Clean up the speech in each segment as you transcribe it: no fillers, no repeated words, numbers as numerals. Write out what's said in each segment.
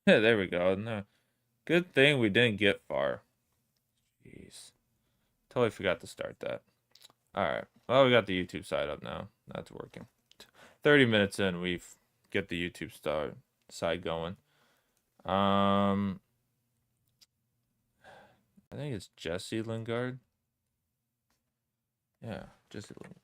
There we go. No. Good thing we didn't get far. Jeez. Totally forgot to start that. Alright. Well, we got the YouTube side up now. That's working. 30 minutes in, we've get the YouTube side going. I think it's Jesse Lingard. Yeah, Jesse Lingard.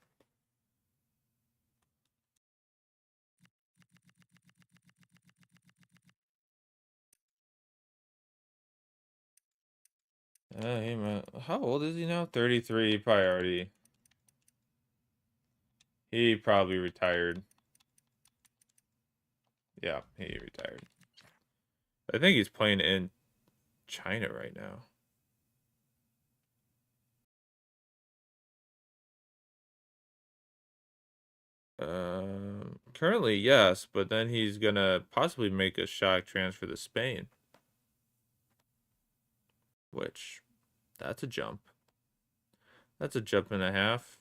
Hey man, how old is he now? 33, probably already. He probably retired. Yeah, he retired. I think he's playing in China right now. Currently, yes, but then he's gonna possibly make a shock transfer to Spain, which that's a jump. That's a jump and a half.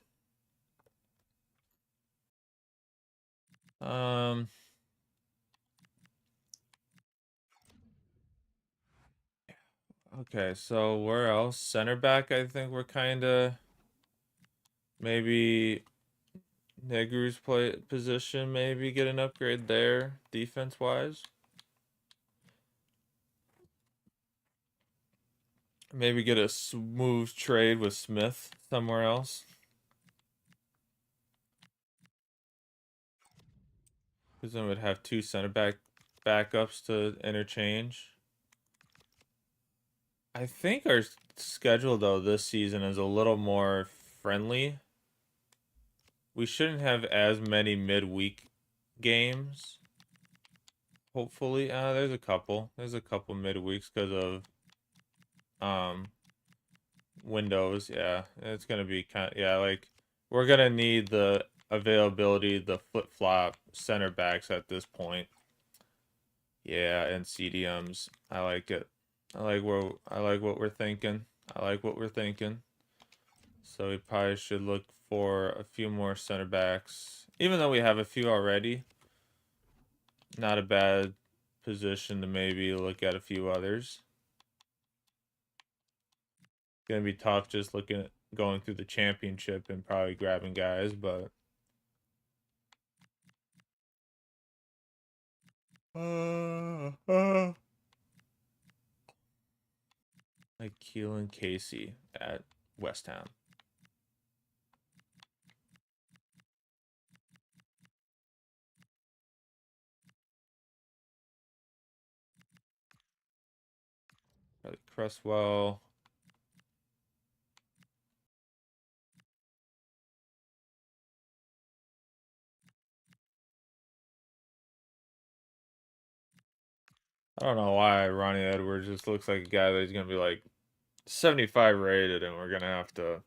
Um, okay, so where else? Center back, I think we're kind of maybe Negru's play position, maybe get an upgrade there, defense wise. Maybe get a smooth trade with Smith somewhere else. Because then we'd have two center backups to interchange. I think our schedule though this season is a little more friendly. We shouldn't have as many midweek games. Hopefully, there's a couple. There's a couple midweeks because of um Windows. Yeah, it's gonna be yeah, like we're gonna need the availability, the flip-flop center backs at this point. Yeah, and CDMs. I like it. I like what we're thinking. I like what we're thinking. So we probably should look for a few more center backs. Even though we have a few already. Not a bad position to maybe look at a few others. Gonna be tough just looking at going through the championship and probably grabbing guys, but like Keelan Casey at West Ham. Probably Cresswell. I don't know why Ronnie Edwards just looks like a guy that he's gonna be like 75 rated, and we're gonna have to.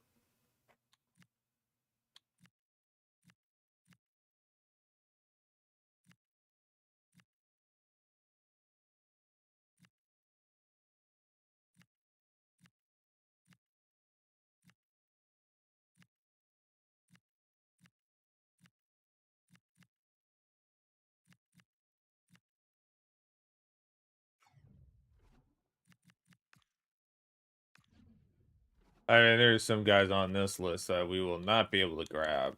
I mean, there's some guys on this list that we will not be able to grab.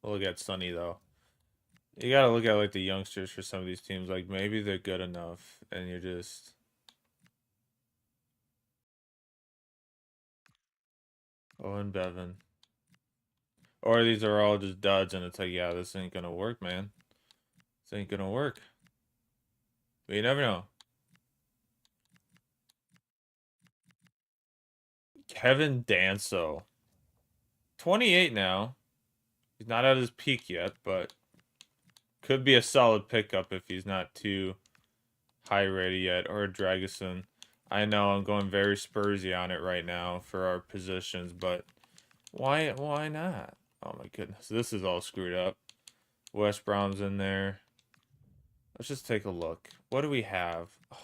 We'll look at Sonny though. You gotta look at like the youngsters for some of these teams. Like maybe they're good enough, and you're just Owen Bevan, or these are all just duds, and it's like, yeah, this ain't gonna work, man. This ain't gonna work. But you never know. Kevin Danso, 28 now. He's not at his peak yet, but could be a solid pickup if he's not too high rated yet. Or Dragusin. I know I'm going very Spursy on it right now for our positions, but why not? Oh my goodness, this is all screwed up. West Brom's in there. Let's just take a look. What do we have? Oh,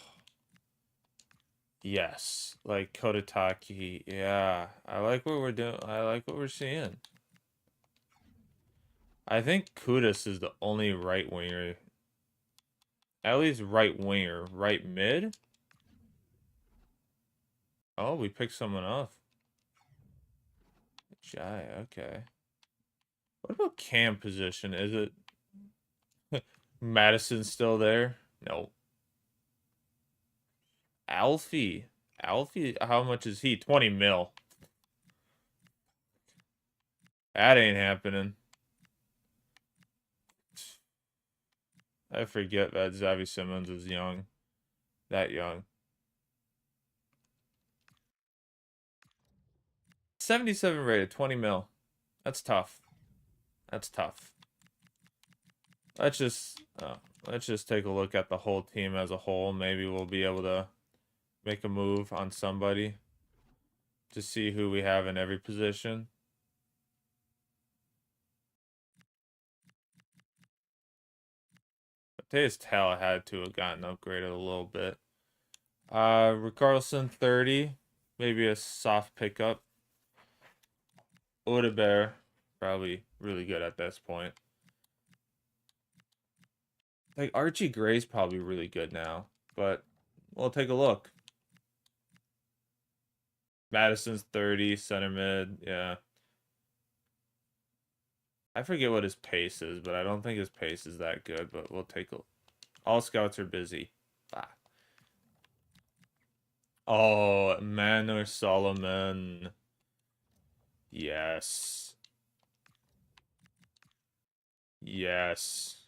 yes, like Kotataki. Yeah, I like what we're doing. I like what we're seeing. I think Kudus is the only right winger At least right winger. Right mid? Oh, we picked someone up. Jai, okay. What about cam position? Is it Madison still there? No. Alfie. Alfie, how much is he? 20 mil. That ain't happening. I forget that Xavi Simmons is young. That young. 77 rated, 20 mil. That's tough. That's tough. Let's just take a look at the whole team as a whole. Maybe we'll be able to make a move on somebody to see who we have in every position. Mateus Tal had to have gotten upgraded a little bit. Ricarlson 30, maybe a soft pickup. Odebear, probably really good at this point. Like Archie Gray's probably really good now, but we'll take a look. Madison's 30, center mid, yeah. I forget what his pace is, but I don't think his pace is that good, but we'll take a... All scouts are busy. Ah. Oh, Manor Solomon. Yes. Yes.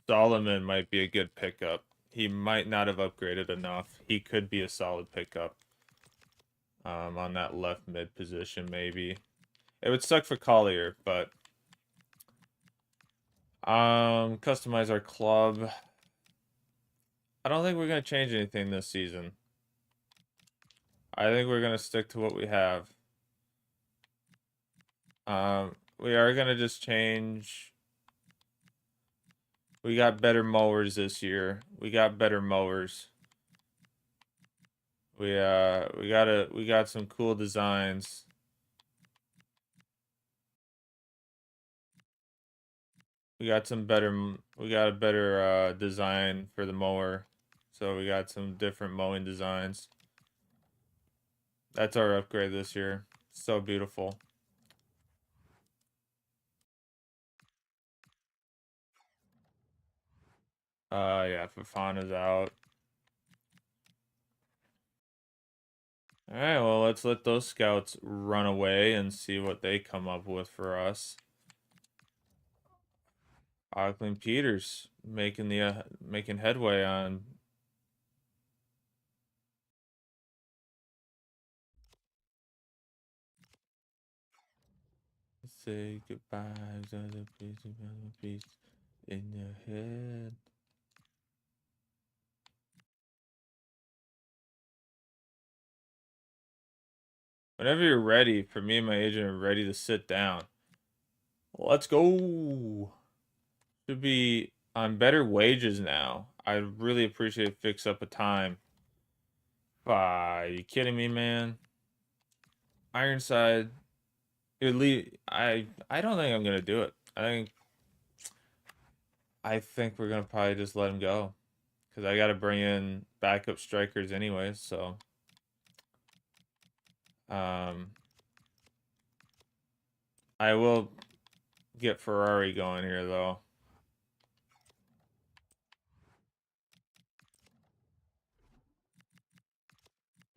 Solomon might be a good pickup. He might not have upgraded enough. He could be a solid pickup. On that left mid position, maybe. It would suck for Collier, but... Customize our club. I don't think we're going to change anything this season. I think we're going to stick to what we have. We are going to just change. We got better mowers this year. We got better mowers. We got some cool designs. We got a better design for the mower. So we got some different mowing designs. That's our upgrade this year. So beautiful. Yeah, Fafana's out. Alright, well, let's let those scouts run away and see what they come up with for us. Auckland Peters making headway on. Say goodbye to the peace in your head. Whenever you're ready, for me and my agent are ready to sit down. Let's go. Should be on better wages now. I really appreciate Fix Up a Time. Are you kidding me, man? Ironside. I don't think I'm gonna do it. I think we're gonna probably just let him go. Because I gotta bring in backup strikers anyways, so I will get Ferrari going here though.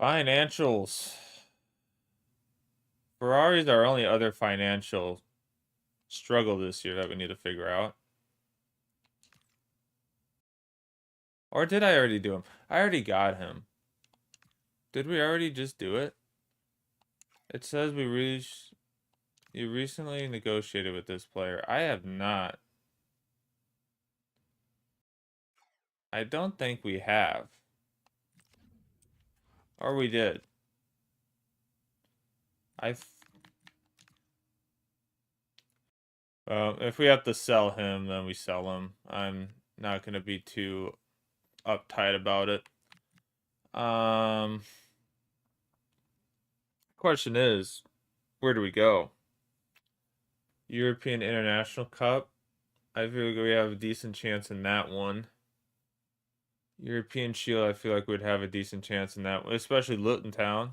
Financials. Ferrari's our only other financial struggle this year that we need to figure out. Or did I already do him? I already got him. Did we already just do it? It says you recently negotiated with this player. I have not. I don't think we have. Or we did. If we have to sell him, then we sell him. I'm not going to be too uptight about it. Question is, where do we go? European International Cup. I feel like we have a decent chance in that one. European Shield, I feel like we'd have a decent chance in that, especially Luton Town.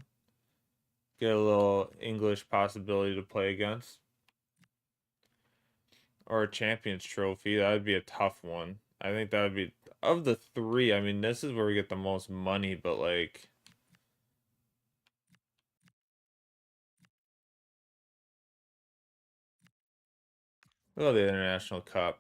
Get a little English possibility to play against. Or a Champions Trophy. That would be a tough one. I think that would be, of the three, I mean, this is where we get the most money, but like, oh, the International Cup.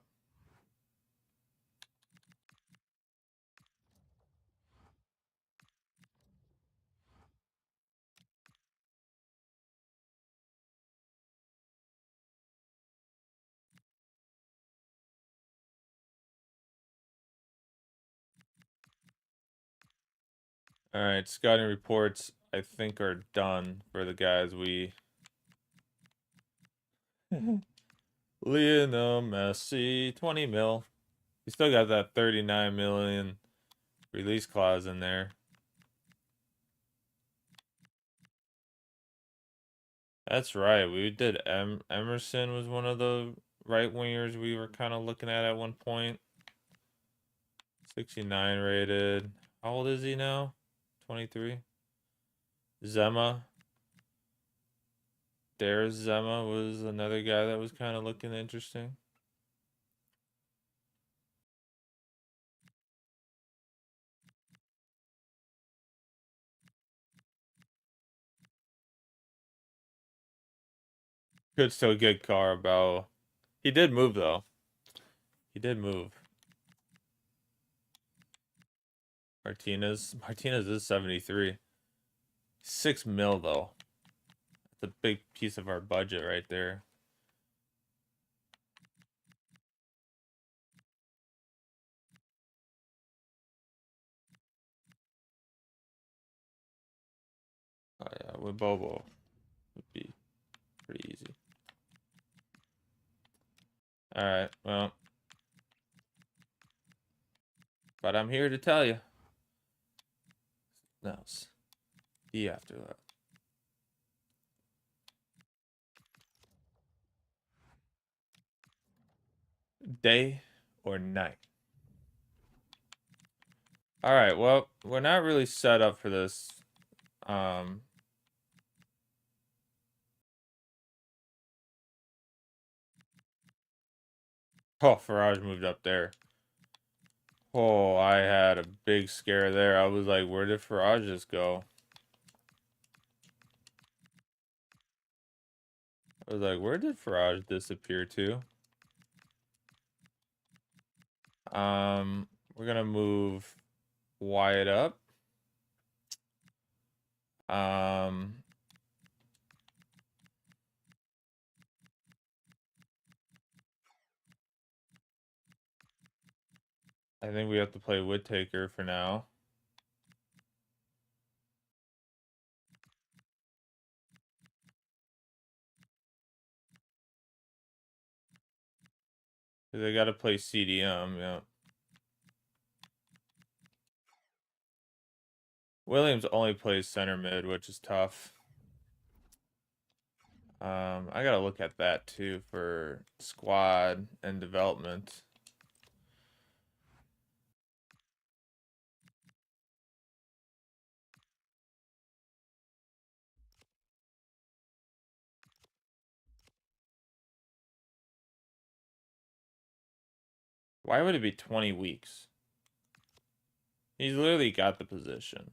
All right, scouting reports, I think, are done for the guys we. Lionel Messi, 20 mil. He still got that 39 million release clause in there. That's right. We did Emerson was one of the right wingers we were kind of looking at one point. 69 rated. How old is he now? 23. Zema. Dare Zema was another guy that was kind of looking interesting. Could still get Carabao. He did move though. He did move. Martinez is 73. 6 mil though. That's a big piece of our budget right there. Oh yeah, with Bobo would be pretty easy. Alright, well. But I'm here to tell you. No, the after that. Day or night? Alright, well, we're not really set up for this. Oh, Farage moved up there. Oh, I had a big scare there. I was like, where did Farage just go? I was like, where did Farage disappear to? We're gonna move Wyatt up. I think we have to play Whittaker for now. They got to play CDM, yeah. Williams only plays center mid, which is tough. I gotta look at that too for squad and development. Why would it be 20 weeks? He's literally got the position.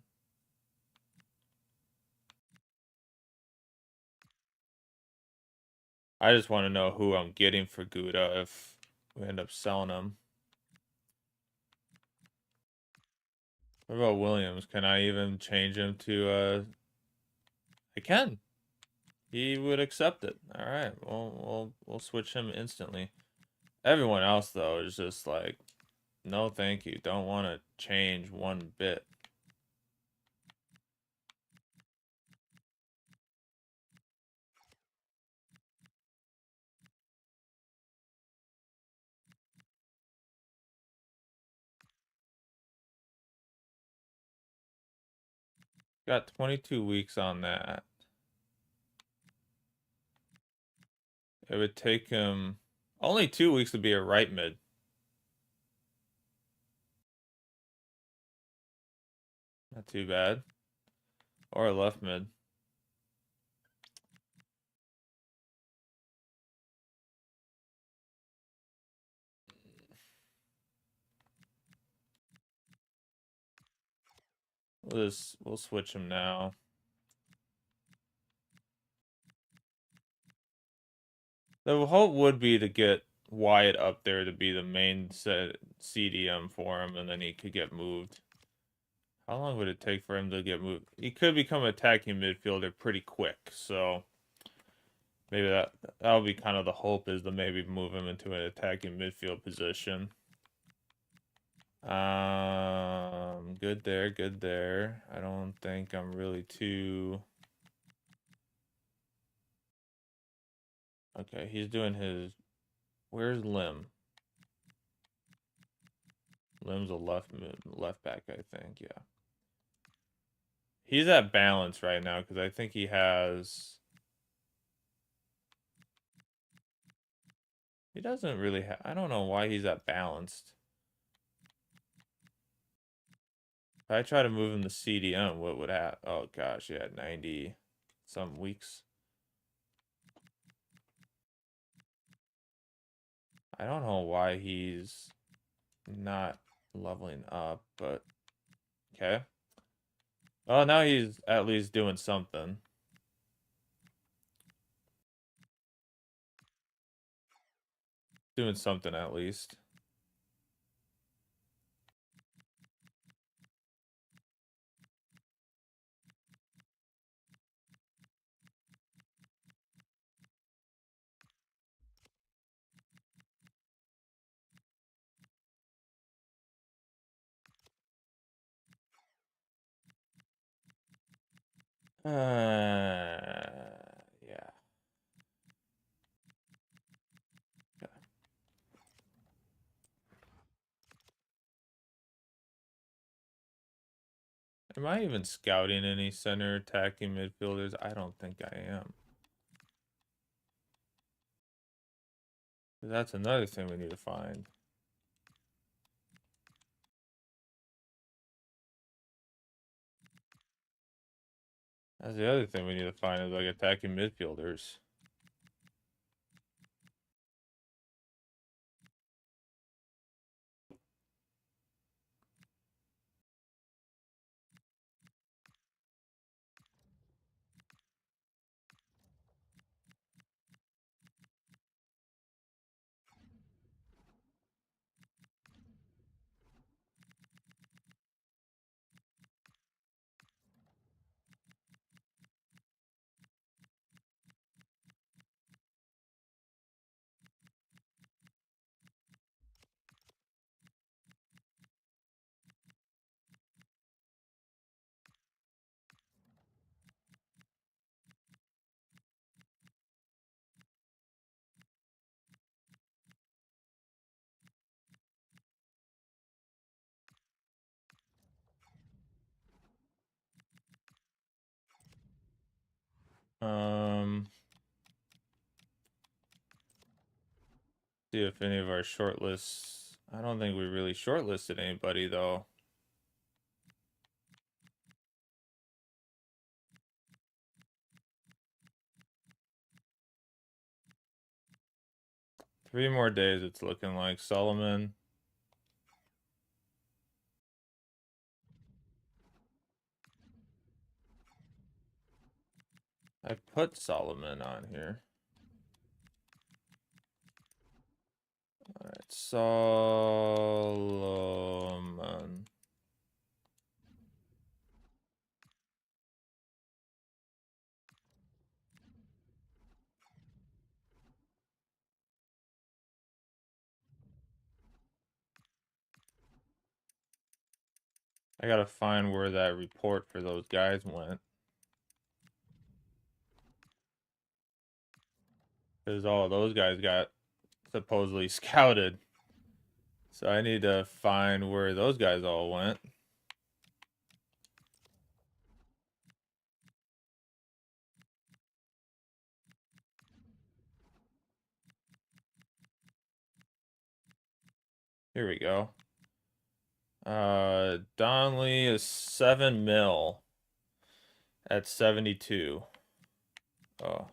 I just want to know who I'm getting for Gouda if we end up selling him. What about Williams? Can I even change him to I can. He would accept it. All right. We'll switch him instantly. Everyone else though is just like, no, thank you. Don't want to change one bit. Got 22 weeks on that. It would take him only 2 weeks to be a right mid. Not too bad. Or left mid. We'll switch him now. The hope would be to get Wyatt up there to be the main CDM for him, and then he could get moved. How long would it take for him to get moved? He could become an attacking midfielder pretty quick, so maybe that'll be kind of the hope, is to maybe move him into an attacking midfield position. Good there, good there. I don't think I'm really too... Okay, he's doing his... Where's Lim? Lim's a left back, I think, yeah. He's at balance right now, because I think he has... He doesn't really have... I don't know why he's at balanced. If I try to move him to CDM, what would happen? Oh, gosh, yeah, 90-some weeks. I don't know why he's not leveling up, but... Okay. Oh, now he's at least doing something. Doing something at least. Yeah. Am I even scouting any center attacking midfielders? I don't think I am. That's another thing we need to find. That's the other thing we need to find, is like attacking midfielders. See if any of our shortlists... I don't think we really shortlisted anybody, though. Three more days, it's looking like. Solomon. I put Solomon on here. Alright, Solomon. I gotta find where that report for those guys went. Because all those guys got supposedly scouted. So I need to find where those guys all went. Here we go. Donnelly is 7 mil at 72. Oh.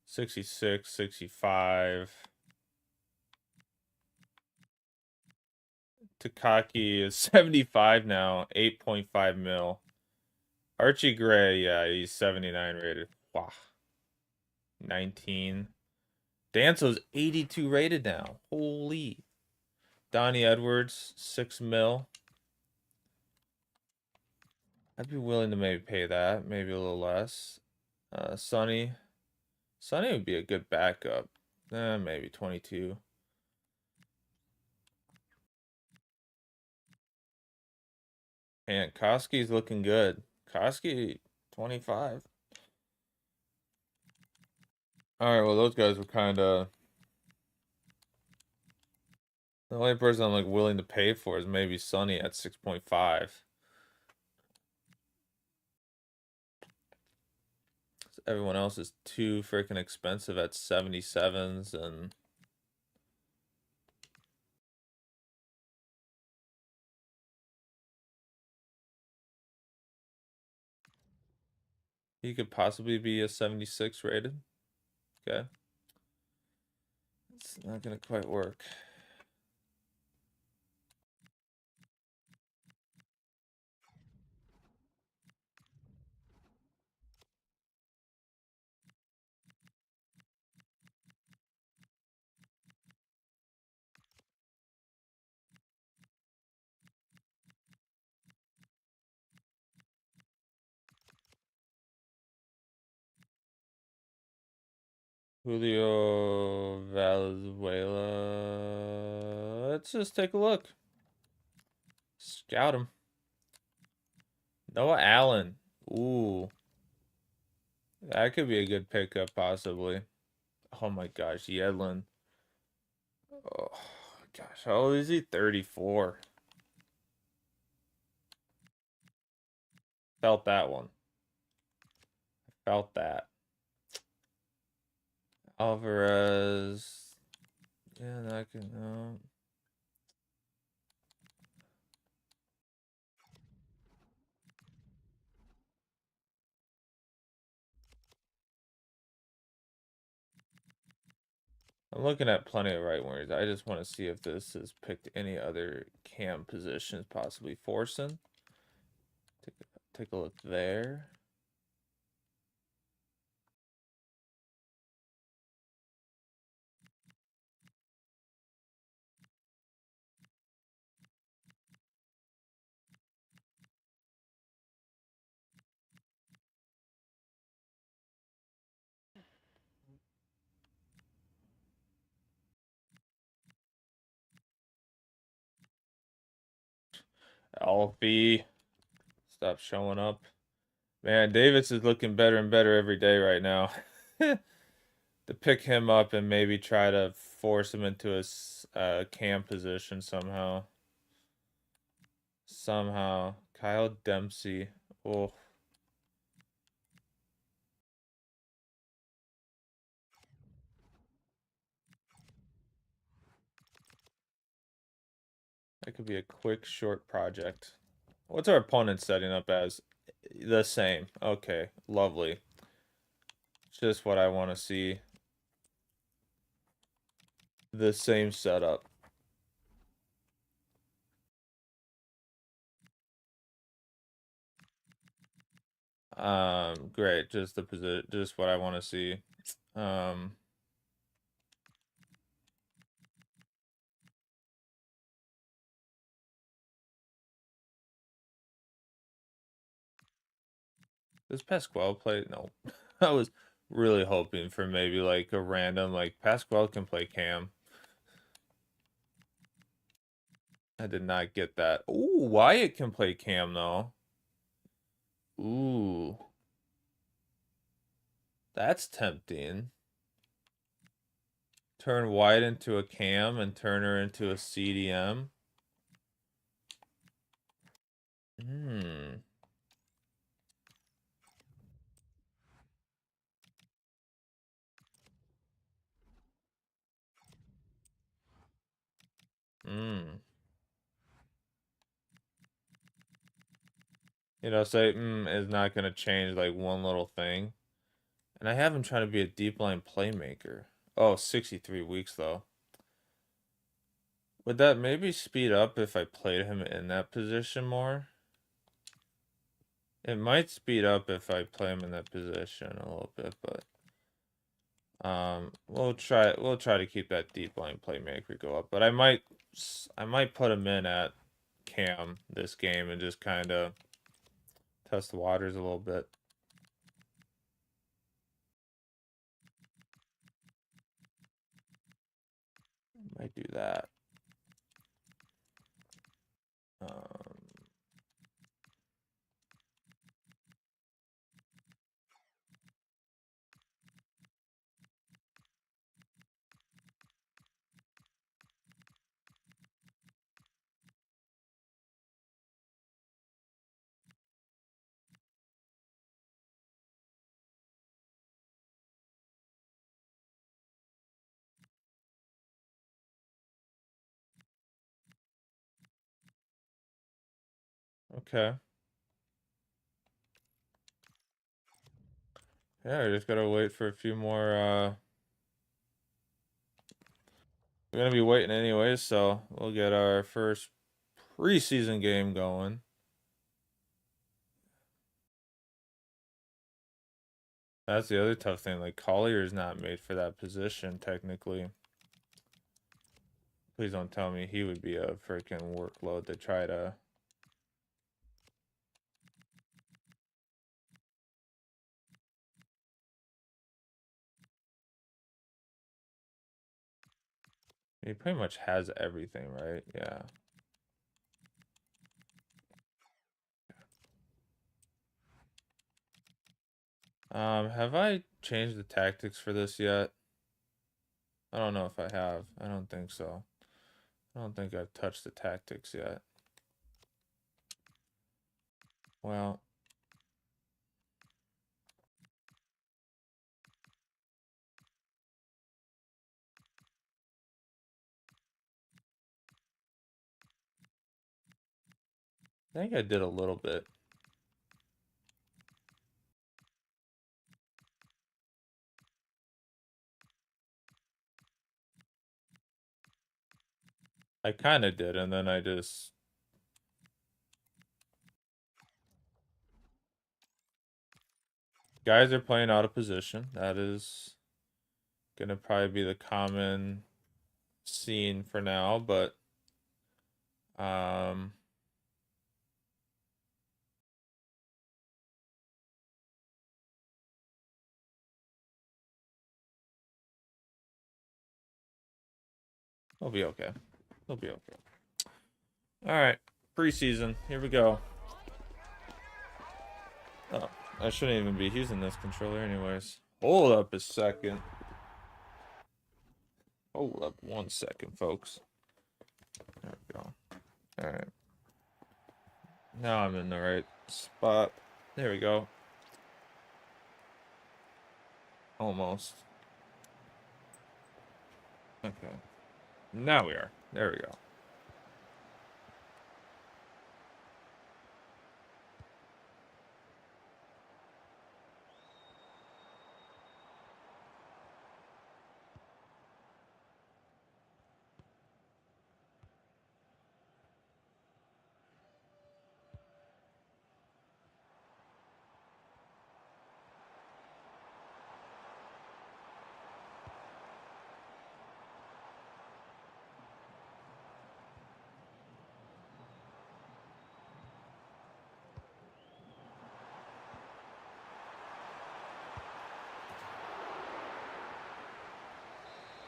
66, 65. Takaki is 75 now, 8.5 mil. Archie Gray, yeah, he's 79 rated. Wow. 19. Danso's 82 rated now. Holy. Donnie Edwards, 6 mil. I'd be willing to maybe pay that, maybe a little less. Sonny. Sonny would be a good backup. Maybe 22. And Koski's looking good. Koski, 25. All right, well, those guys were kind of the only person I'm like willing to pay for is maybe Sonny at 6.5. Everyone else is too freaking expensive at 77s, and he could possibly be a 76 rated. Okay. It's not gonna quite work. Julio Valenzuela. Let's just take a look. Scout him. Noah Allen. Ooh. That could be a good pickup, possibly. Oh my gosh, Yedlin. Oh gosh, how old is he? 34. Felt that one. Felt that. Alvarez. Yeah, that can. I'm looking at plenty of right wingers. I just want to see if this has picked any other cam positions, possibly Forson. Take a look there. Alfie. Stop showing up. Man, Davis is looking better and better every day right now. To pick him up and maybe try to force him into a cam position somehow. Somehow. Kyle Dempsey. Oh. That could be a quick, short project. What's our opponent setting up as? The same. Okay, lovely. Just what I want to see. The same setup. Great. Just the position. Just what I want to see. Um, does Pasquale play? No. I was really hoping for maybe like a random, like Pasquale can play cam. I did not get that. Ooh, Wyatt can play cam though. Ooh. That's tempting. Turn Wyatt into a cam and turn her into a CDM. Hmm. Hmm. You know, say is not going to change like one little thing. And I have him trying to be a deep line playmaker. Oh, 63 weeks though. Would that maybe speed up if I played him in that position more? It might speed up if I play him in that position a little bit, but we'll try to keep that deep line playmaker go up. But I might put him in at Cam this game and just kind of test the waters a little bit. Might do that. Um, okay. Yeah, we just gotta wait for a few more. We're gonna be waiting anyways, so we'll get our first preseason game going. That's the other tough thing. Like Collier's not made for that position technically. Please don't tell me he would be a freaking workload to try to. He pretty much has everything, right? Yeah. Have I changed the tactics for this yet? I don't know if I have. I don't think so. I don't think I've touched the tactics yet. Well, I think I did a little bit. I kind of did, and then I just. Guys are playing out of position. That is gonna probably be the common scene for now, but um it'll be okay. It'll be okay. All right, preseason. Here we go. Oh, I shouldn't even be using this controller anyways. Hold up a second. Hold up 1 second, folks. There we go. All right. Now I'm in the right spot. There we go. Almost. Okay. Now we are. There we go.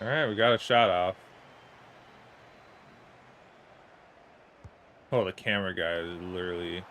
All right, we got a shot off. Oh, the camera guy is literally.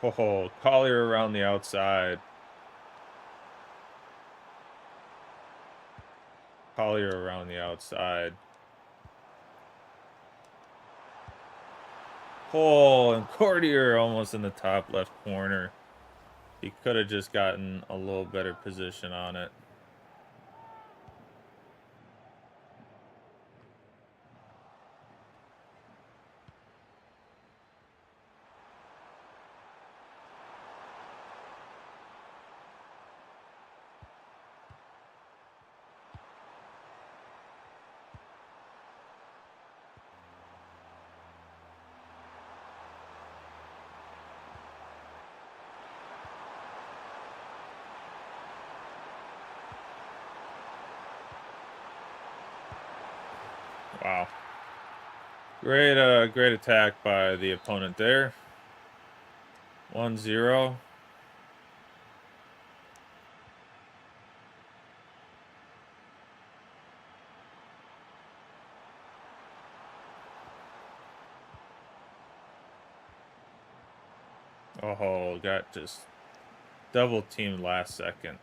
Oh, Collier around the outside. Collier around the outside. Oh, and Courtier almost in the top left corner. He could have just gotten a little better position on it. Wow. Great attack by the opponent there. 1-0. Oh, got just double teamed last second.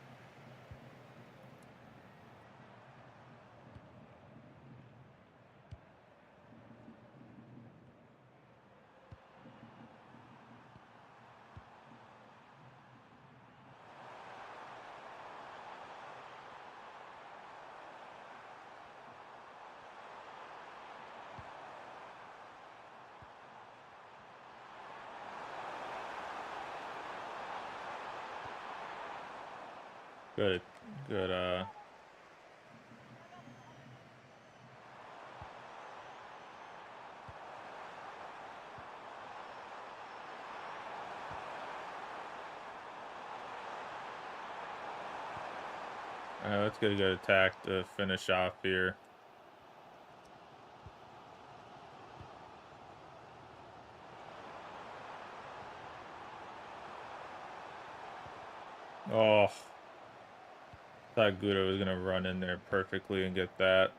Good. All right, let's get a good attack to finish off here. Oh, thought Guda was gonna run in there perfectly and get that.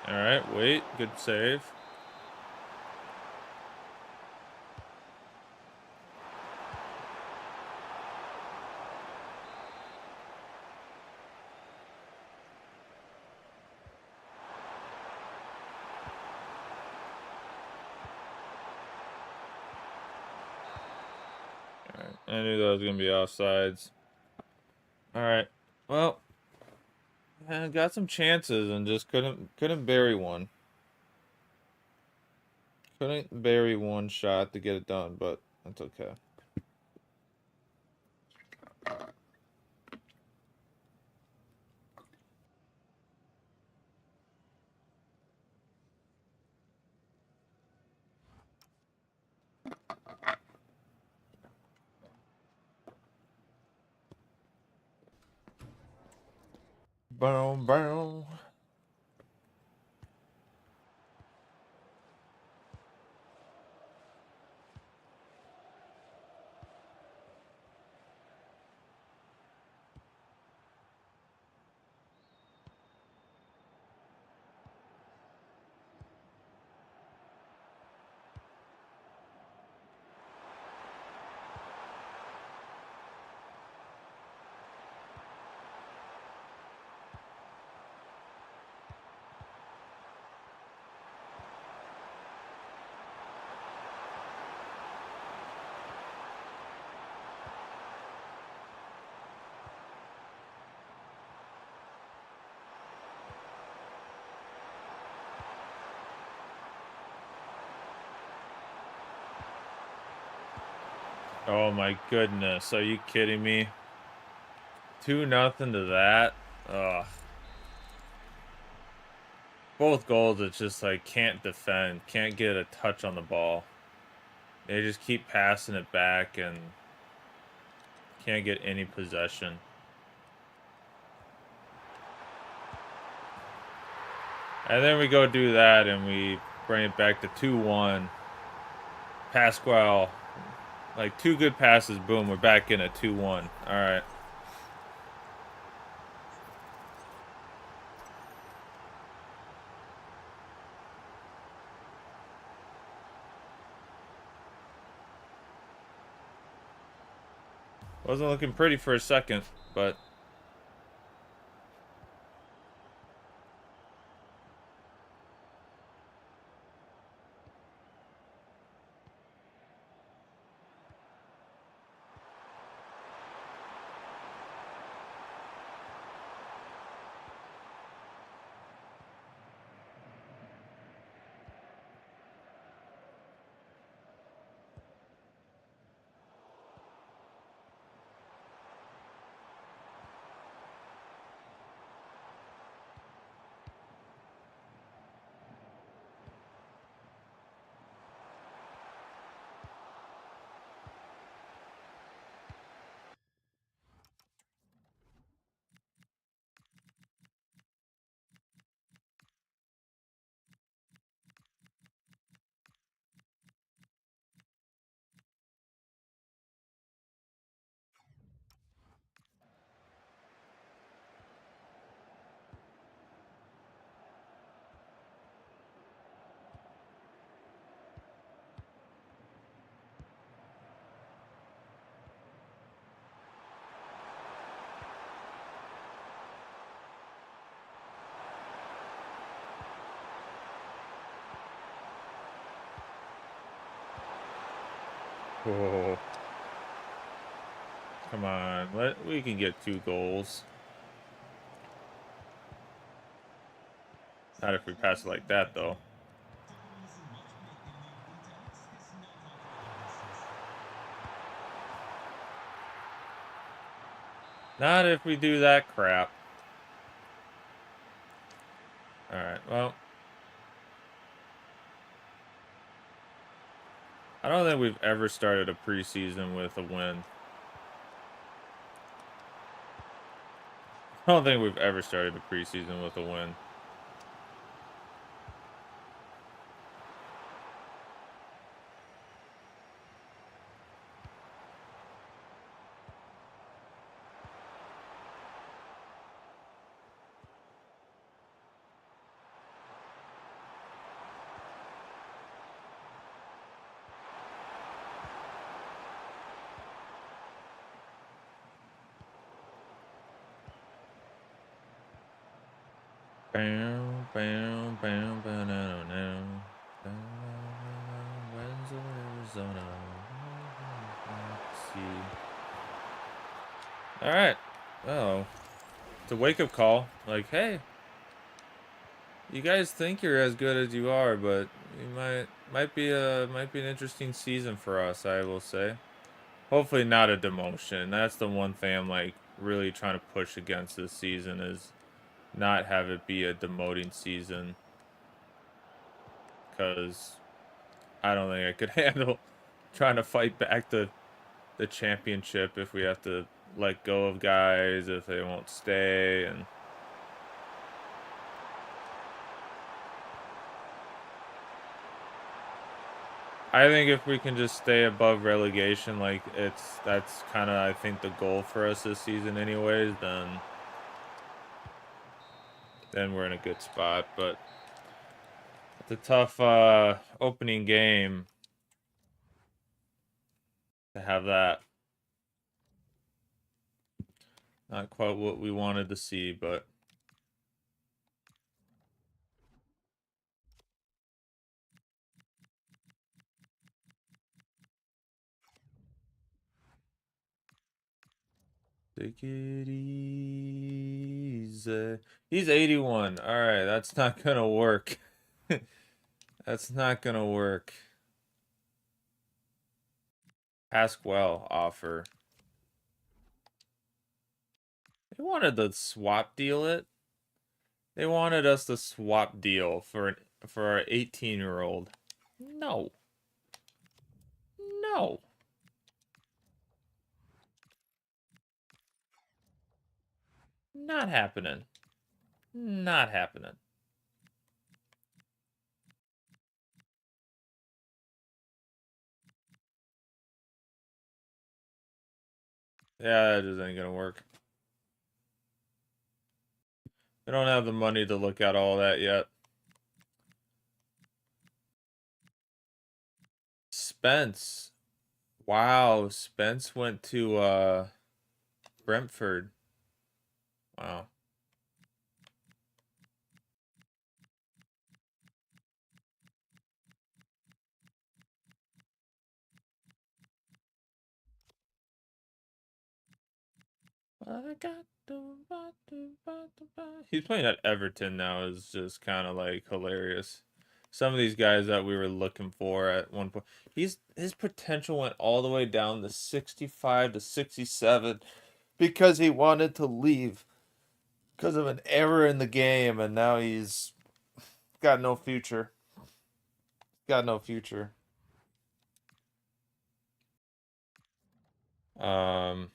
All right, wait, good save. All right, I knew that was gonna be offsides. All right, well, I got some chances and just couldn't bury one. Couldn't bury one shot to get it done, but that's okay. Boom, boom. Oh my goodness, are you kidding me? 2-0 to that. Ugh. Both goals, it's just like can't defend, can't get a touch on the ball. They just keep passing it back and can't get any possession. And then we go do that and we bring it back to 2-1. Pasquale, like 2 good passes, boom, we're back in at 2-1. All right. Wasn't looking pretty for a second, but whoa. Come on, we can get 2 goals. Not if we pass it like that, though. Not if we do that crap. Alright, well. I don't think we've ever started a preseason with a win. I don't think we've ever started a preseason with a win. Bam, bam, bam, bam, no, no. Winslow, Arizona. Let's see. All right. Oh, it's a wake-up call. Like, hey, you guys think you're as good as you are, but you might be an interesting season for us. I will say. Hopefully, not a demotion. That's the one thing I'm like really trying to push against this season is not have it be a demoting season, because I don't think I could handle trying to fight back the championship if we have to let go of guys if they won't stay. And I think if we can just stay above relegation, like that's kind of I think the goal for us this season anyways, then we're in a good spot. But it's a tough opening game to have that. Not quite what we wanted to see, but take it easy. He's 81. All right, that's not gonna work. That's not gonna work. Pasquale offer. They wanted to swap deal it. They wanted us to swap deal for our 18-year-old. No. No. Not happening. Not happening. Yeah, that just ain't gonna work. I don't have the money to look at all that yet. Spence. Wow, Spence went to Brentford. Wow. He's playing at Everton now is just kind of like hilarious. Some of these guys that we were looking for at one point, his potential went all the way down to 65 to 67 because he wanted to leave because of an error in the game, and now he's got no future. Got no future. Um,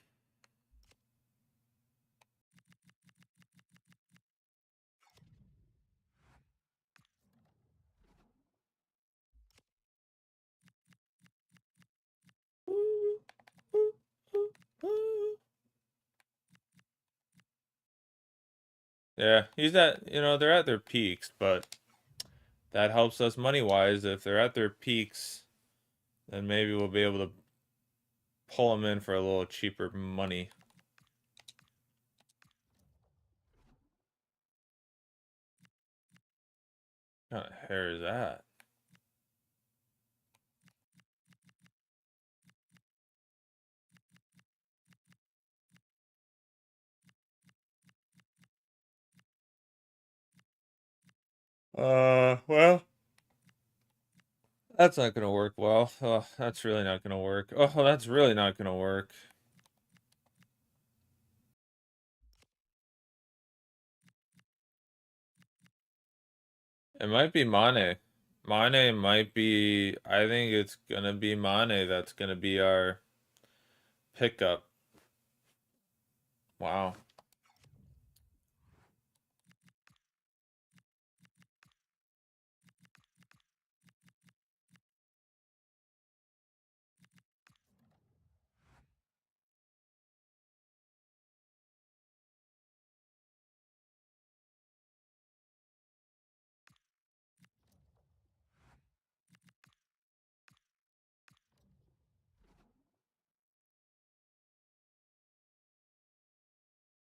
yeah, he's at, they're at their peaks, but that helps us money wise. If they're at their peaks, then maybe we'll be able to pull them in for a little cheaper money. What kind of hair is that? Well, that's not gonna work well. Oh, that's really not gonna work. Oh, that's really not gonna work. It might be Mane. Mane might be, I think it's gonna be Mane that's gonna be our pickup. Wow.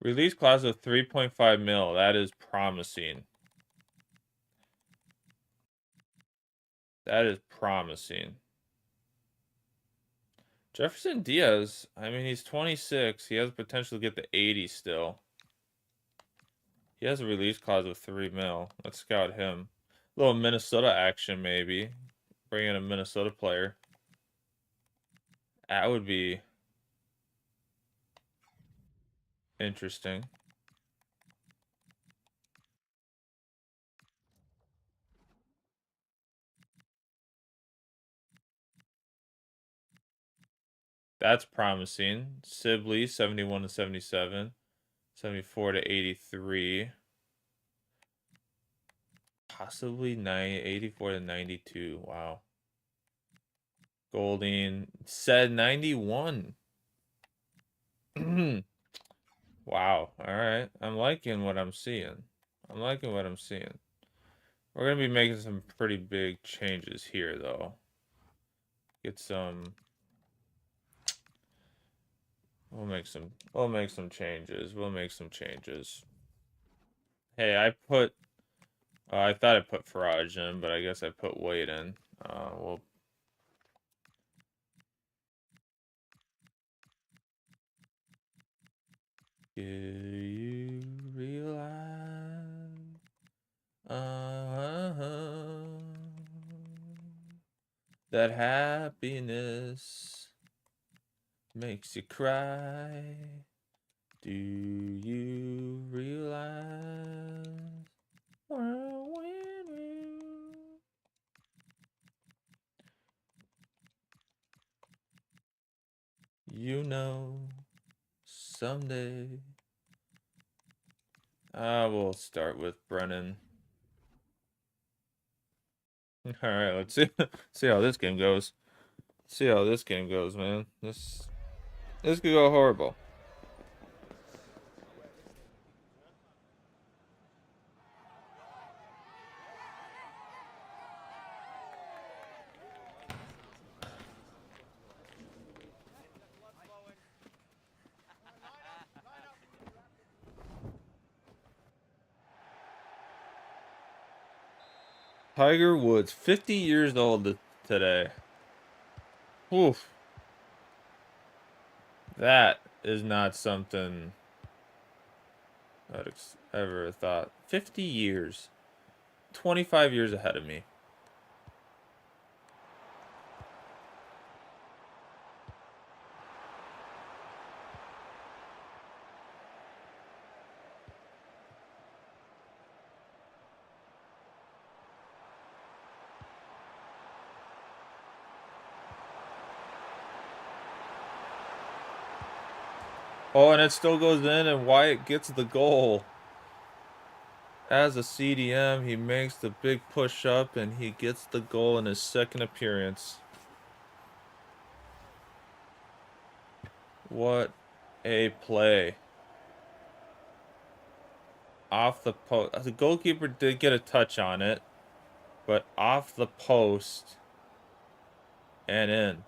Release clause of 3.5 mil. That is promising. That is promising. Jefferson Diaz, I mean, he's 26. He has potential to get the 80 still. He has a release clause of 3 mil. Let's scout him. A little Minnesota action, maybe. Bring in a Minnesota player. That would be interesting. That's promising. Sibley, 71 to 77. 74 to 83. Possibly 84 to 92. Wow. Golding said 91. Wow. All right. I'm liking what I'm seeing. I'm liking what I'm seeing. We're going to be making some pretty big changes here, though. Get some... We'll make some changes. We'll make some changes. Hey, I thought I put Farage in, but I guess I put Wade in. We'll... Do you realize? That happiness makes you cry. Do you realize? You know, someday. We'll start with Brennan. All right, let's see see how this game goes. See how this game goes, man. This could go horrible. Tiger Woods, 50 years old today. Oof. That is not something I'd ever thought. 50 years. 25 years ahead of me. Oh, and it still goes in, and Wyatt gets the goal. As a CDM, he makes the big push up, and he gets the goal in his second appearance. What a play. Off the post. The goalkeeper did get a touch on it, but off the post and in.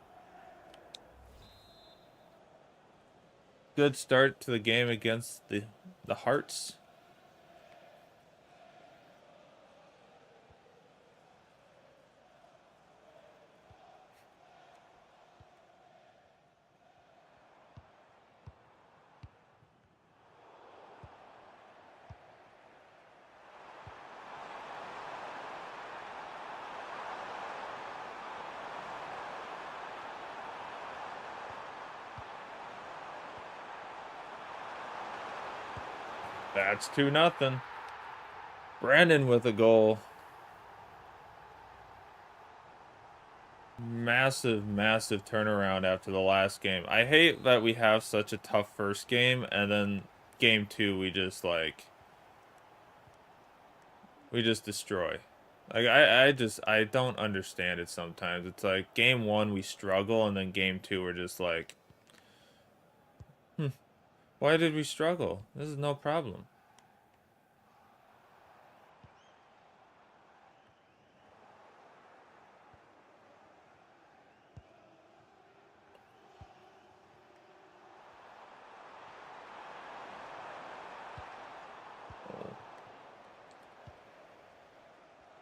Good start to the game against the Hearts. That's 2-0. Brandon with a goal. Massive, massive turnaround after the last game. I hate that we have such a tough first game, and then game 2 we just destroy. Like I don't understand it sometimes. It's like game 1 we struggle, and then game 2 we're just like, why did we struggle? This is no problem.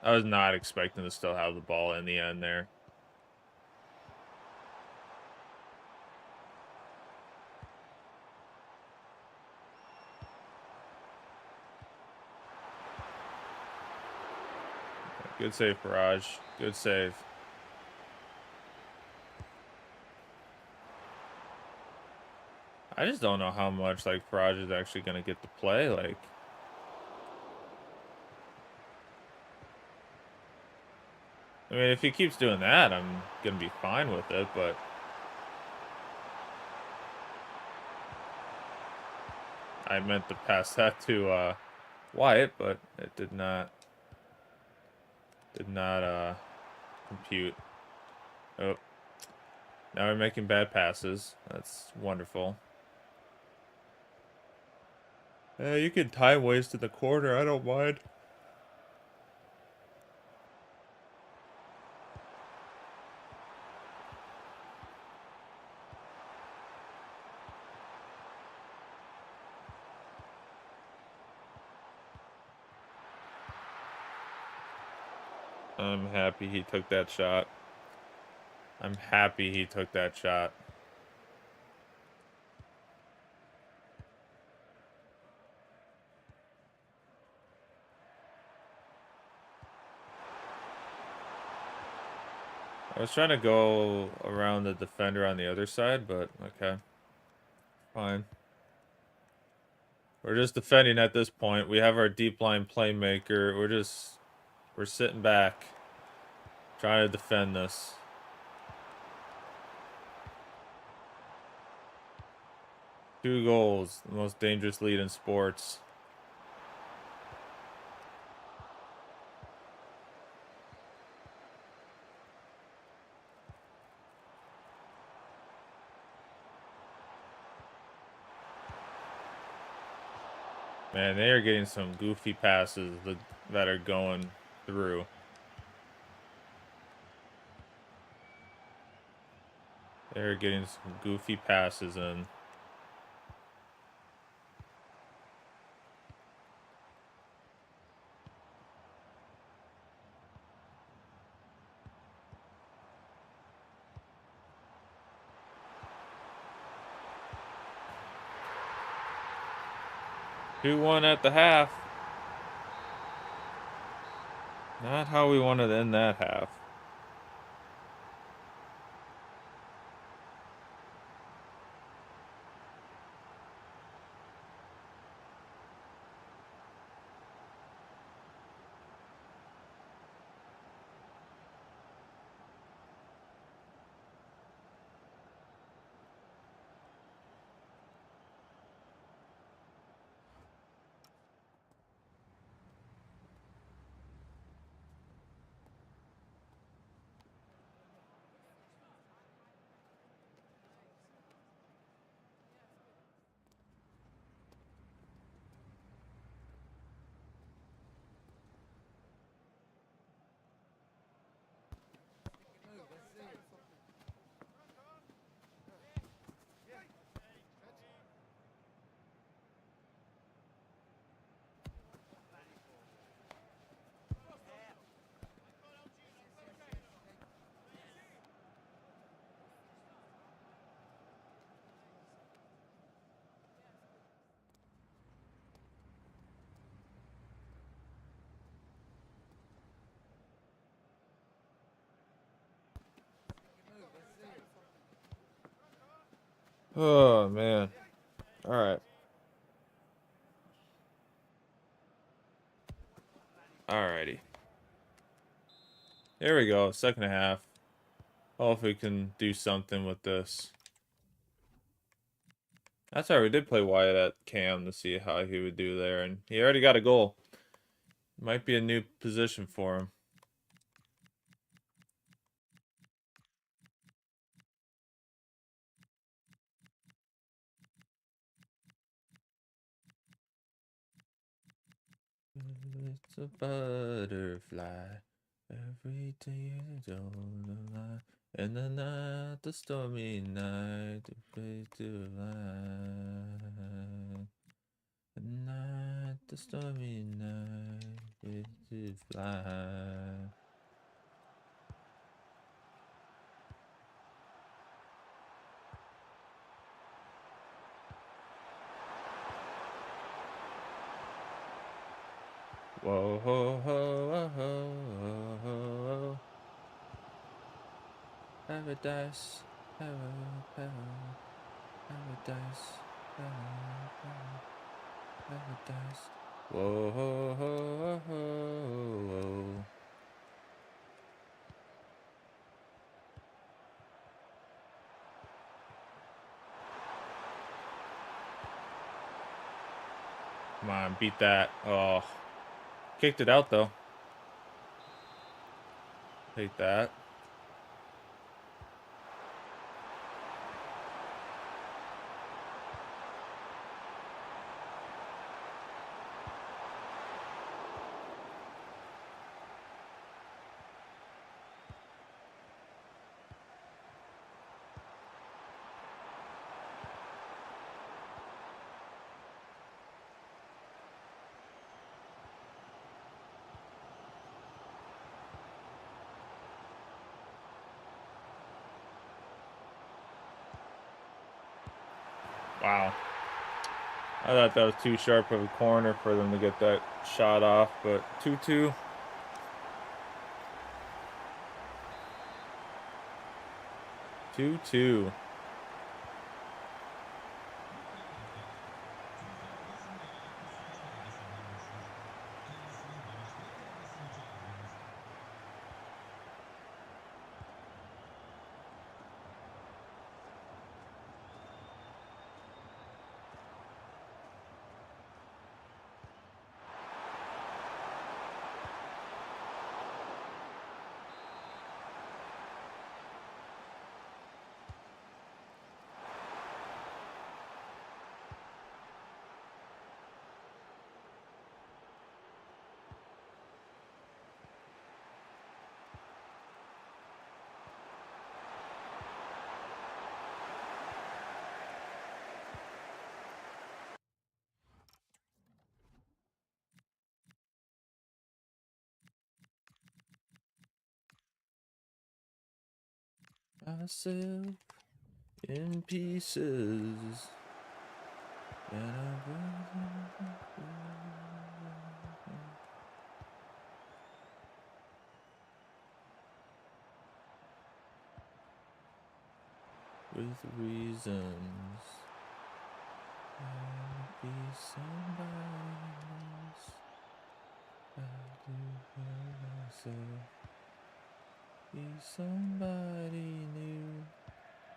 I was not expecting to still have the ball in the end there. Good save, Faraj. Good save. I just don't know how much like Faraj is actually gonna get to play. Like, I mean, if he keeps doing that, I'm gonna be fine with it. But I meant to pass that to Wyatt, but it did not compute. Oh, now we're making bad passes. That's wonderful. You can time waste in the corner. I don't mind. I'm happy he took that shot. I'm happy he took that shot. I was trying to go around the defender on the other side, but okay. Fine. We're just defending at this point. We have our deep line playmaker. We're sitting back, trying to defend this. 2 goals, the most dangerous lead in sports. Man, they are getting some goofy passes that are going through. They're getting some goofy passes in. Two one at the half. Not how we wanted to end that half. Oh, man. All right. Alrighty. Here we go. Second half. Hopefully we can do something with this. That's right. We did play Wyatt at Cam to see how he would do there. And he already got a goal. Might be a new position for him. It's a butterfly. Every day you don't lie. In the night, the stormy night, the face to lie. The night, the stormy night, face to fly. Whoa, ho, ho, ho, ho, ho. Paradise, paradise, paradise. Whoa, ho, ho, ho, ho. Come on, beat that. Oh, kicked it out though. Take that. Wow. I thought that was too sharp of a corner for them to get that shot off, but 2-2. 2-2. myself in pieces. With reasons. I'll be somebody else. I'll do for myself. Be somebody new.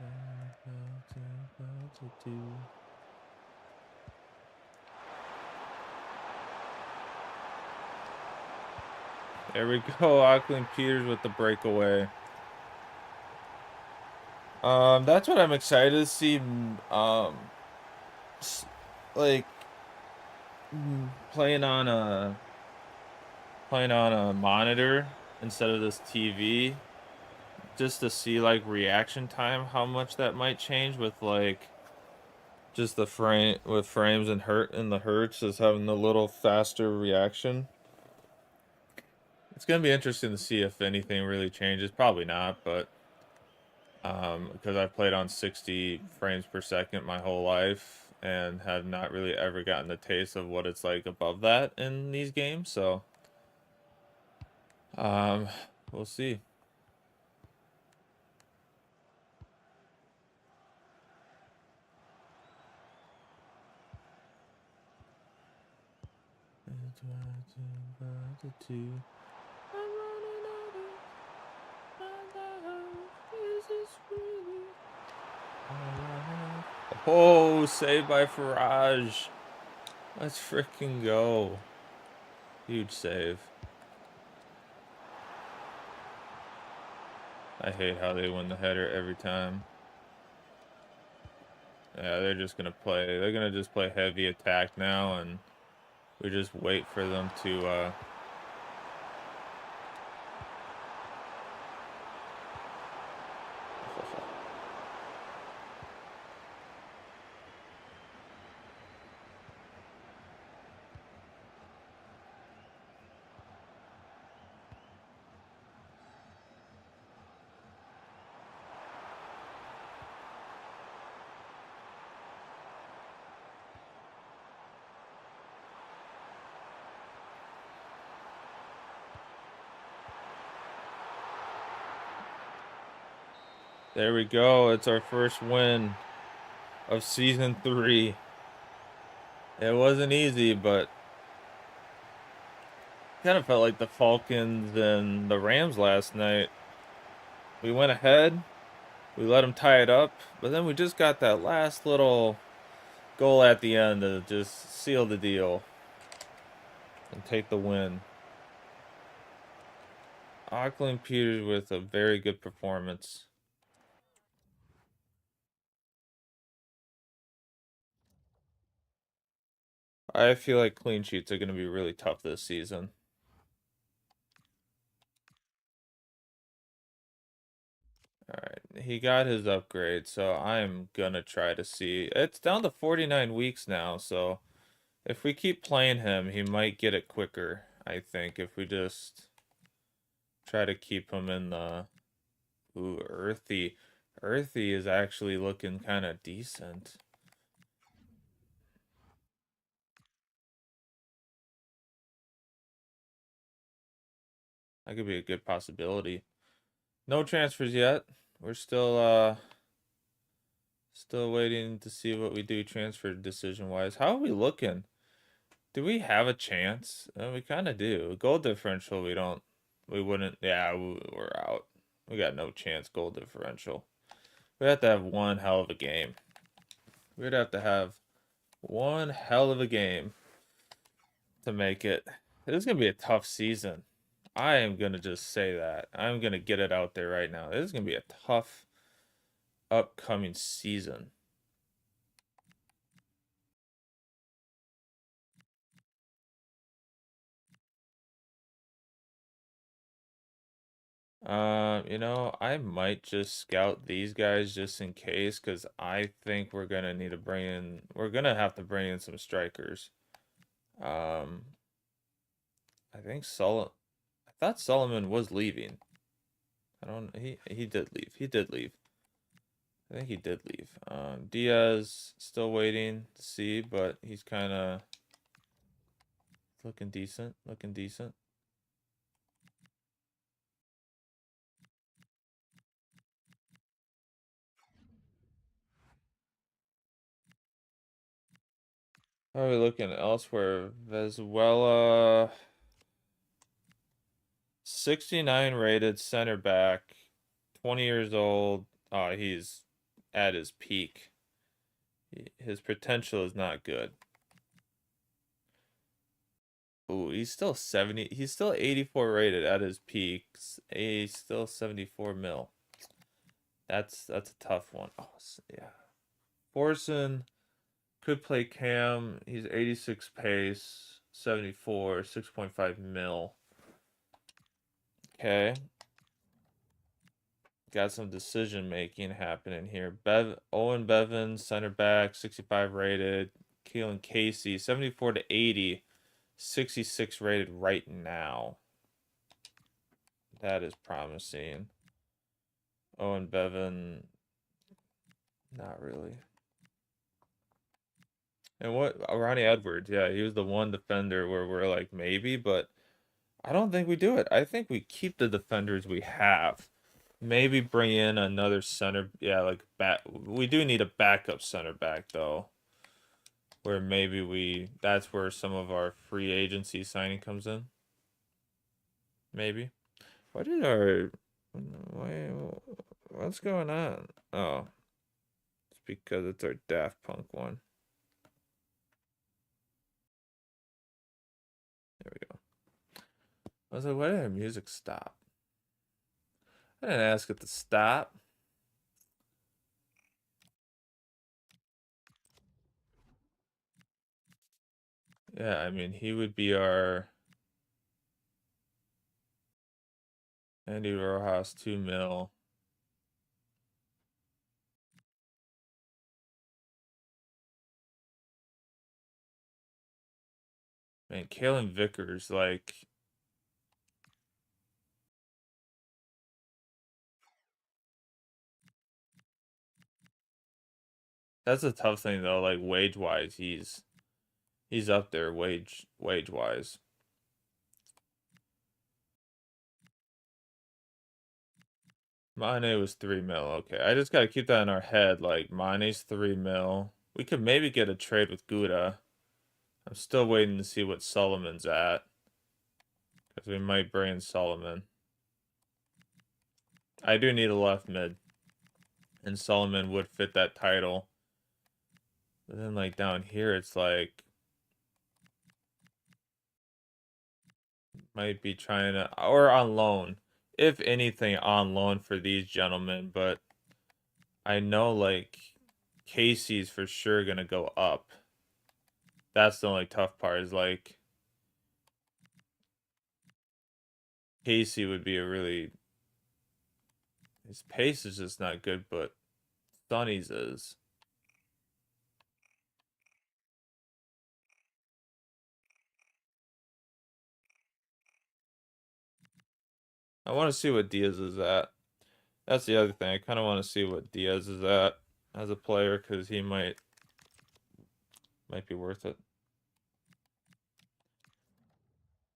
About to do. There we go, Auckland Peters with the breakaway. That's what I'm excited to see. Like playing on a monitor instead of this TV, just to see like reaction time, how much that might change with like just the frame with frames and the hertz is having a little faster reaction. It's gonna be interesting to see if anything really changes. Probably not, but because I've played on 60 frames per second my whole life and have not really ever gotten the taste of what it's like above that in these games. So, we'll see. Oh, saved by Farage. Let's freaking go. Huge save. I hate how they win the header every time. Yeah, they're just gonna play. They're gonna just play heavy attack now, and we just wait for them to. There we go. It's our first win of season 3. It wasn't easy, but kind of felt like the Falcons and the Rams last night. We went ahead, we let them tie it up, but then we just got that last little goal at the end to just seal the deal and take the win. Auckland Peters with a very good performance. I feel like clean sheets are going to be really tough this season. Alright, he got his upgrade, so I'm going to try to see. It's down to 49 weeks now, so if we keep playing him, he might get it quicker, I think, if we just try to keep him in the... Ooh, Earthy. Earthy is actually looking kind of decent. That could be a good possibility. No transfers yet. We're still waiting to see what we do transfer decision wise. How are we looking? Do we have a chance? We kind of do. Goal differential, we wouldn't. Yeah, we're out. We got no chance goal differential. We have to have one hell of a game. We'd have to have one hell of a game to make it. It is gonna be a tough season. I am gonna just say that. I'm gonna get it out there right now. This is gonna be a tough upcoming season. I might just scout these guys just in case, because I think we're gonna need to bring in. We're gonna have to bring in some strikers. Um, I think I thought Solomon was leaving. I don't. He did leave. He did leave. I think he did leave. Diaz still waiting to see, but he's kind of looking decent. Looking decent. How are we looking elsewhere? Venezuela, 69 rated center back, 20 years old. Oh, he's at his peak. His potential is not good. Ooh, he's still 70. He's still 84 rated at his peaks. He's still 74 mil. That's a tough one. Oh, yeah. Forson could play Cam. He's 86 pace, 74, 6.5 mil. Okay. Got some decision making happening here. Owen Bevan, center back, 65 rated. Keelan Casey, 74 to 80, 66 rated right now. That is promising. Owen Bevan, not really. And what Ronnie Edwards, yeah, he was the one defender where we're like maybe, but I don't think we do it. I think we keep the defenders we have. Maybe bring in another center. Yeah, like we do need a backup center back though. Where maybe that's where some of our free agency signing comes in. Maybe. What's going on? Oh, it's because it's our Daft Punk one. There we go. I was like, why did our music stop? I didn't ask it to stop. Yeah, I mean, he would be our Andy Rojas 2 mil. Man, Kalen Vickers, like, that's a tough thing though. Like wage wise, he's up there wage wise. Mane was 3 mil. Okay, I just gotta keep that in our head. Like Mane's 3 mil. We could maybe get a trade with Gouda. I'm still waiting to see what Solomon's at, because we might bring in Solomon. I do need a left mid, and Solomon would fit that title. But then like down here, it's like might be trying to, or on loan, if anything, on loan for these gentlemen. But I know like Casey's for sure gonna go up. That's the only tough part is like Casey would be a really, his pace is just not good, but Sonny's is. I want to see what Diaz is at. That's the other thing. I kind of want to see what Diaz is at as a player because he might be worth it.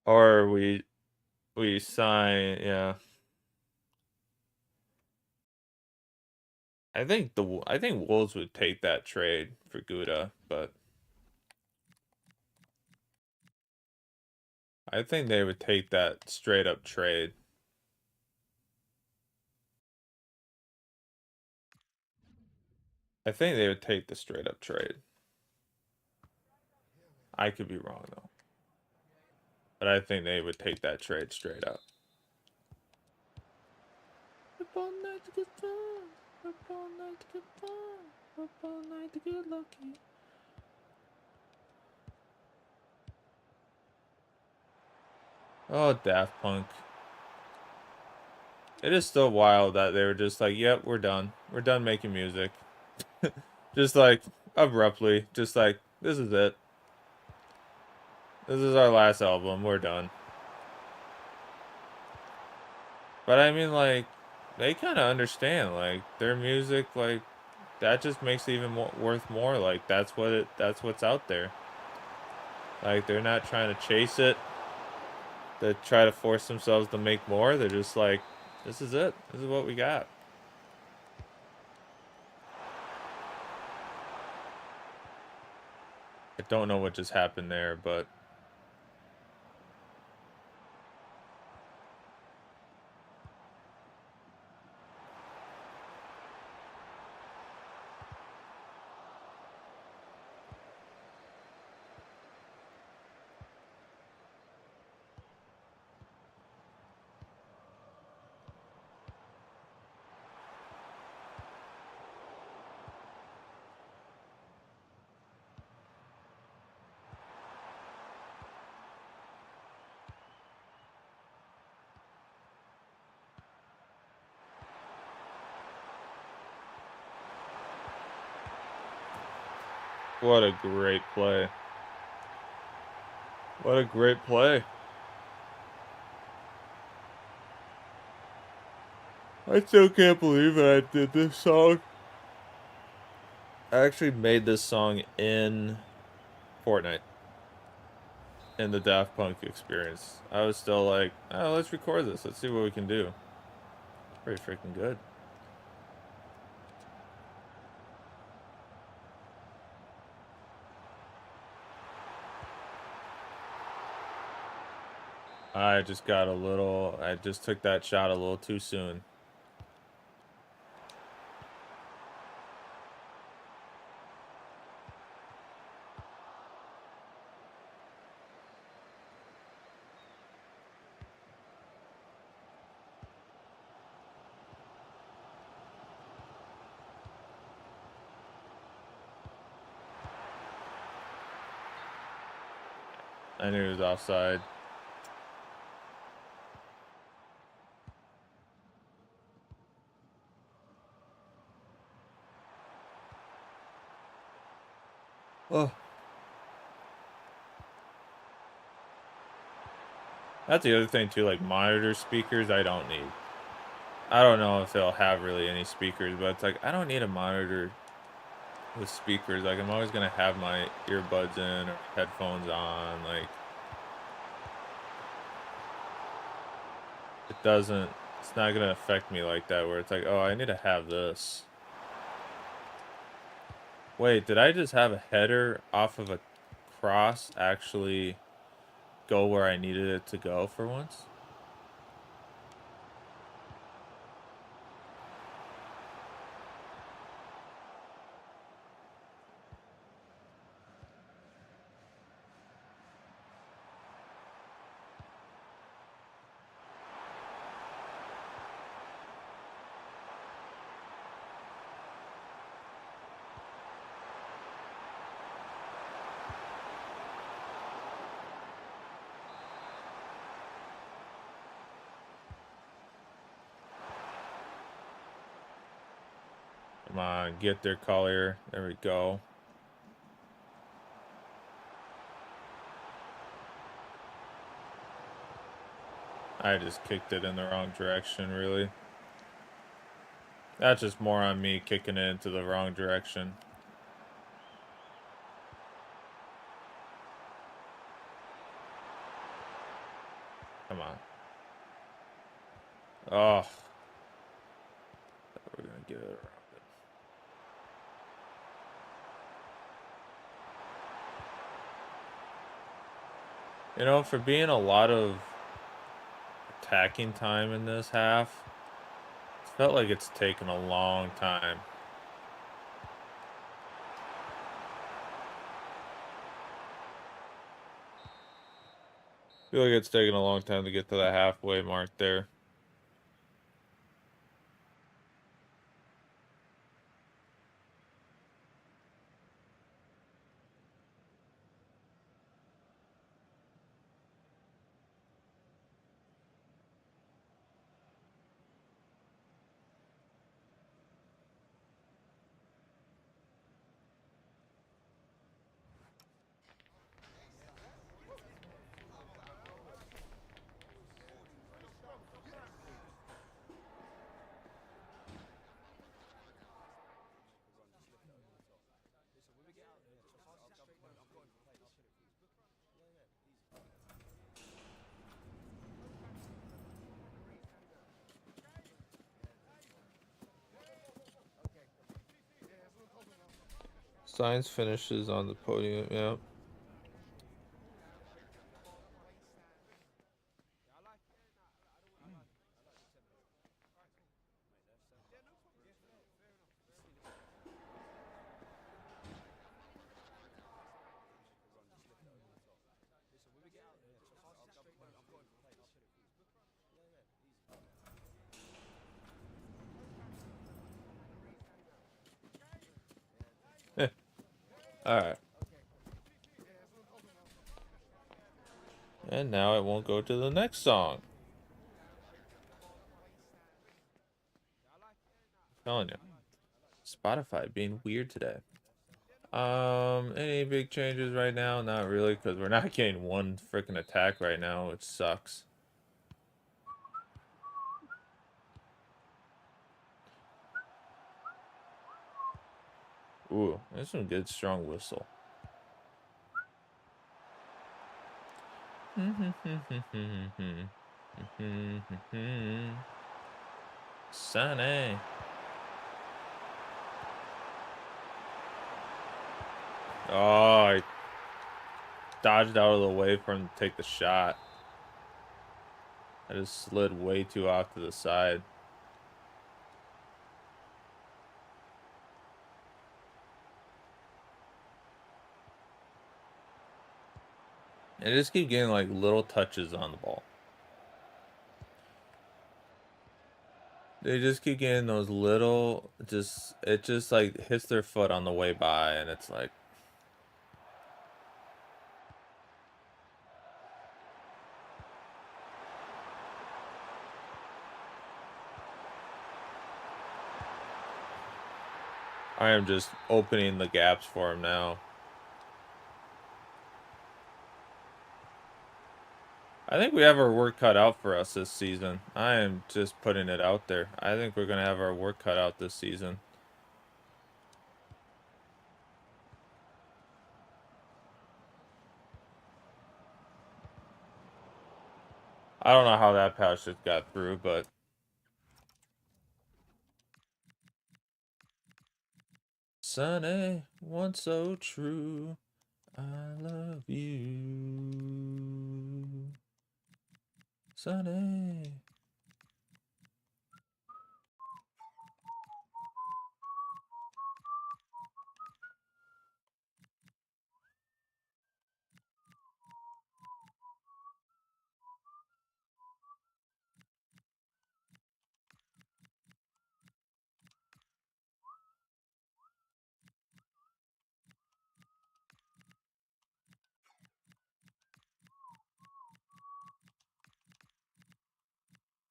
Or we sign, yeah. I think Wolves would take that trade for Gouda, but I think they would take that straight up trade. I think they would take the straight up trade. I could be wrong though. But I think they would take that trade straight up. Up all night to get fun. Up all night to get fun. Up all night to get lucky. Oh, Daft Punk. It is still wild that they were just like, yep, we're done. We're done making music. Just like, abruptly. Just like, this is it. This is our last album. We're done. But I mean, like, they kind of understand, like, their music, like, that just makes it even more worth more. Like, that's what's out there. Like, they're not trying to chase it. They try to force themselves to make more. They're just like, this is it. This is what we got. I don't know what just happened there, but what a great play. What a great play. I still can't believe that I did this song. I actually made this song in Fortnite, in the Daft Punk experience. I was still like, oh, let's record this. Let's see what we can do. Pretty freaking good. I just took that shot a little too soon. I knew it was offside. Oh. That's the other thing too, like monitor speakers I don't need. I don't know if they'll have really any speakers, but it's like I don't need a monitor with speakers. Like I'm always gonna have my earbuds in or headphones on. Like it's not gonna affect me like that where it's like, oh, I need to have this. Wait, did I just have a header off of a cross actually go where I needed it to go for once? Come on, get there, Collier. There we go. I just kicked it in the wrong direction, really. That's just more on me kicking it into the wrong direction. Come on. Oh. We're going to get it around it. You know, for being a lot of attacking time in this half, it felt like it's taken a long time. I feel like it's taken a long time to get to the halfway mark there. Science finishes on the podium, yeah. Alright. And now it won't go to the next song. I'm telling you. Spotify being weird today. Any big changes right now? Not really, because we're not getting one freaking attack right now, which sucks. Ooh, that's some good strong whistle. Sunny. Oh, I dodged out of the way for him to take the shot. I just slid way too off to the side. I just keep getting like little touches on the ball. They just keep getting those little, it just like hits their foot on the way by, and it's like, I am just opening the gaps for him now. I think we have our work cut out for us this season. I am just putting it out there. I think we're going to have our work cut out this season. I don't know how that pass just got through, but Sunny, one so true. I love you. Sunny.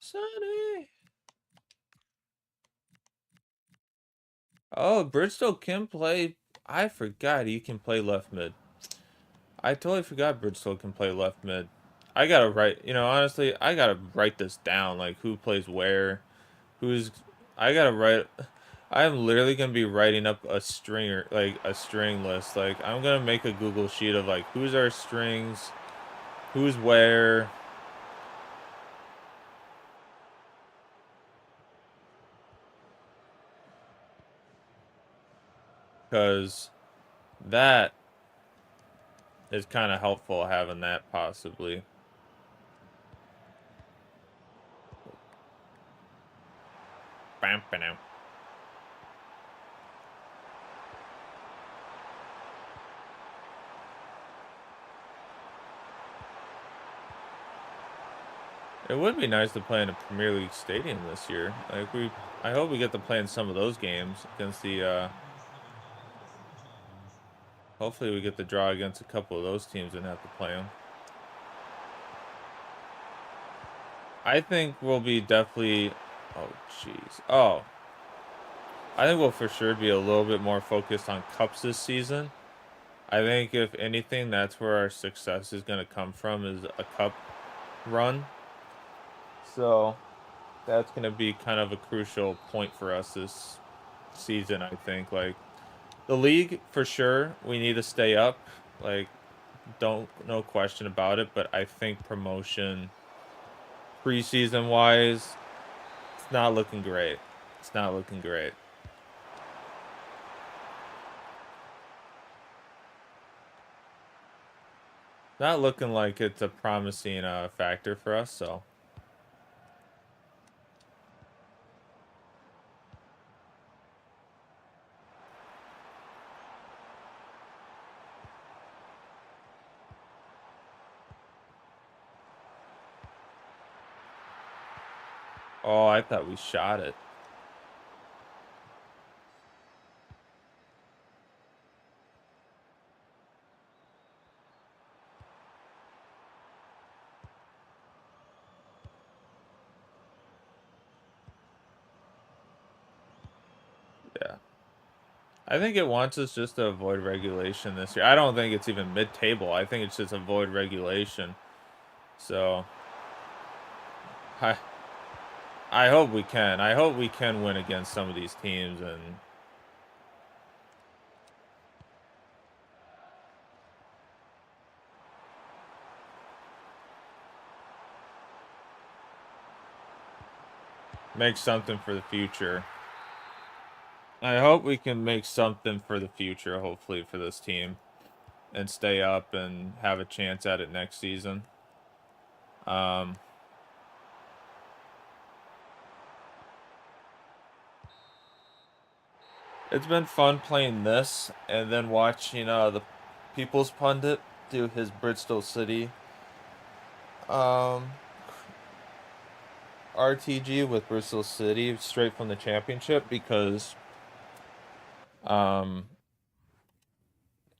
Sunny. Oh, Bridgestone can play. I forgot he can play left mid. I totally forgot Bridgestone can play left mid. I gotta write, honestly, I gotta write this down, like who plays where, who's, I gotta write, I'm literally gonna be writing up a stringer, like a string list. Like I'm gonna make a Google sheet of like who's our strings, who's where. Because that is kind of helpful having that possibly. Bam, bam. It would be nice to play in a Premier League stadium this year. Like I hope we get to play in some of those games against the. Hopefully we get the draw against a couple of those teams and have to play them. I think we'll be definitely. Oh, jeez. Oh. I think we'll for sure be a little bit more focused on cups this season. I think if anything, that's where our success is going to come from, is a cup run. So that's going to be kind of a crucial point for us this season, I think. Like the league, for sure, we need to stay up. Like, no question about it. But I think promotion, preseason wise, it's not looking great. It's not looking great. Not looking like it's a promising factor for us, so. Oh, I thought we shot it. Yeah. I think it wants us just to avoid regulation this year. I don't think it's even mid-table. I think it's just avoid regulation. So, I I hope we can. I hope we can win against some of these teams and make something for the future. I hope we can make something for the future, hopefully, for this team and stay up and have a chance at it next season. It's been fun playing this and then watching the People's Pundit do his Bristol City RTG with Bristol City straight from the championship because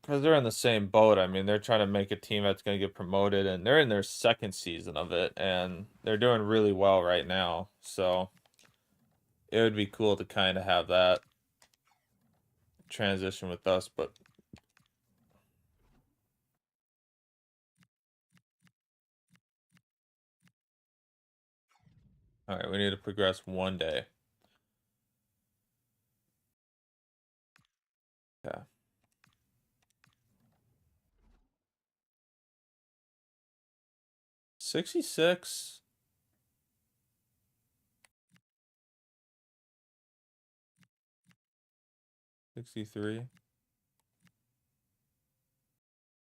they're in the same boat. I mean, they're trying to make a team that's going to get promoted, and they're in their second season of it, and they're doing really well right now. So it would be cool to kind of have that transition with us, but all right, we need to progress one day. Yeah. 66. 63.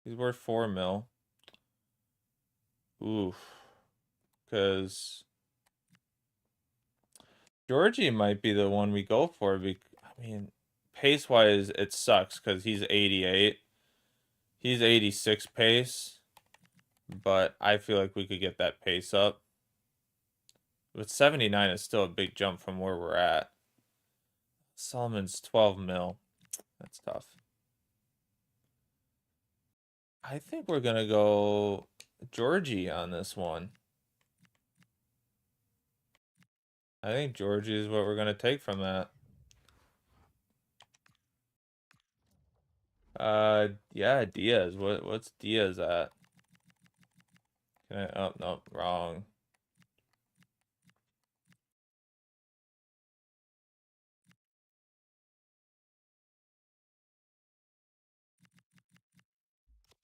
He's worth 4 mil. Oof. Because Georgie might be the one we go for. I mean, pace-wise, it sucks because he's 88. He's 86 pace, but I feel like we could get that pace up. But 79 is still a big jump from where we're at. Solomon's 12 mil. That's tough. I think we're going to go Georgie on this one. I think Georgie is what we're going to take from that. Yeah, Diaz. What's Diaz at? Oh, no, wrong.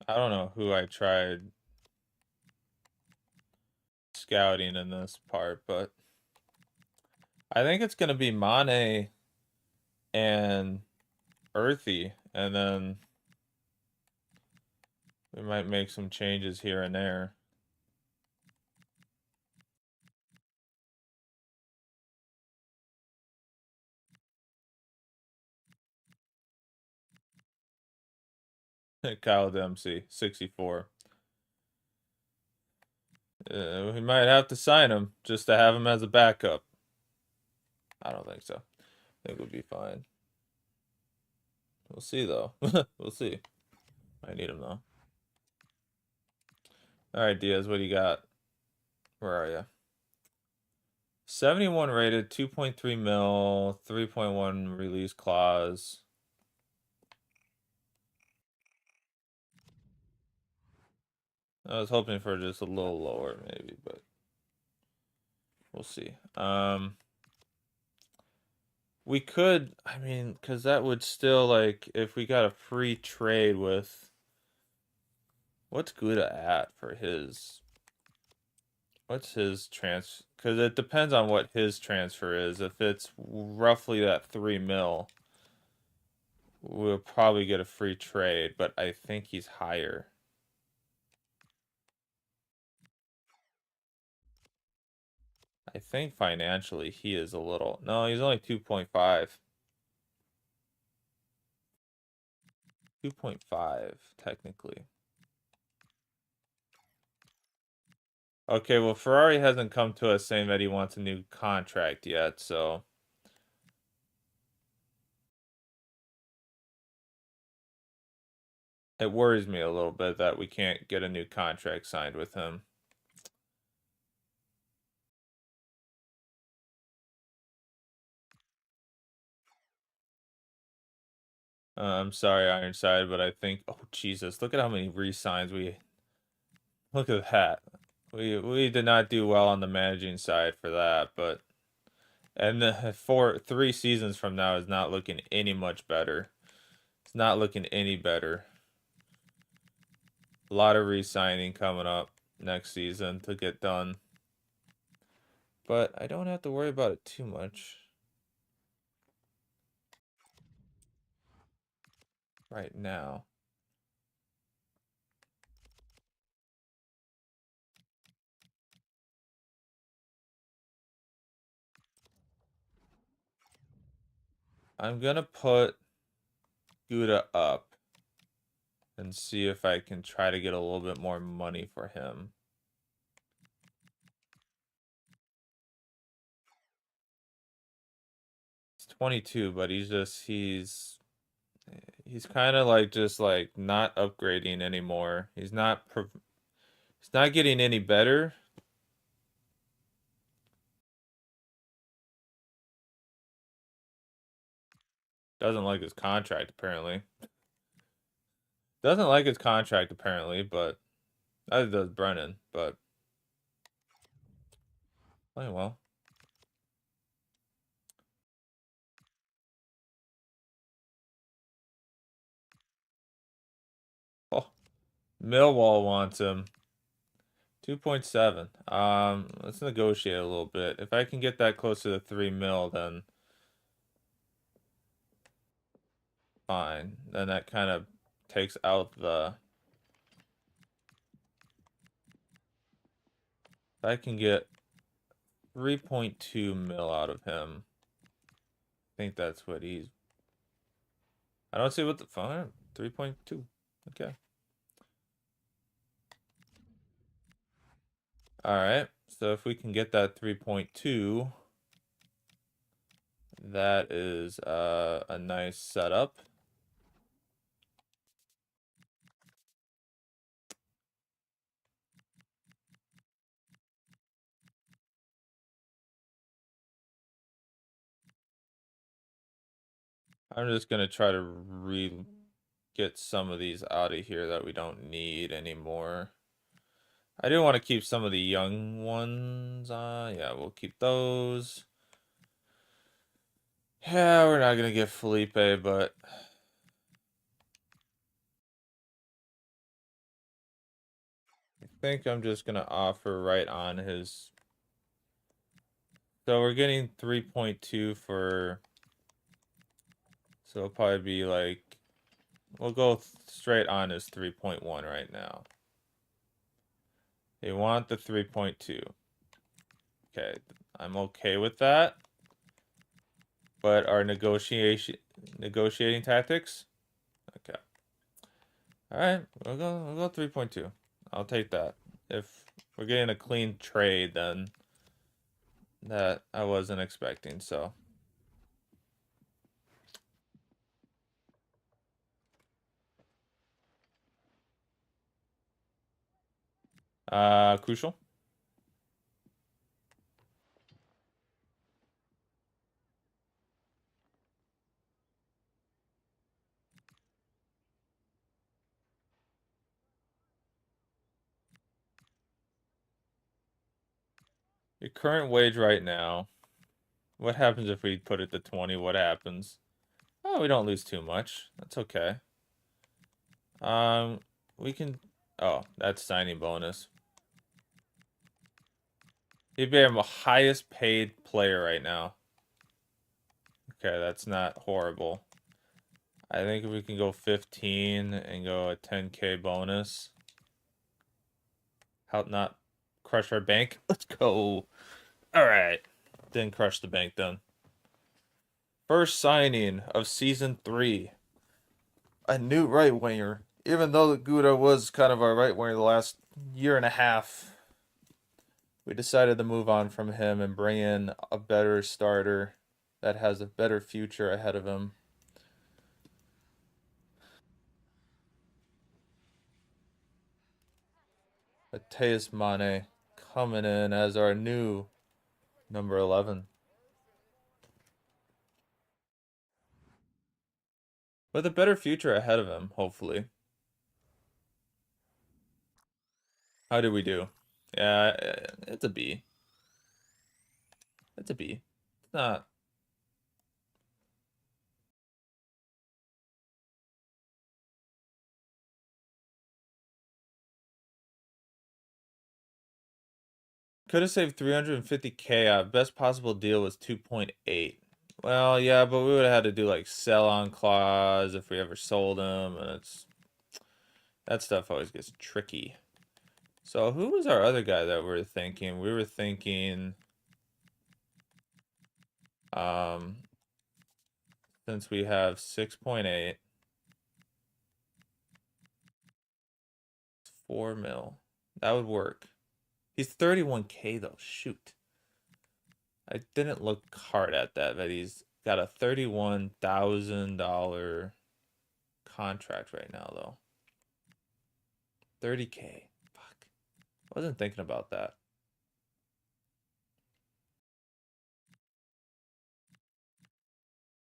I don't know who I tried scouting in this part, but I think it's going to be Mane and Earthy, and then we might make some changes here and there. Kyle Dempsey, 64. We might have to sign him just to have him as a backup. I don't think so. I think we'll be fine. We'll see, though. We'll see. I need him, though. All right, Diaz, what do you got? Where are you? 71 rated, 2.3 mil, 3.1 release clause. I was hoping for just a little lower, maybe, but we'll see. We could, I mean, because that would still, like, if we got a free trade with, what's Gouda at for his, what's his transfer? Because it depends on what his transfer is. If it's roughly that 3 mil, we'll probably get a free trade, but I think he's higher. I think financially he is a little... No, he's only 2.5. 2.5, technically. Okay, well, Ferrari hasn't come to us saying that he wants a new contract yet, so... It worries me a little bit that we can't get a new contract signed with him. I'm sorry, Ironside, but I think... Oh, Jesus, look at how many re-signs we... Look at that. We did not do well on the managing side for that, but... And for 3 seasons from now is not looking any much better. It's not looking any better. A lot of re-signing coming up next season to get done. But I don't have to worry about it too much right now. I'm gonna put Gouda up and see if I can try to get a little bit more money for him. He's 22, but he's kind of like just like not upgrading anymore. He's not getting any better. Doesn't like his contract apparently. Doesn't like his contract apparently, but neither does Brennan, but playing well. Oh, Millwall wants him. 2.7. Let's negotiate a little bit. If I can get that close to the 3 mil, then fine. Then that kind of takes out the... If I can get 3.2 mil out of him, I think that's what he's... I don't see what the... Fine, 3.2. Okay. Alright, so if we can get that 3.2, that is a nice setup. I'm just going to try to get some of these out of here that we don't need anymore. I do want to keep some of the young ones. Yeah, we'll keep those. Yeah, we're not going to get Felipe, but... I think I'm just going to offer right on his... So we're getting 3.2 for... So it'll probably be like... We'll go straight on his 3.1 right now. They want the 3.2. Okay, I'm okay with that. But our negotiating tactics? Okay. Alright, we'll go 3.2. I'll take that. If we're getting a clean trade, then that I wasn't expecting, so. Crucial. Your current wage right now. What happens if we put it to 20? What happens? Oh, we don't lose too much. That's okay. We can... Oh, that's signing bonus. He'd be our highest paid player right now. Okay, that's not horrible. I think if we can go 15 and go a 10K bonus. Help not crush our bank. Let's go. All right. Didn't crush the bank then. First signing of season 3. A new right winger. Even though Gouda was kind of our right winger the last year and a half, we decided to move on from him and bring in a better starter that has a better future ahead of him. Mateus Mane coming in as our new number 11. With a better future ahead of him, hopefully. How did we do? Yeah, it's a B. It's a B. It's not. Could have saved 350K. Best possible deal was 2.8. Well, yeah, but we would have had to do like sell on clause if we ever sold them, and it's that stuff always gets tricky. So who was our other guy that we were thinking? We were thinking, since we have 6.8, 4 mil, that would work. He's 31K though. Shoot, I didn't look hard at that, but he's got a $31,000 contract right now though. 30K. Fuck. Wasn't thinking about that.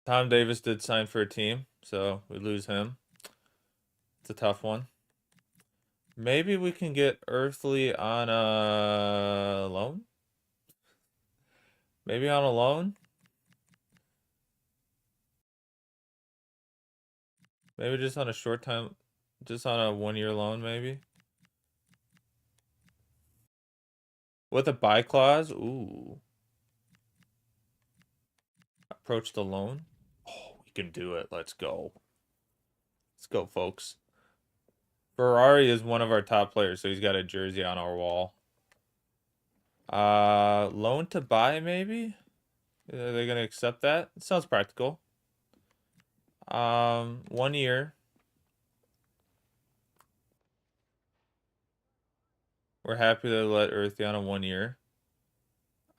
Tom Davis did sign for a team, so we lose him. It's a tough one. Maybe we can get Earthly on a loan? Maybe on a loan? Maybe just on a short time, just on a 1-year loan, maybe? With a buy clause? Ooh. Approach the loan? Oh, we can do it. Let's go. Let's go, folks. Ferrari is one of our top players, so he's got a jersey on our wall. Loan to buy, maybe? Are they gonna accept that? It sounds practical. 1 year. We're happy to let Earthy on a 1 year.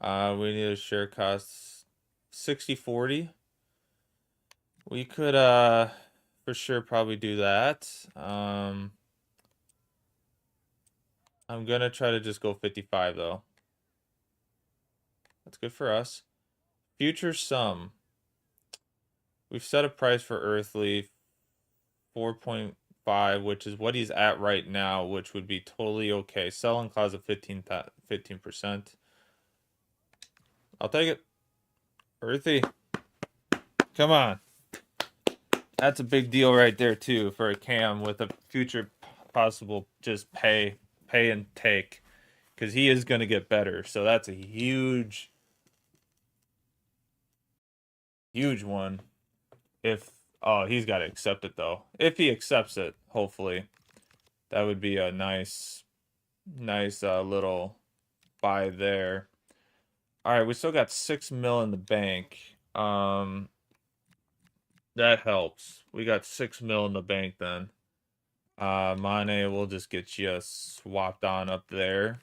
We need a share cost 60-40. We could for sure probably do that. I'm gonna try to just go 55 though. That's good for us. Future sum. We've set a price for Earthly 4.5, which is what he's at right now, which would be totally okay. Selling clause of 15%. I'll take it. Earthy. Come on. That's a big deal right there too for a cam with a future possible just pay and take, because he is going to get better. So that's a huge one. If he's got to accept it though. If he accepts it, hopefully, that would be a nice little buy there. All right, we still got 6 mil in the bank. That helps. We got 6 mil in the bank then. Mane will just get you swapped on up there.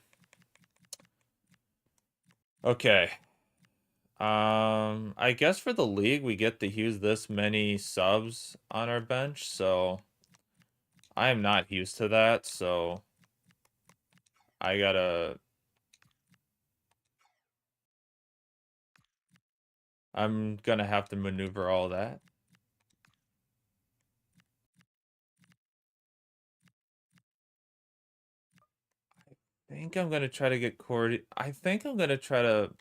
Okay. I guess for the league we get to use this many subs on our bench, so I am not used to that, so I'm gonna have to maneuver all that. I think I'm gonna try to get Cordy. I think I'm gonna try to.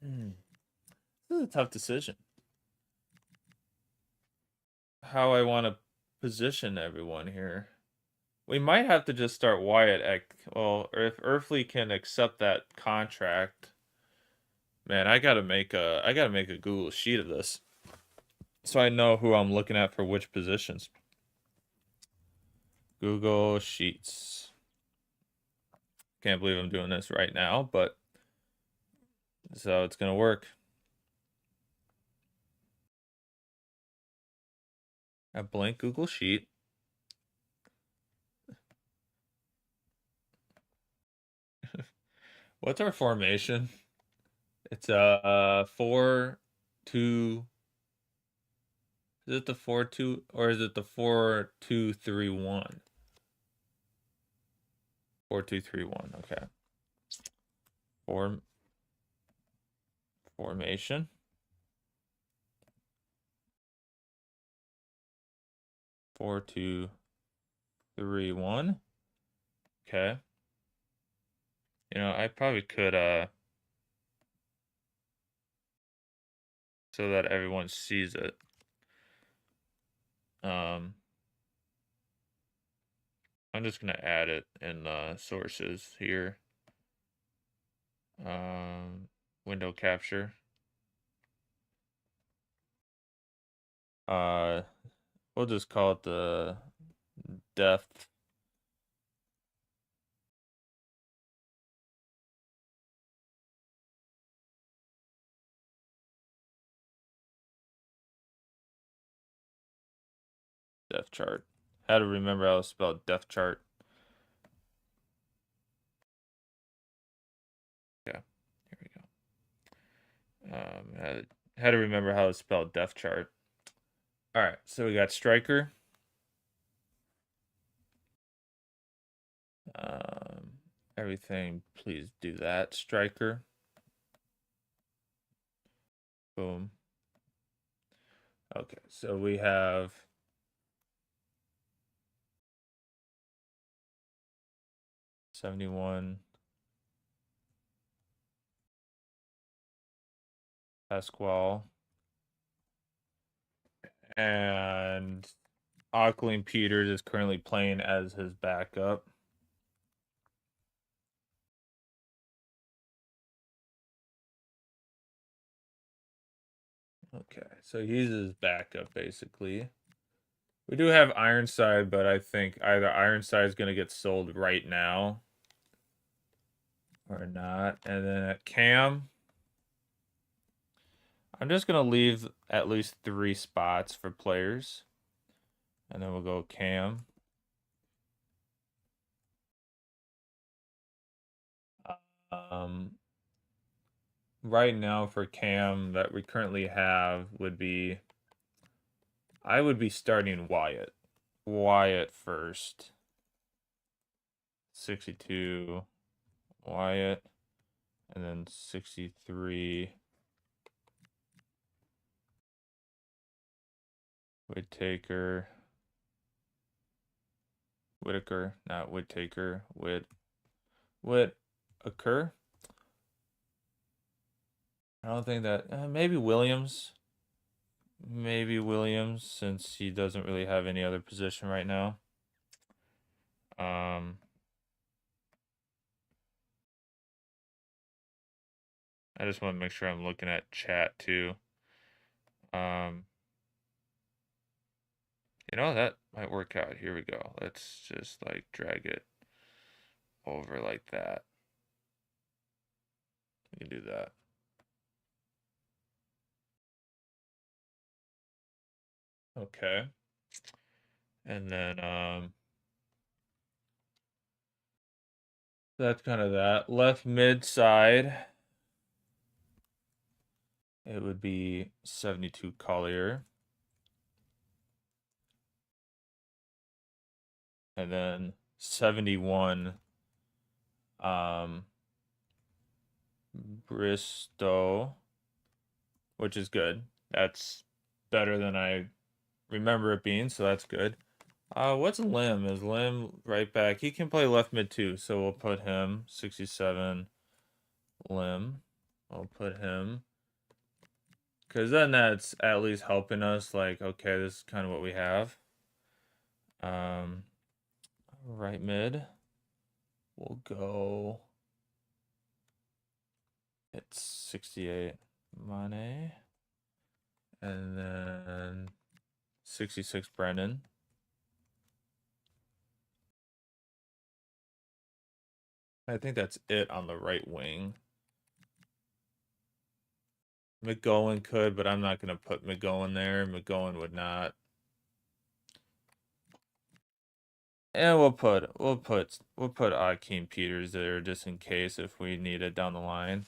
This is a tough decision. How I want to position everyone here. We might have to just start Wyatt at, well, or if Earthly can accept that contract. Man, I gotta make a Google sheet of this, so I know who I'm looking at for which positions. Google Sheets. Can't believe I'm doing this right now, but So it's going to work. A blank Google Sheet. What's our formation? It's 4-2. Is it the 4-2 or is it the 4-2-3-1? 4-2-3-1. Okay. Formation. 4-2-3-1. Okay. You know, I probably could so that everyone sees it. I'm just gonna add it in the sources here. Window capture. We'll just call it the depth. Depth chart. How to remember how to spell depth chart. Yeah, here we go. How to remember how to spell depth chart. All right, so we got striker. Everything, please do that. Striker. Boom. Okay, so we have 71 Pasquale and Auckland Peters is currently playing as his backup. Okay, so he's his backup basically. We do have Ironside, but I think either Ironside is going to get sold right now or not. And then at Cam, I'm just going to leave at least 3 spots for players. And then we'll go Cam. Right now for Cam that we currently have would be, I would be starting Wyatt. Wyatt first. 62 Wyatt. And then 63 Whittaker. Whitaker, not Whittaker. Whitaker. I don't think that. Maybe Williams. Maybe Williams, since he doesn't really have any other position right now. I just want to make sure I'm looking at chat too. You know, that might work out. Here we go. Let's just like drag it over like that. We can do that. Okay. And then that's kind of that. Left mid side, it would be 72 Collier. And then 71 Bristow, which is good. That's better than I remember it being, so that's good. What's Lim? Is Lim right back? He can play left mid too, so we'll put him 67 Lim. We'll put him because then that's at least helping us. Like, okay, this is kind of what we have. Right mid. We'll go. It's 68 Mane, and then 66 Brennan. I think that's it on the right wing. McGowan could, but I'm not going to put McGowan there. McGowan would not. And we'll put Akeem Peters there just in case if we need it down the line.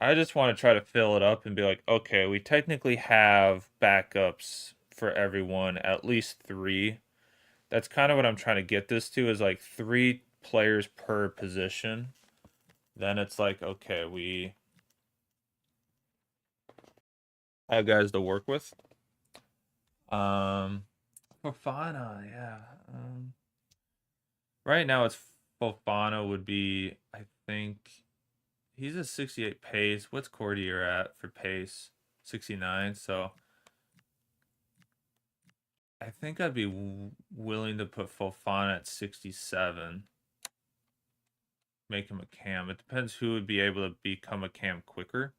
I just want to try to fill it up and be like, okay, we technically have backups for everyone, at least 3. That's kind of what I'm trying to get this to, is like 3 players per position. Then it's like, okay, we have guys to work with. Fofana, yeah. Right now it's Fofana would be, I think, he's a 68 pace. What's Cordier at for pace? 69. So I think I'd be willing to put Fofana at 67. Make him a cam. It depends who would be able to become a cam quicker.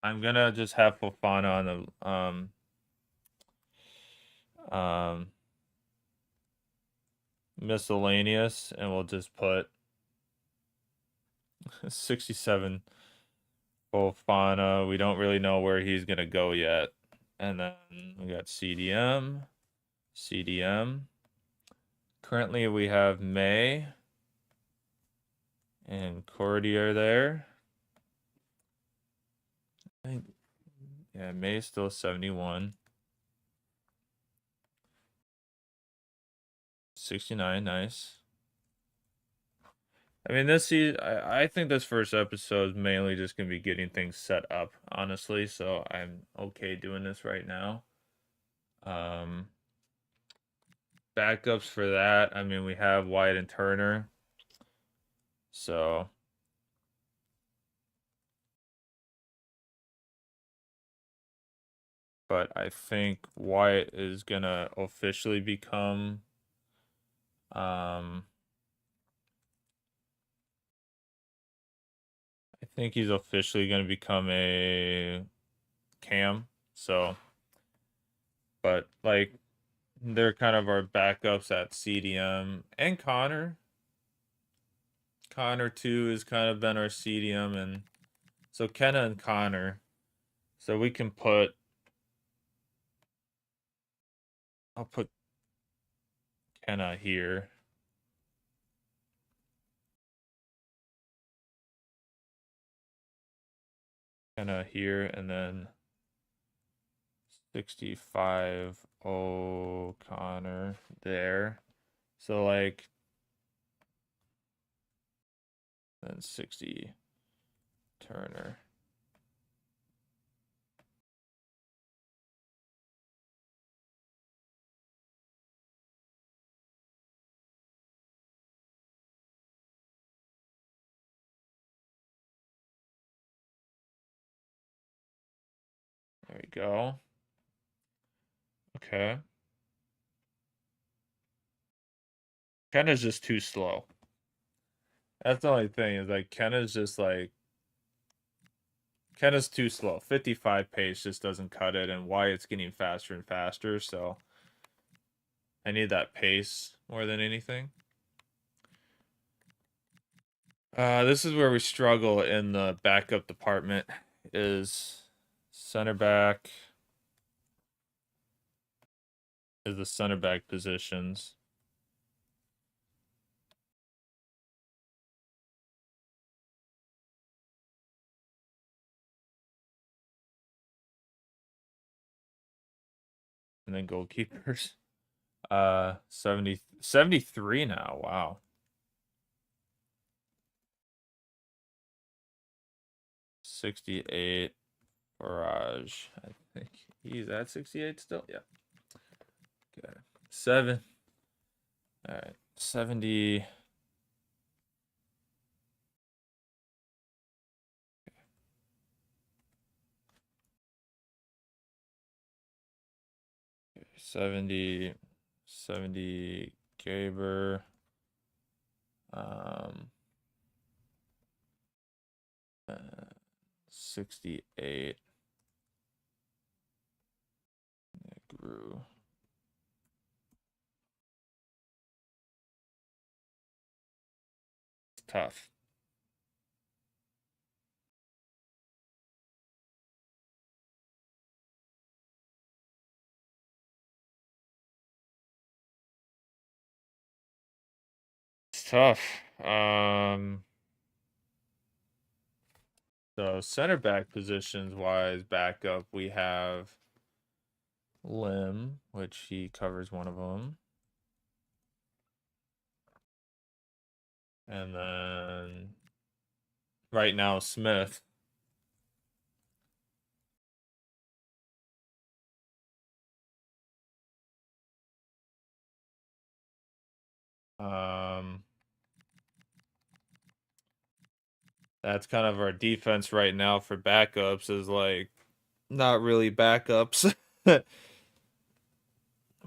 I'm gonna just have Fofana on the miscellaneous, and we'll just put 67 Fofana. We don't really know where he's gonna go yet. And then we got CDM. Currently we have May and Cordier there. I think, yeah, May is still 71. 69, nice. I mean, I think this first episode is mainly just going to be getting things set up, honestly, so I'm okay doing this right now. Backups for that, I mean, we have Wyatt and Turner, so... But I think Wyatt is going to officially become... I think he's officially going to become a cam. So, but like, they're kind of our backups at CDM and Connor. Connor too has kind of been our CDM, and so Kenna and Connor. So we can put. I'll put Kenna here. Kenna here, and then 65 O'Connor there. So like then 60 Turner. There we go. Okay. Kenna's just too slow. That's the only thing, is like Kenna's just like Kenna's too slow. 55 pace just doesn't cut it, and Wyatt's getting faster and faster, so I need that pace more than anything. This is where we struggle in the backup department, is center back, is the center back positions. And then goalkeepers. 73 now. Wow. 68 Barrage. I think he's at 68 still. Yeah. Okay. 7. All right. 70. 70 Gaber. 68 Grew. It's tough. tough. So center back positions wise, backup, we have Lim, which he covers one of them. And then right now, Smith. That's kind of our defense right now for backups is like not really backups. We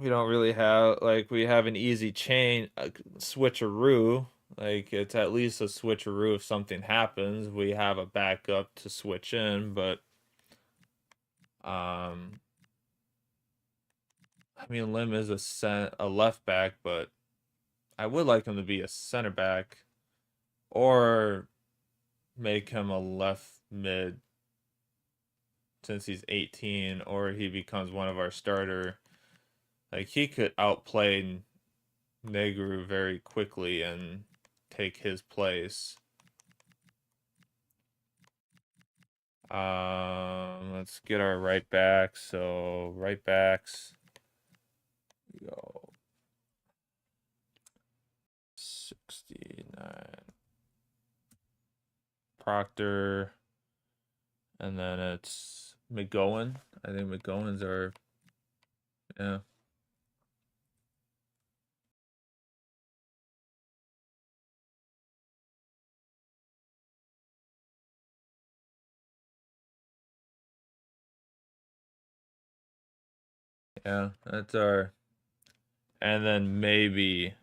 don't really have like we have an easy chain switcheroo. Like it's at least a switcheroo if something happens. We have a backup to switch in, but um I mean Lim is a left back, but I would like him to be a center back or make him a left mid since he's 18 or he becomes one of our starter. Like he could outplay Negru very quickly and take his place. Let's get our right backs. So right backs, we go 69. Proctor, and then it's McGowan. I think McGowan's our, yeah. Yeah, that's our, and then maybe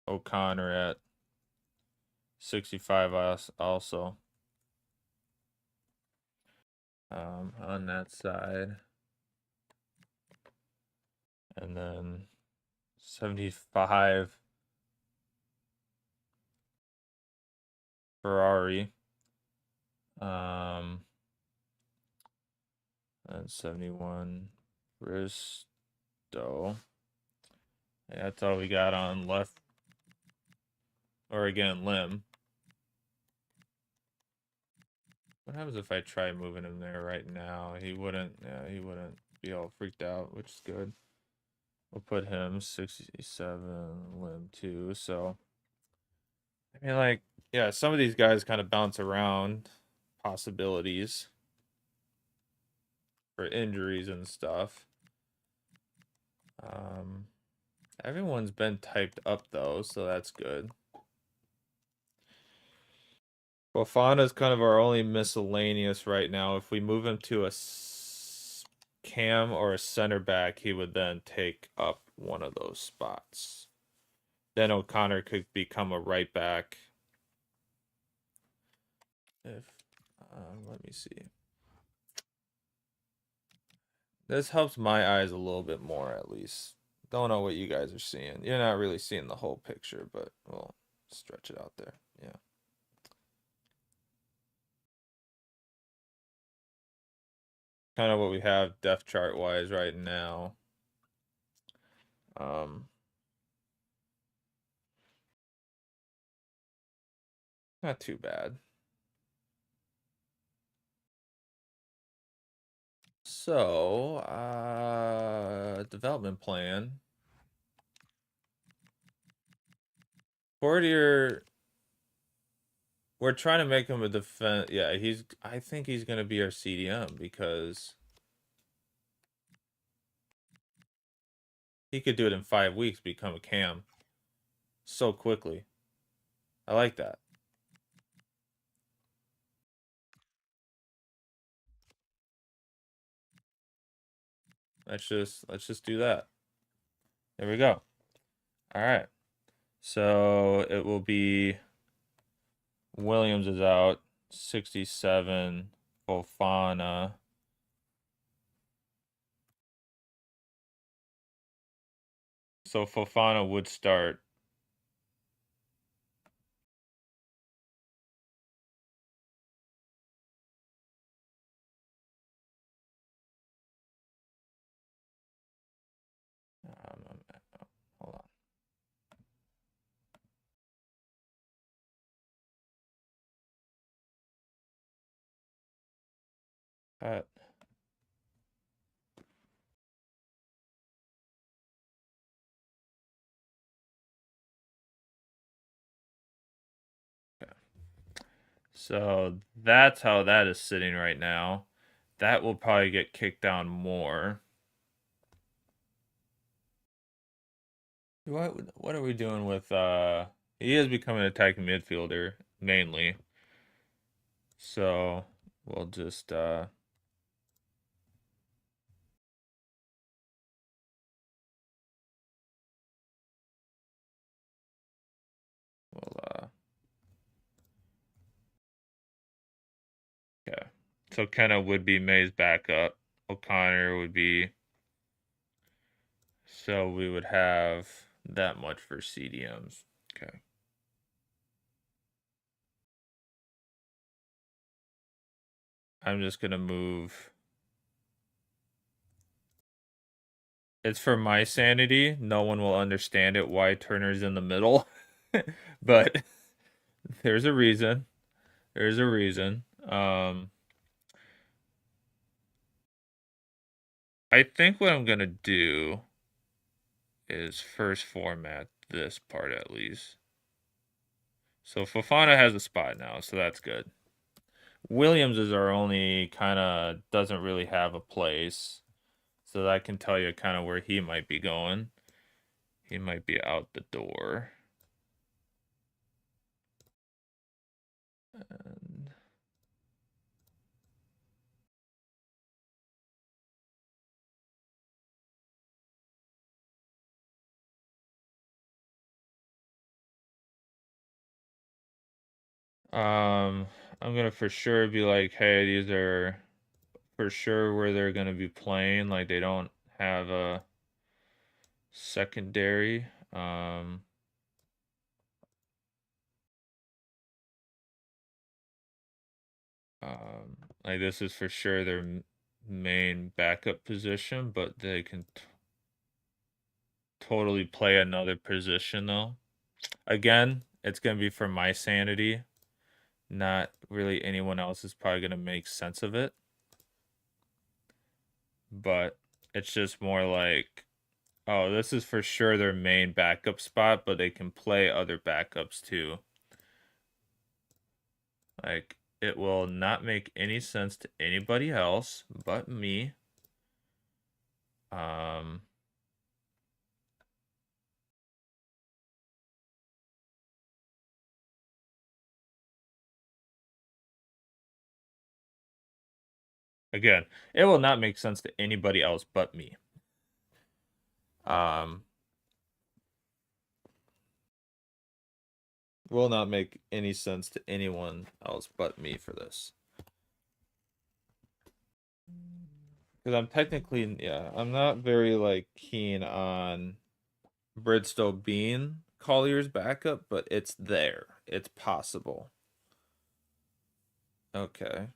O'Connor at 65 also. On that side. And then 75 Ferrari. And 71 Bristow. Yeah, that's all we got on left. Or again, Lim. What happens if I try moving him there right now? He wouldn't, yeah, he wouldn't be all freaked out, which is good. We'll put him 67, Lim 2. So, I mean, like, yeah, some of these guys kind of bounce around possibilities for injuries and stuff. Everyone's been typed up though, so that's good. Fofana's kind of our only miscellaneous right now. If we move him to a cam or a center back, he would then take up one of those spots. Then O'Connor could become a right back. If let me see. This helps my eyes a little bit more, at least. Don't know what you guys are seeing. You're not really seeing the whole picture, but we'll stretch it out there. Yeah. Kind of what we have depth chart wise right now. Not too bad. So, development plan. Fortier, we're trying to make him a defense. Yeah, I think he's going to be our CDM because he could do it in 5 weeks, become a cam so quickly. I like that. Let's just do that. There we go. All right. So it will be Williams is out, 67, Fofana. So Fofana would start. Hold on. Cut. Okay. So that's how that is sitting right now. That will probably get kicked down more. What are we doing with he has become an attacking midfielder mainly. So we'll just we'll okay. So Kenna would be May's backup. O'Connor would be, so we would have that much for CDMs. Okay. I'm just gonna move. It's for my sanity. No one will understand it why Turner's in the middle. But there's a reason. There's a reason. I think what I'm gonna do is first format this part at least. So Fofana has a spot now, so that's good. Williams is our only kind of doesn't really have a place. So that can tell you kind of where he might be going. He might be out the door. And I'm gonna for sure be like, hey, these are for sure where they're gonna be playing. Like they don't have a secondary. Like this is for sure their main backup position, but they can totally play another position though. Again, it's gonna be for my sanity. Not really anyone else is probably gonna make sense of it. But it's just more like, oh, this is for sure their main backup spot, but they can play other backups too. Like, it will not make any sense to anybody else but me. Um, Again, it will not make sense to anybody else but me. Um, will not make any sense to anyone else but me for this. Because I'm technically, yeah, I'm not very like keen on Bridstow being Collier's backup, but it's there. It's possible. Okay.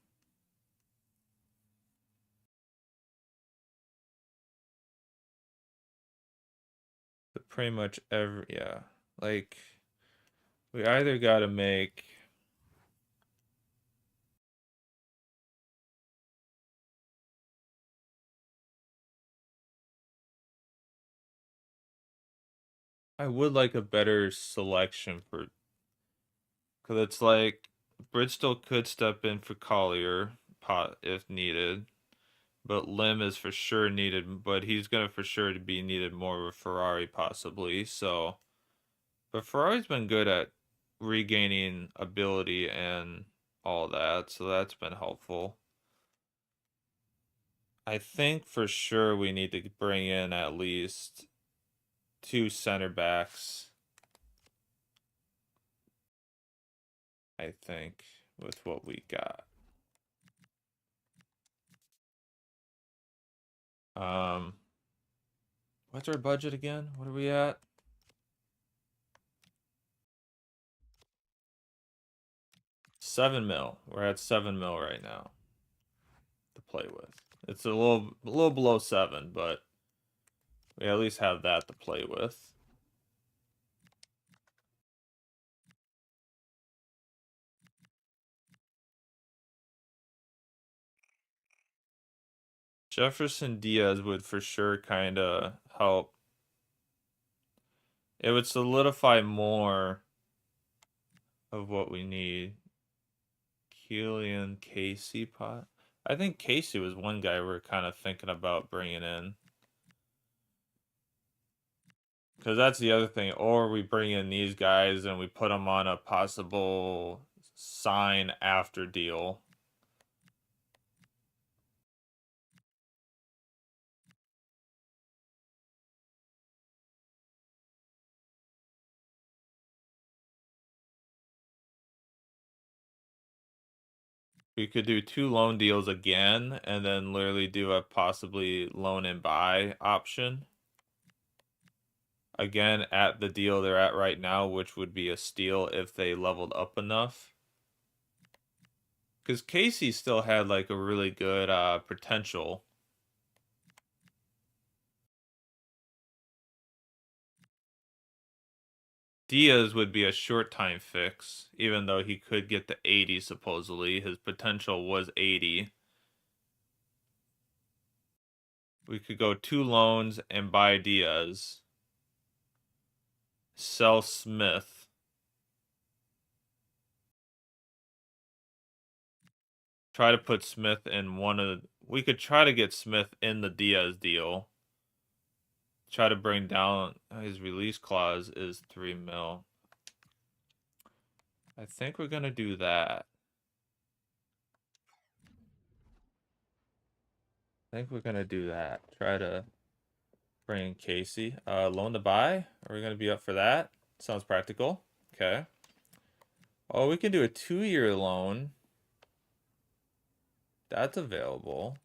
But pretty much every, yeah. Like, we either got to make. I would like a better selection for. Because it's like, Bridstow could step in for Collier pot if needed. But Lim is for sure needed, but he's gonna for sure to be needed more with Ferrari possibly. So, but Ferrari's been good at regaining ability and all that, so that's been helpful. I think for sure we need to bring in at least two center backs. I think with what we got. Um, what's our budget again? What are we at? 7 mil. We're at 7 mil right now to play with. It's a little below 7, but we at least have that to play with. Jefferson Diaz would for sure kind of help. It would solidify more of what we need. Keelan Casey pot. I think Casey was one guy we're kind of thinking about bringing in. Because that's the other thing. Or we bring in these guys and we put them on a possible sign after deal. We could do 2 loan deals again and then literally do a possibly loan and buy option. Again, at the deal they're at right now, which would be a steal if they leveled up enough. Because Casey still had like a really good potential. Diaz would be a short time fix, even though he could get to 80 supposedly. His potential was 80. We could go 2 loans and buy Diaz. Sell Smith. Try to put Smith in one of the... We could try to get Smith in the Diaz deal. Try to bring down... His release clause is 3 mil. I think we're going to do that. Try to bring in Casey. Loan to buy? Are we going to be up for that? Sounds practical. Okay. Oh, we can do a 2-year loan. That's available.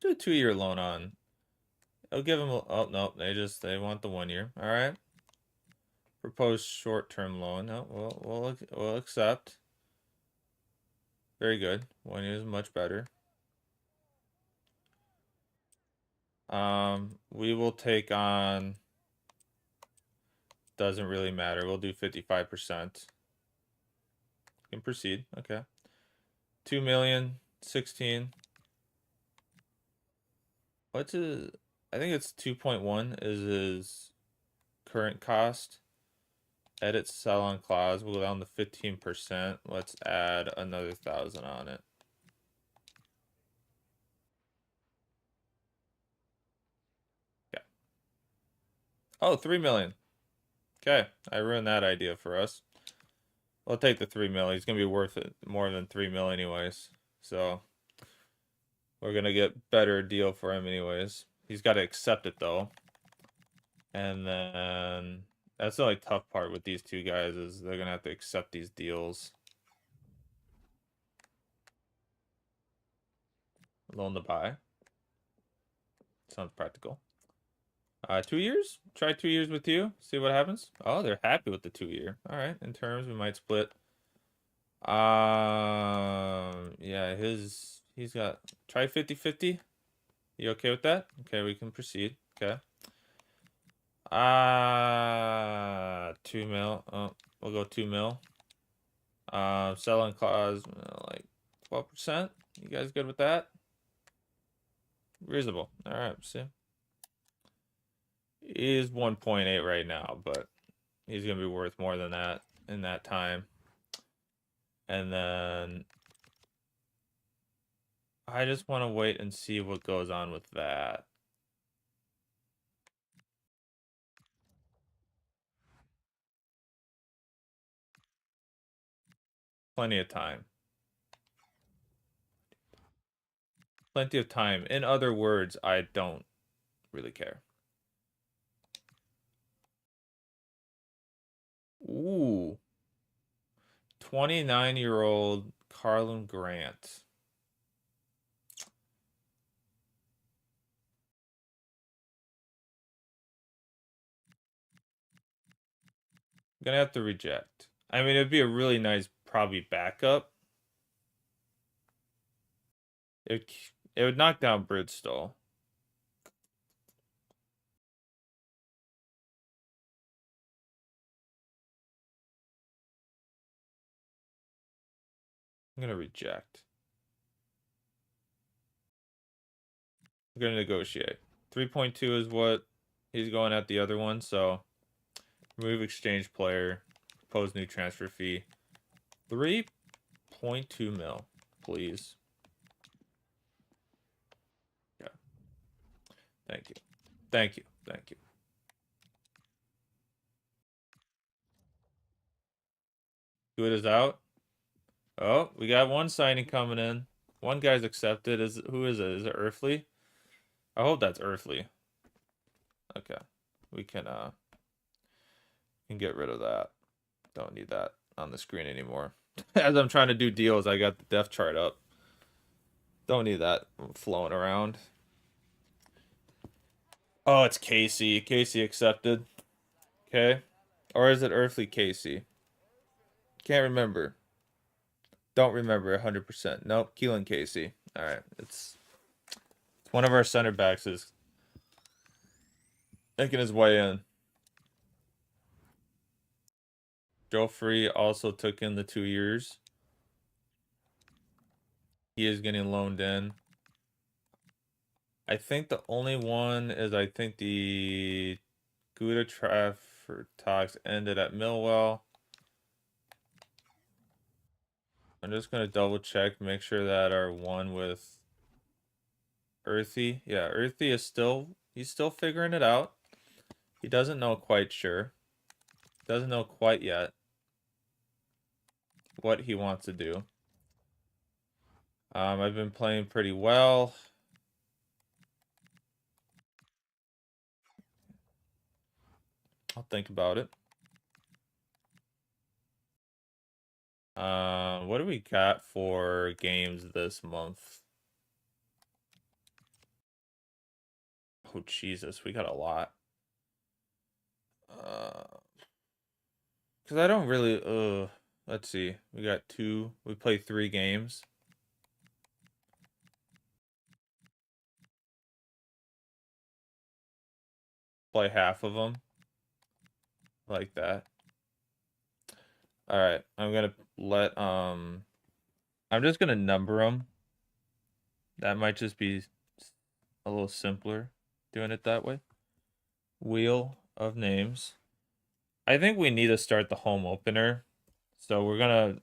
Do a 2-year loan on. I'll give them. Oh no, they want the 1 year. All right. Proposed short-term loan. No, we'll accept. Very good. 1 year is much better. We will take on. Doesn't really matter. We'll do 55%. Can proceed. Okay. 2 million, 16. What's his? I think it's 2.1 is his current cost. Edit sell on clause. We'll go down to 15%. Let's add another 1,000 on it. Yeah. Oh, 3 million. Okay, I ruined that idea for us. We'll take the 3 mil. He's gonna be worth it more than 3 mil anyways. So we're gonna get better deal for him anyways. He's got to accept it though. And then that's the only tough part with these two guys is they're gonna have to accept these deals. Loan to buy. Sounds practical. 2 years? Try 2 years with you. See what happens. Oh, they're happy with the 2-year. All right. In terms, we might split. Yeah, he's got try 50-50. You okay with that? Okay, we can proceed. Okay. 2 mil. Oh, we'll go 2 mil. Selling clause like 12%. You guys good with that? Reasonable. All right, see. He is 1.8 right now, but he's gonna be worth more than that in that time. And then I just want to wait and see what goes on with that. Plenty of time. Plenty of time. In other words, I don't really care. Ooh. 29-year-old Carlin Grant. I'm gonna have to reject. I mean, it'd be a really nice probably backup. It would knock down Bridgestone. I'm gonna reject. I'm gonna negotiate. 3.2 is what he's going at the other one, so remove exchange player, propose new transfer fee. 3.2 mil, please. Yeah. Thank you. Thank you. Thank you. Good is out. Oh, we got one signing coming in. One guy's accepted. Who is it? Is it Earthly? I hope that's Earthly. Okay. We can get rid of that. Don't need that on the screen anymore. As I'm trying to do deals, I got the depth chart up. Don't need that flowing around. Oh, it's Casey. Casey accepted. Okay. Or is it Earthly Casey? Can't remember. Don't remember 100%. Nope, Keelan Casey. All right. It's one of our center backs is making his way in. Joffrey also took in the 2 years. He is getting loaned in. I think the only one is the Gouda Trafford talks ended at Millwall. I'm just gonna double check, make sure that our one with Earthy. Yeah, Earthy is he's still figuring it out. He doesn't know quite sure. Doesn't know quite yet what he wants to do. I've been playing pretty well. I'll think about it. What do we got for games this month? Oh, Jesus, we got a lot. Because I don't really, let's see. We got we play 3 games. Play half of them. Like that. All right, I'm gonna I'm just gonna number them. That might just be a little simpler doing it that way. Wheel of names. I think we need to start the home opener. So we're gonna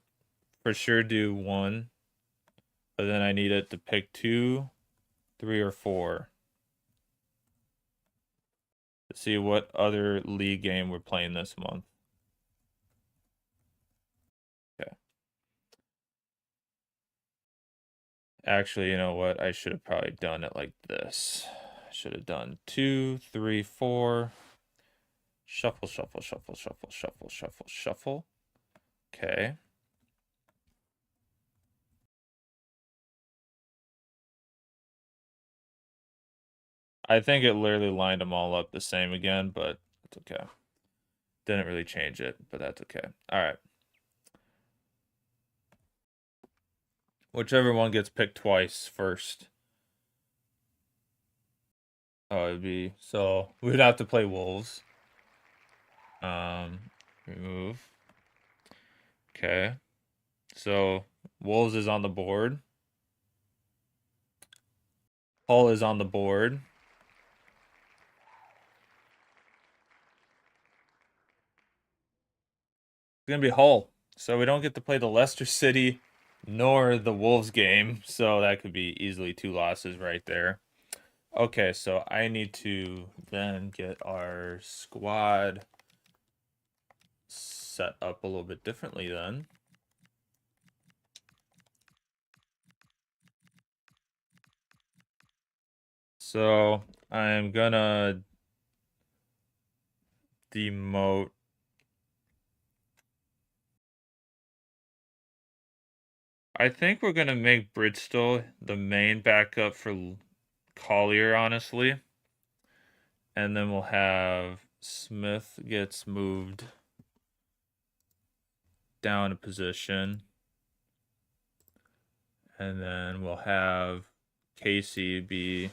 for sure do 1. But then I need it to pick 2, 3, or 4. To see what other league game we're playing this month. Okay. Actually, you know what? I should have probably done it like this. I should have done 2, 3, 4. Shuffle, shuffle, shuffle, shuffle, shuffle, shuffle, shuffle. Okay. I think it literally lined them all up the same again, but it's okay. Didn't really change it, but that's okay. All right. Whichever one gets picked twice first. Oh, it'd be so we'd have to play Wolves. Remove. Okay. So Wolves is on the board. Hull is on the board. It's gonna be Hull. So we don't get to play the Leicester City nor the Wolves game. So that could be easily 2 losses right there. Okay, so I need to then get our squad set up a little bit differently then. So I'm gonna demote I think we're gonna make Bridgestone the main backup for Collier, honestly. And then we'll have Smith gets moved down a position. And then we'll have Casey be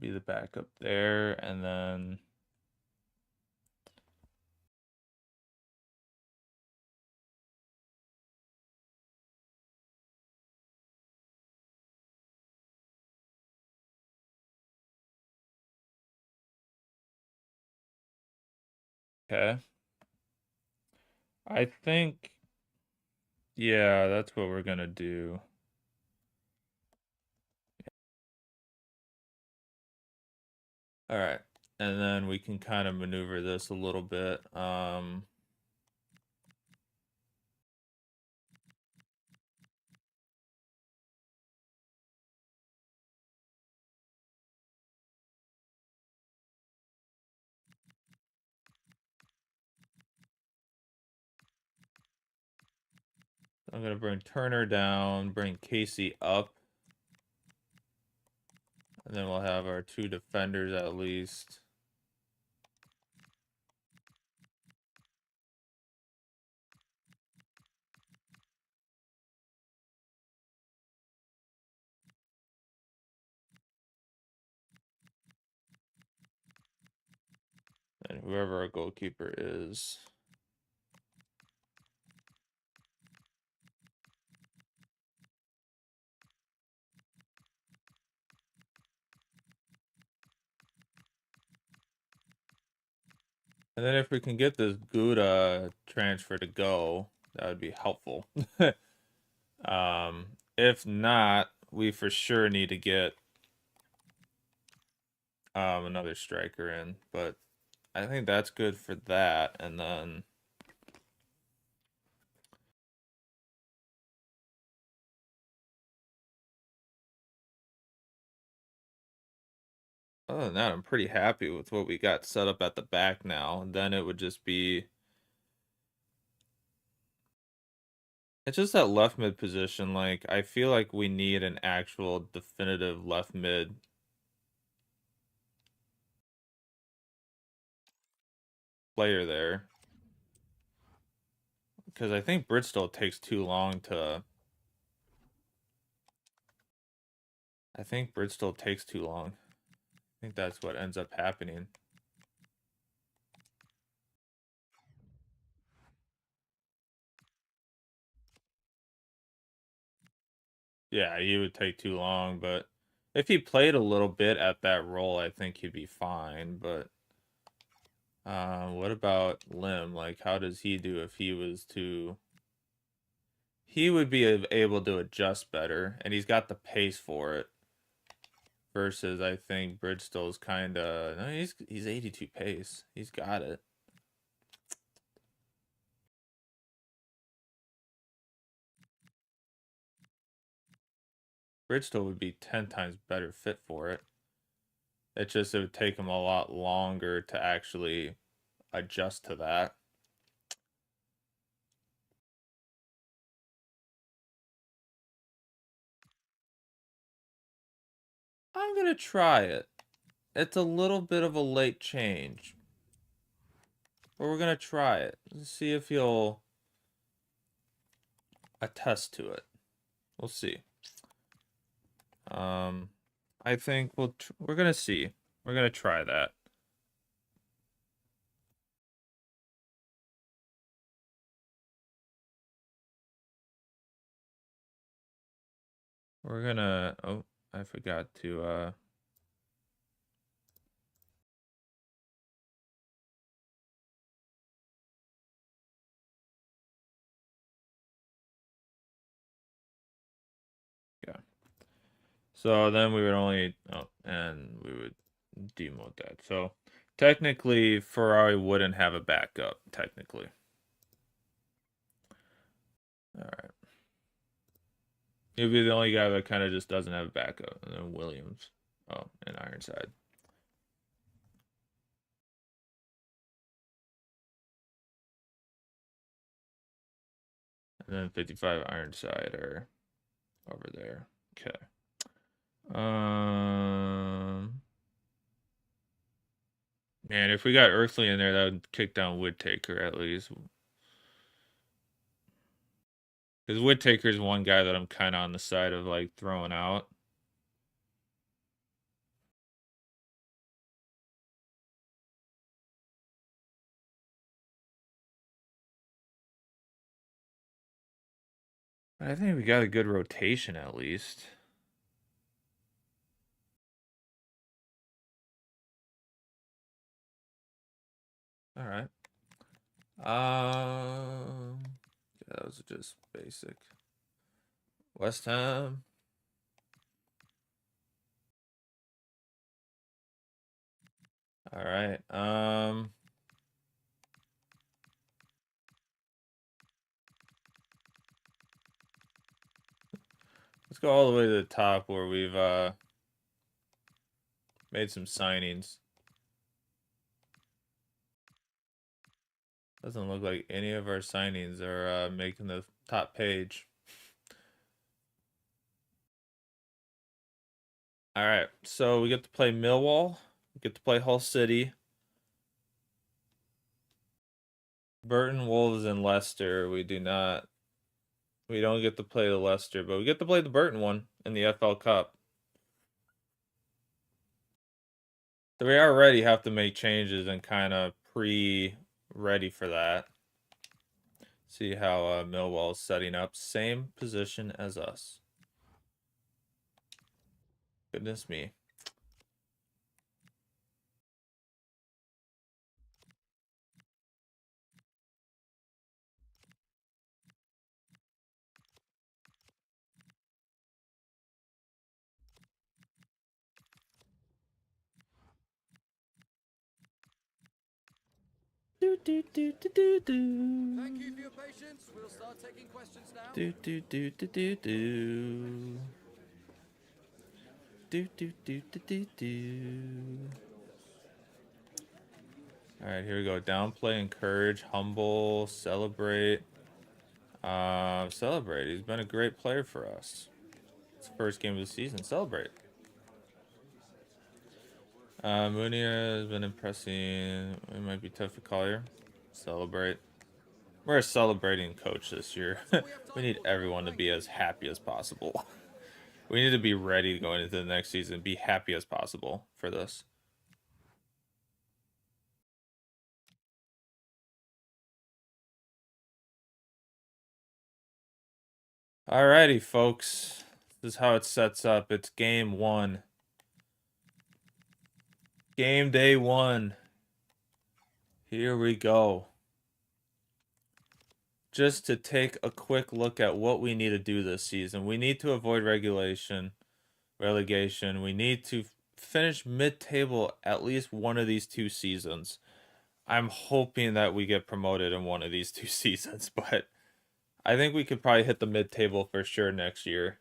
the backup there. And then Okay. I think, yeah, that's what we're gonna do. All right. And then we can kind of maneuver this a little bit. I'm gonna bring Turner down, bring Casey up, and then we'll have our two defenders at least. And whoever our goalkeeper is. And then if we can get this Gouda transfer to go, that would be helpful. If not, we for sure need to get another striker in. But I think that's good for that. And then other than that, I'm pretty happy with what we got set up at the back now. And then it would just be it's just that left mid position. Like I feel like we need an actual definitive left mid player there. Because I think Bridgestone takes too long to I think Bridgestone takes too long. I think that's what ends up happening. Yeah, he would take too long, but if he played a little bit at that role, I think he'd be fine. But what about Lim? Like, how does he do if he was to? He would be able to adjust better, and he's got the pace for it. Versus, I think Bridgestone's kind of no, he's 82 pace. He's got it. Bridgestone would be 10 times better fit for it. It's just it would take him a lot longer to actually adjust to that. I'm gonna try it. It's a little bit of a late change, but we're gonna try it. Let's see if he'll attest to it. We'll see. Um, I think we're gonna see. We're gonna try that. We're gonna. Oh, I forgot to. Yeah. So then we would only. Oh, and we would demote that. So technically, Ferrari wouldn't have a backup. Technically. All right. He'll be the only guy that kind of just doesn't have a backup, and then Williams. Oh, and Ironside. And then 55 Ironside are over there. Okay. Man, if we got Earthly in there, that would kick down Woodtaker at least. Because Woodtaker's one guy that I'm kind of on the side of like throwing out. I think we got a good rotation at least. All right. Yeah, those are just basic. West Ham. All right. Let's go all the way to the top where we've made some signings. Doesn't look like any of our signings are making the top page. All right, so we get to play Millwall. We get to play Hull City. Burton, Wolves, and Leicester. We don't get to play the Leicester, but we get to play the Burton one in the FL Cup. So we already have to make changes and kind of pre-ready for that. See how Millwall's setting up. Same position as us. Goodness me. Do do do do do do. Thank you for your patience. We'll start taking questions now. Do do do do do do. Do do do do do do. All right, here we go. Downplay, encourage, humble, celebrate. Celebrate. He's been a great player for us. It's the first game of the season. Celebrate. Munia has been impressing. It might be tough to call here. Celebrate. We're a celebrating coach this year. We need everyone to be as happy as possible. We need to be ready going into the next season. Be happy as possible for this. Alrighty, folks. This is how it sets up. It's game one. Game day one. Here we go. Just to take a quick look at what we need to do this season. We need to avoid relegation. We need to finish mid-table at least one of these 2 seasons. I'm hoping that we get promoted in one of these 2 seasons, but I think we could probably hit the mid-table for sure next year.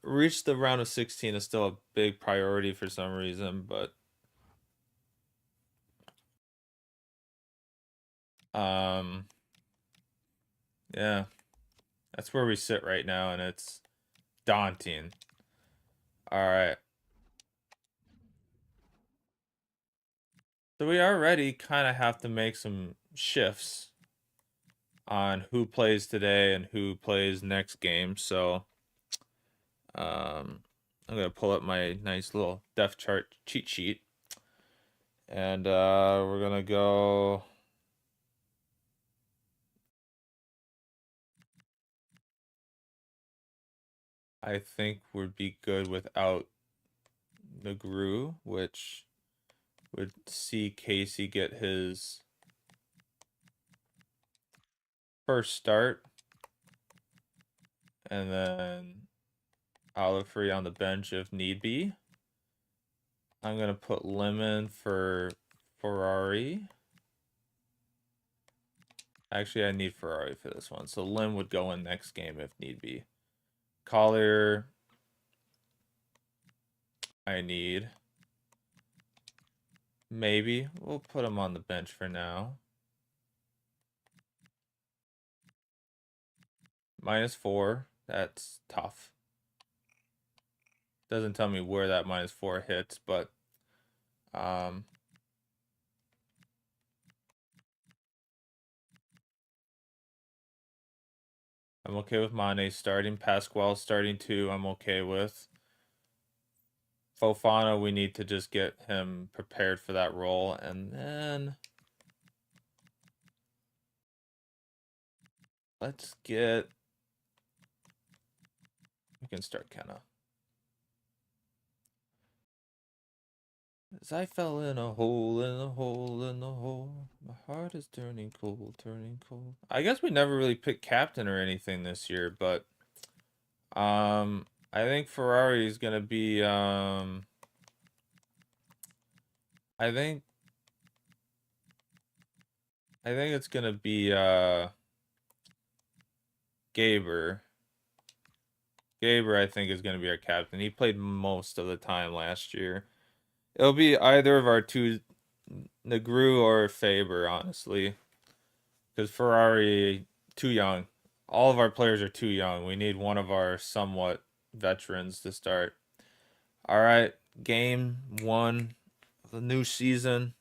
Reach the round of 16 is still a big priority for some reason, but yeah, that's where we sit right now, and it's daunting. All right. So we already kind of have to make some shifts on who plays today and who plays next game. So I'm gonna pull up my nice little depth chart cheat sheet, and we're gonna go. I think would be good without Negru, which would see Casey get his first start, and then Oliver on the bench if need be. I'm gonna put Lemon for Ferrari. Actually, I need Ferrari for this one, so Lim would go in next game if need be. Collier, I need. Maybe we'll put him on the bench for now. -4, that's tough. Doesn't tell me where that -4 hits, but I'm okay with Mane starting. Pasquale starting too, I'm okay with. Fofana, we need to just get him prepared for that role, and then let's get. We can start Kenna. As I fell in a hole, in a hole, in a hole. My heart is turning cold, turning cold. I guess we never really picked captain or anything this year, but I think Ferrari is gonna be I think it's gonna be Gaber. Gaber, I think, is gonna be our captain. He played most of the time last year. It'll be either of our two, Negru or Faber, honestly. Because Ferrari, too young. All of our players are too young. We need one of our somewhat veterans to start. All right, game 1 of the new season.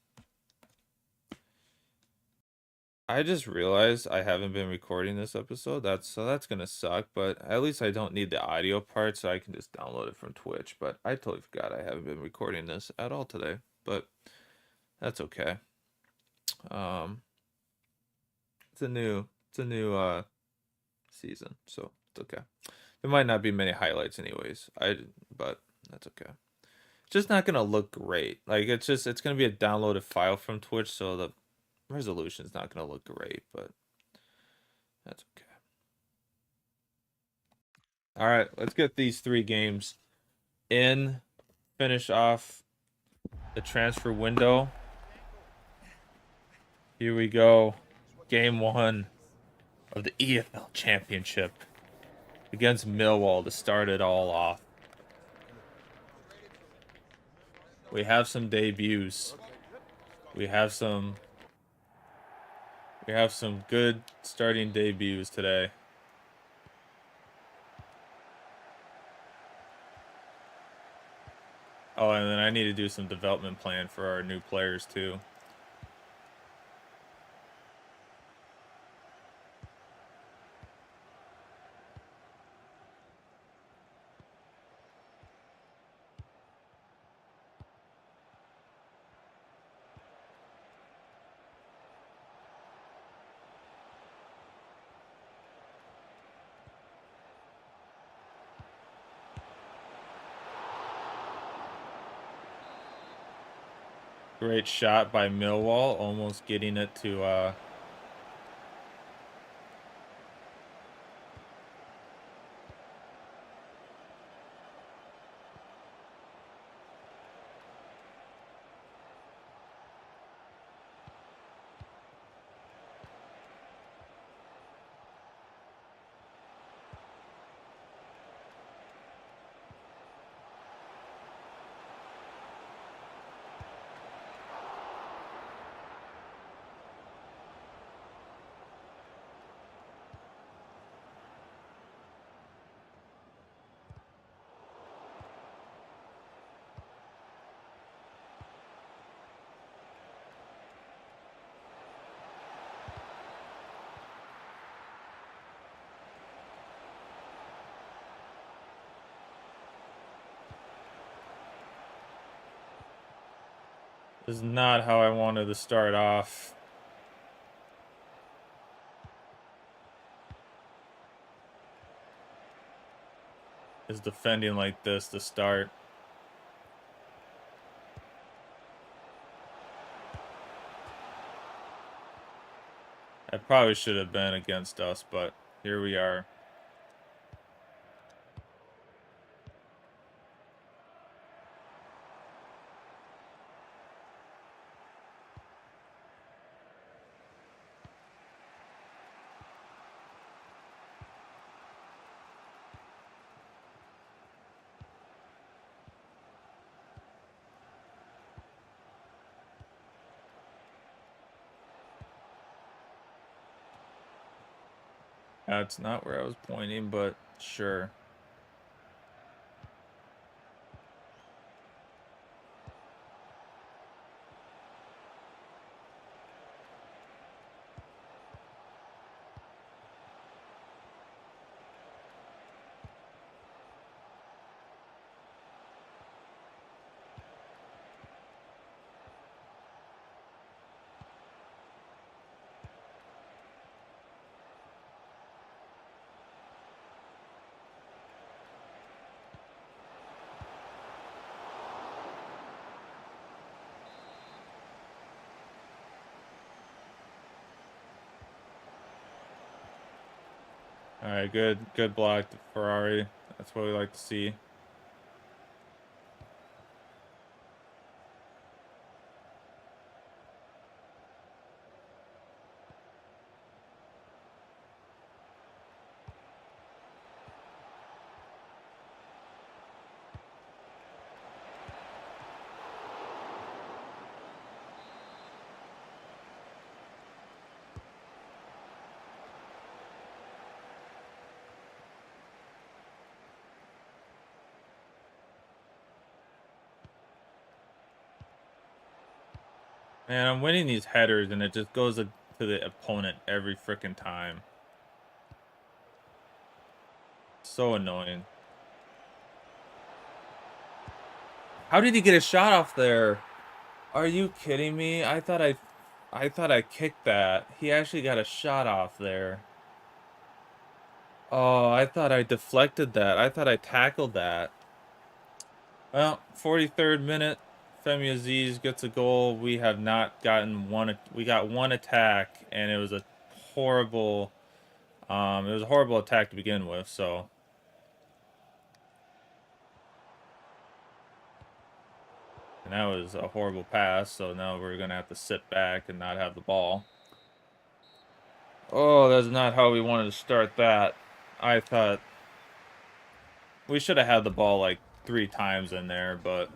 I just realized I haven't been recording this episode. That's gonna suck, but at least I don't need the audio part, so I can just download it from Twitch. But I totally forgot I haven't been recording this at all today. But that's okay. It's a new season, so it's okay. There might not be many highlights anyways. But that's okay. It's just not gonna look great. Like it's gonna be a downloaded file from Twitch, so the resolution's not gonna look great, but that's okay. All right, let's get these 3 games in, finish off the transfer window. Here we go. Game 1 of the EFL Championship against Millwall to start it all off. We have some debuts. We have some good starting debuts today. Oh, and then I need to do some development plan for our new players too. Great shot by Millwall, almost getting it to This is not how I wanted to start off. Is defending like this to start. That probably should have been against us, but here we are. That's not where I was pointing, but sure. All right, good block to Ferrari. That's what we like to see. Man, I'm winning these headers, and it just goes to the opponent every freaking time. So annoying. How did he get a shot off there? Are you kidding me? I thought I kicked that. He actually got a shot off there. Oh, I thought I deflected that. I thought I tackled that. Well, 43rd minute, Femi Aziz gets a goal. We have not gotten one. We got one attack, and it was a horrible. It was a horrible attack to begin with. So, and that was a horrible pass. So now we're gonna have to sit back and not have the ball. Oh, that's not how we wanted to start that. I thought we should have had the ball like 3 times in there, but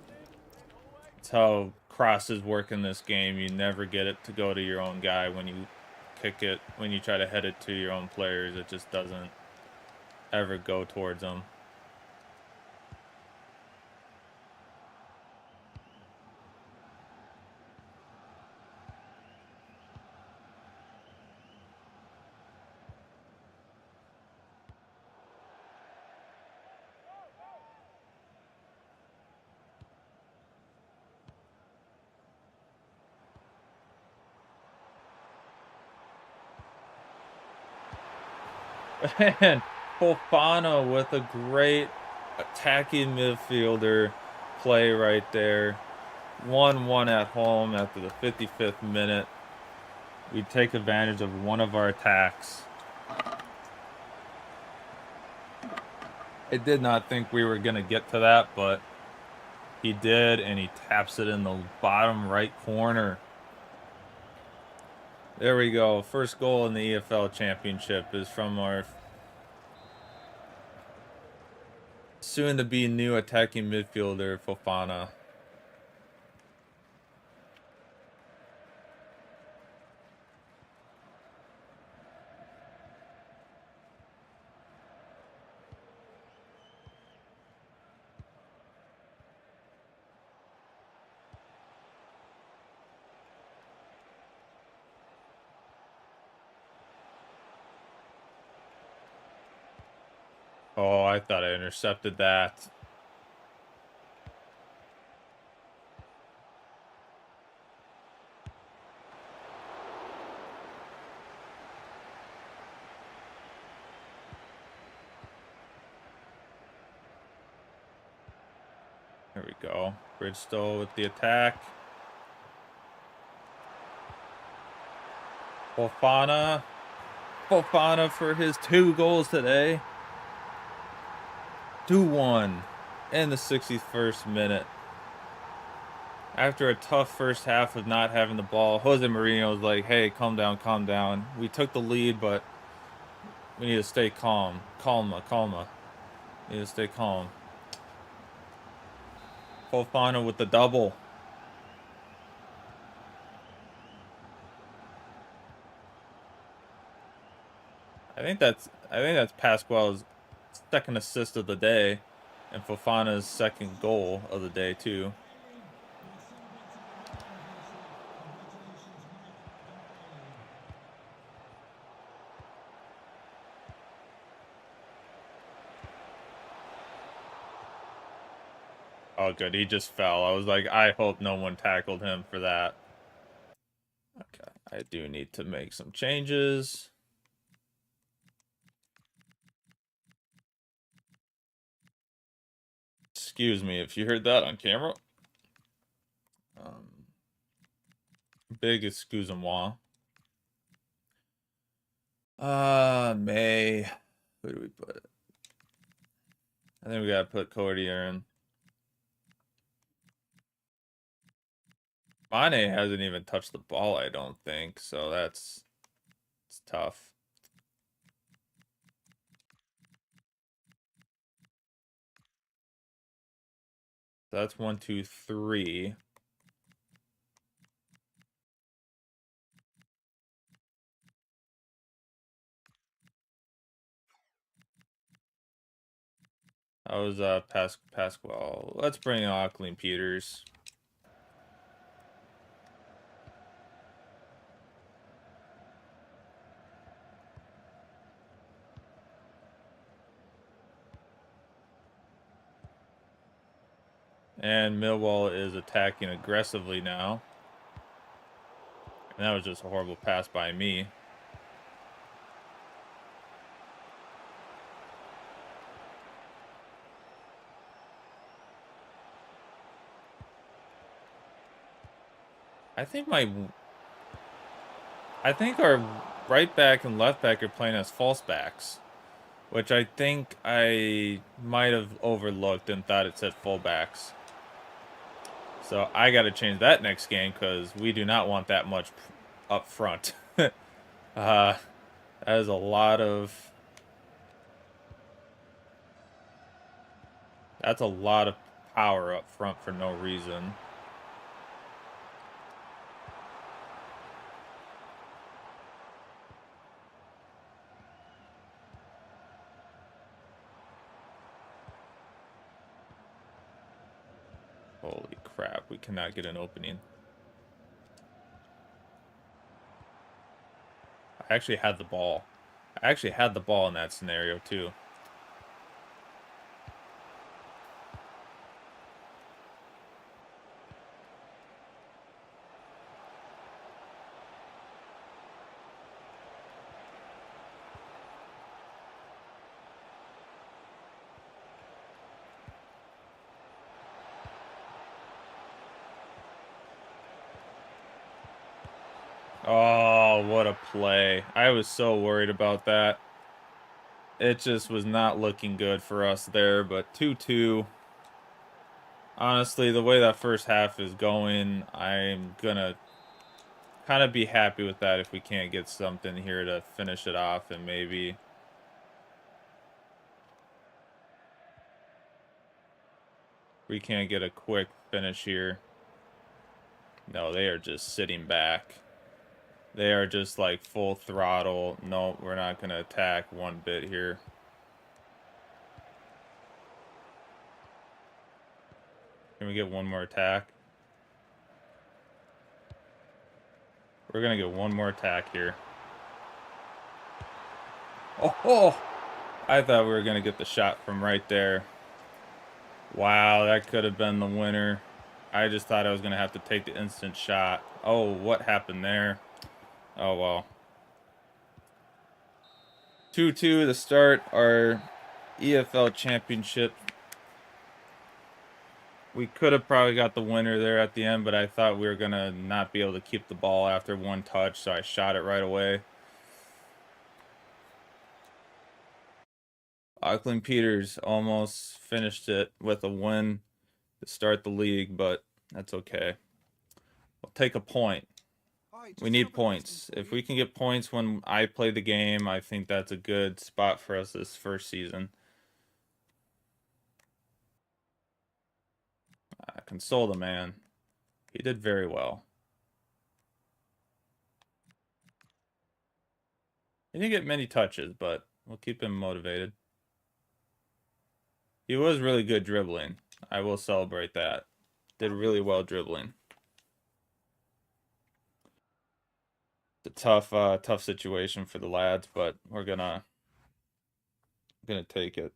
it's how crosses work in this game. You never get it to go to your own guy when you kick it. When you try to head it to your own players, it just doesn't ever go towards them. And Fofana with a great attacking midfielder play right there. 1-1 at home after the 55th minute. We take advantage of one of our attacks. I did not think we were going to get to that, but he did, and he taps it in the bottom right corner. There we go. First goal in the EFL Championship is from our soon-to-be new attacking midfielder, Fofana. Oh, I thought I intercepted that. There we go. Bridgestone with the attack. Fofana. Fofana for his 2 goals today. 2-1 in the 61st minute. After a tough first half of not having the ball, Jose Mourinho was like, hey, calm down, calm down. We took the lead, but we need to stay calm. Calma, calma. We need to stay calm. Fofana with the double. I think that's Pasquale's second assist of the day, and Fofana's second goal of the day too. Oh, good. He just fell. I was like, I hope no one tackled him for that. Okay. I do need to make some changes. Excuse me if you heard that on camera. Big excuse-moi. May. Who do we put? I think we gotta put Cody in. Mane hasn't even touched the ball, I don't think, so it's tough. That's 1, 2, 3. That was Pasquale. Let's bring in Auckland Peters. And Millwall is attacking aggressively now. And that was just a horrible pass by me. I think our right back and left back are playing as false backs, which I think I might have overlooked and thought it said full backs. So I got to change that next game because we do not want that much up front. That is a lot of... That's a lot of power up front for no reason. Holy crap, we cannot get an opening. I actually had the ball. I actually had the ball in that scenario too. Oh, what a play. I was so worried about that. It just was not looking good for us there, but 2-2. Honestly, the way that first half is going, I'm gonna kind of be happy with that if we can't get something here to finish it off and maybe... We can't get a quick finish here. No, they are just sitting back. They are just like full throttle. No, we're not going to attack one bit here. Can we get one more attack? We're going to get one more attack here. Oh! I thought we were going to get the shot from right there. Wow, that could have been the winner. I just thought I was going to have to take the instant shot. Oh, what happened there? Oh, well. 2-2 to start our EFL Championship. We could have probably got the winner there at the end, but I thought we were going to not be able to keep the ball after one touch, so I shot it right away. Auckland Peters almost finished it with a win to start the league, but that's okay. We'll take a point. We need points. If we can get points when I play the game, I think that's a good spot for us this first season. Console the man. He did very well. He didn't get many touches, but we'll keep him motivated. He was really good dribbling. I will celebrate that. Did really well dribbling. It's a tough situation for the lads, but we're gonna take it.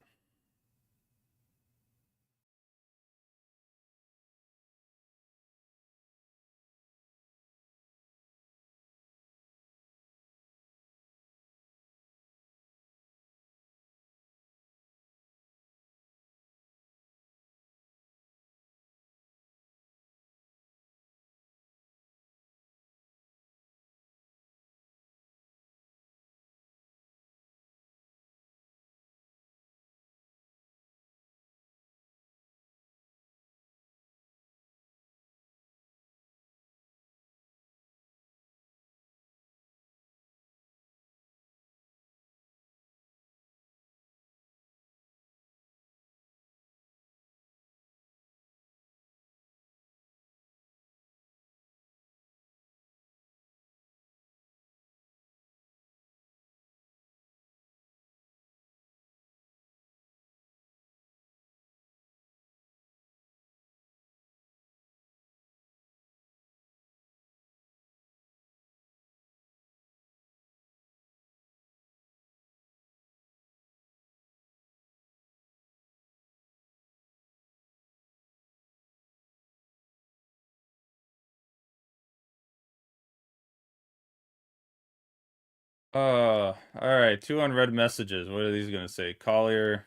All right, 2 unread messages. What are these gonna say? Collier.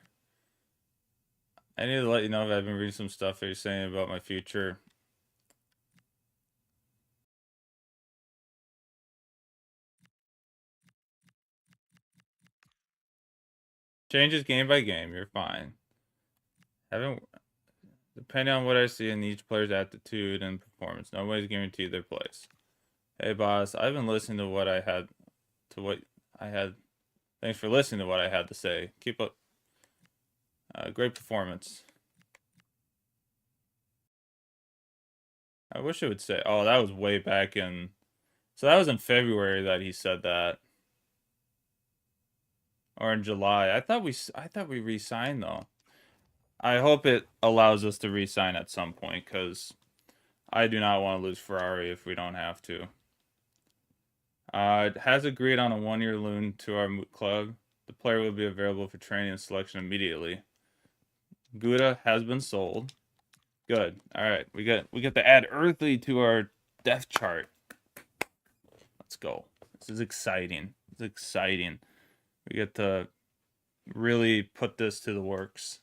I need to let you know that I've been reading some stuff that you're saying about my future. Changes game by game. You're fine. Depending on what I see in each player's attitude and performance, nobody's guaranteed their place. Hey boss, I've been listening to what I had Thanks for listening to what I had to say. Keep up. Great performance. I wish it would say. Oh, that was way back in. So that was in February that he said that, or in July. I thought we re-signed though. I hope it allows us to re-sign at some point because I do not want to lose Ferrari if we don't have to. It has agreed on a 1-year loan to our club. The player will be available for training and selection immediately. Gouda has been sold. Good. All right, we get to add Earthly to our depth chart. Let's go. This is exciting. It's exciting. We get to really put this to the works.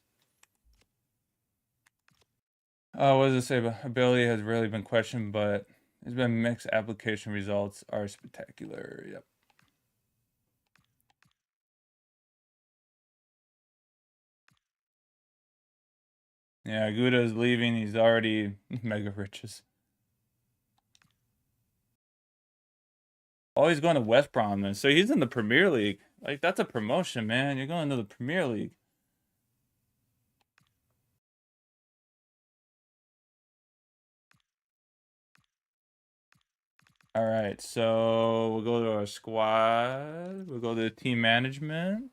What does it say about ability has really been questioned, but there's been mixed application results are spectacular. Yep. Yeah, Gouda is leaving. He's already mega riches. Oh, he's going to West Brom then. So he's in the Premier League. Like, that's a promotion, man. You're going to the Premier League. All right, so we'll go to our squad. We'll go to team management.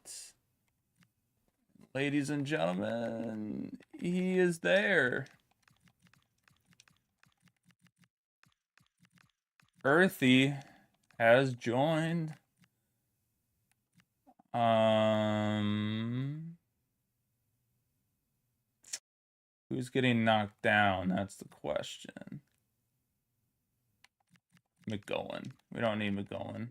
Ladies and gentlemen, he is there. Earthy has joined. Who's getting knocked down? That's the question. McGowan. We don't need McGowan.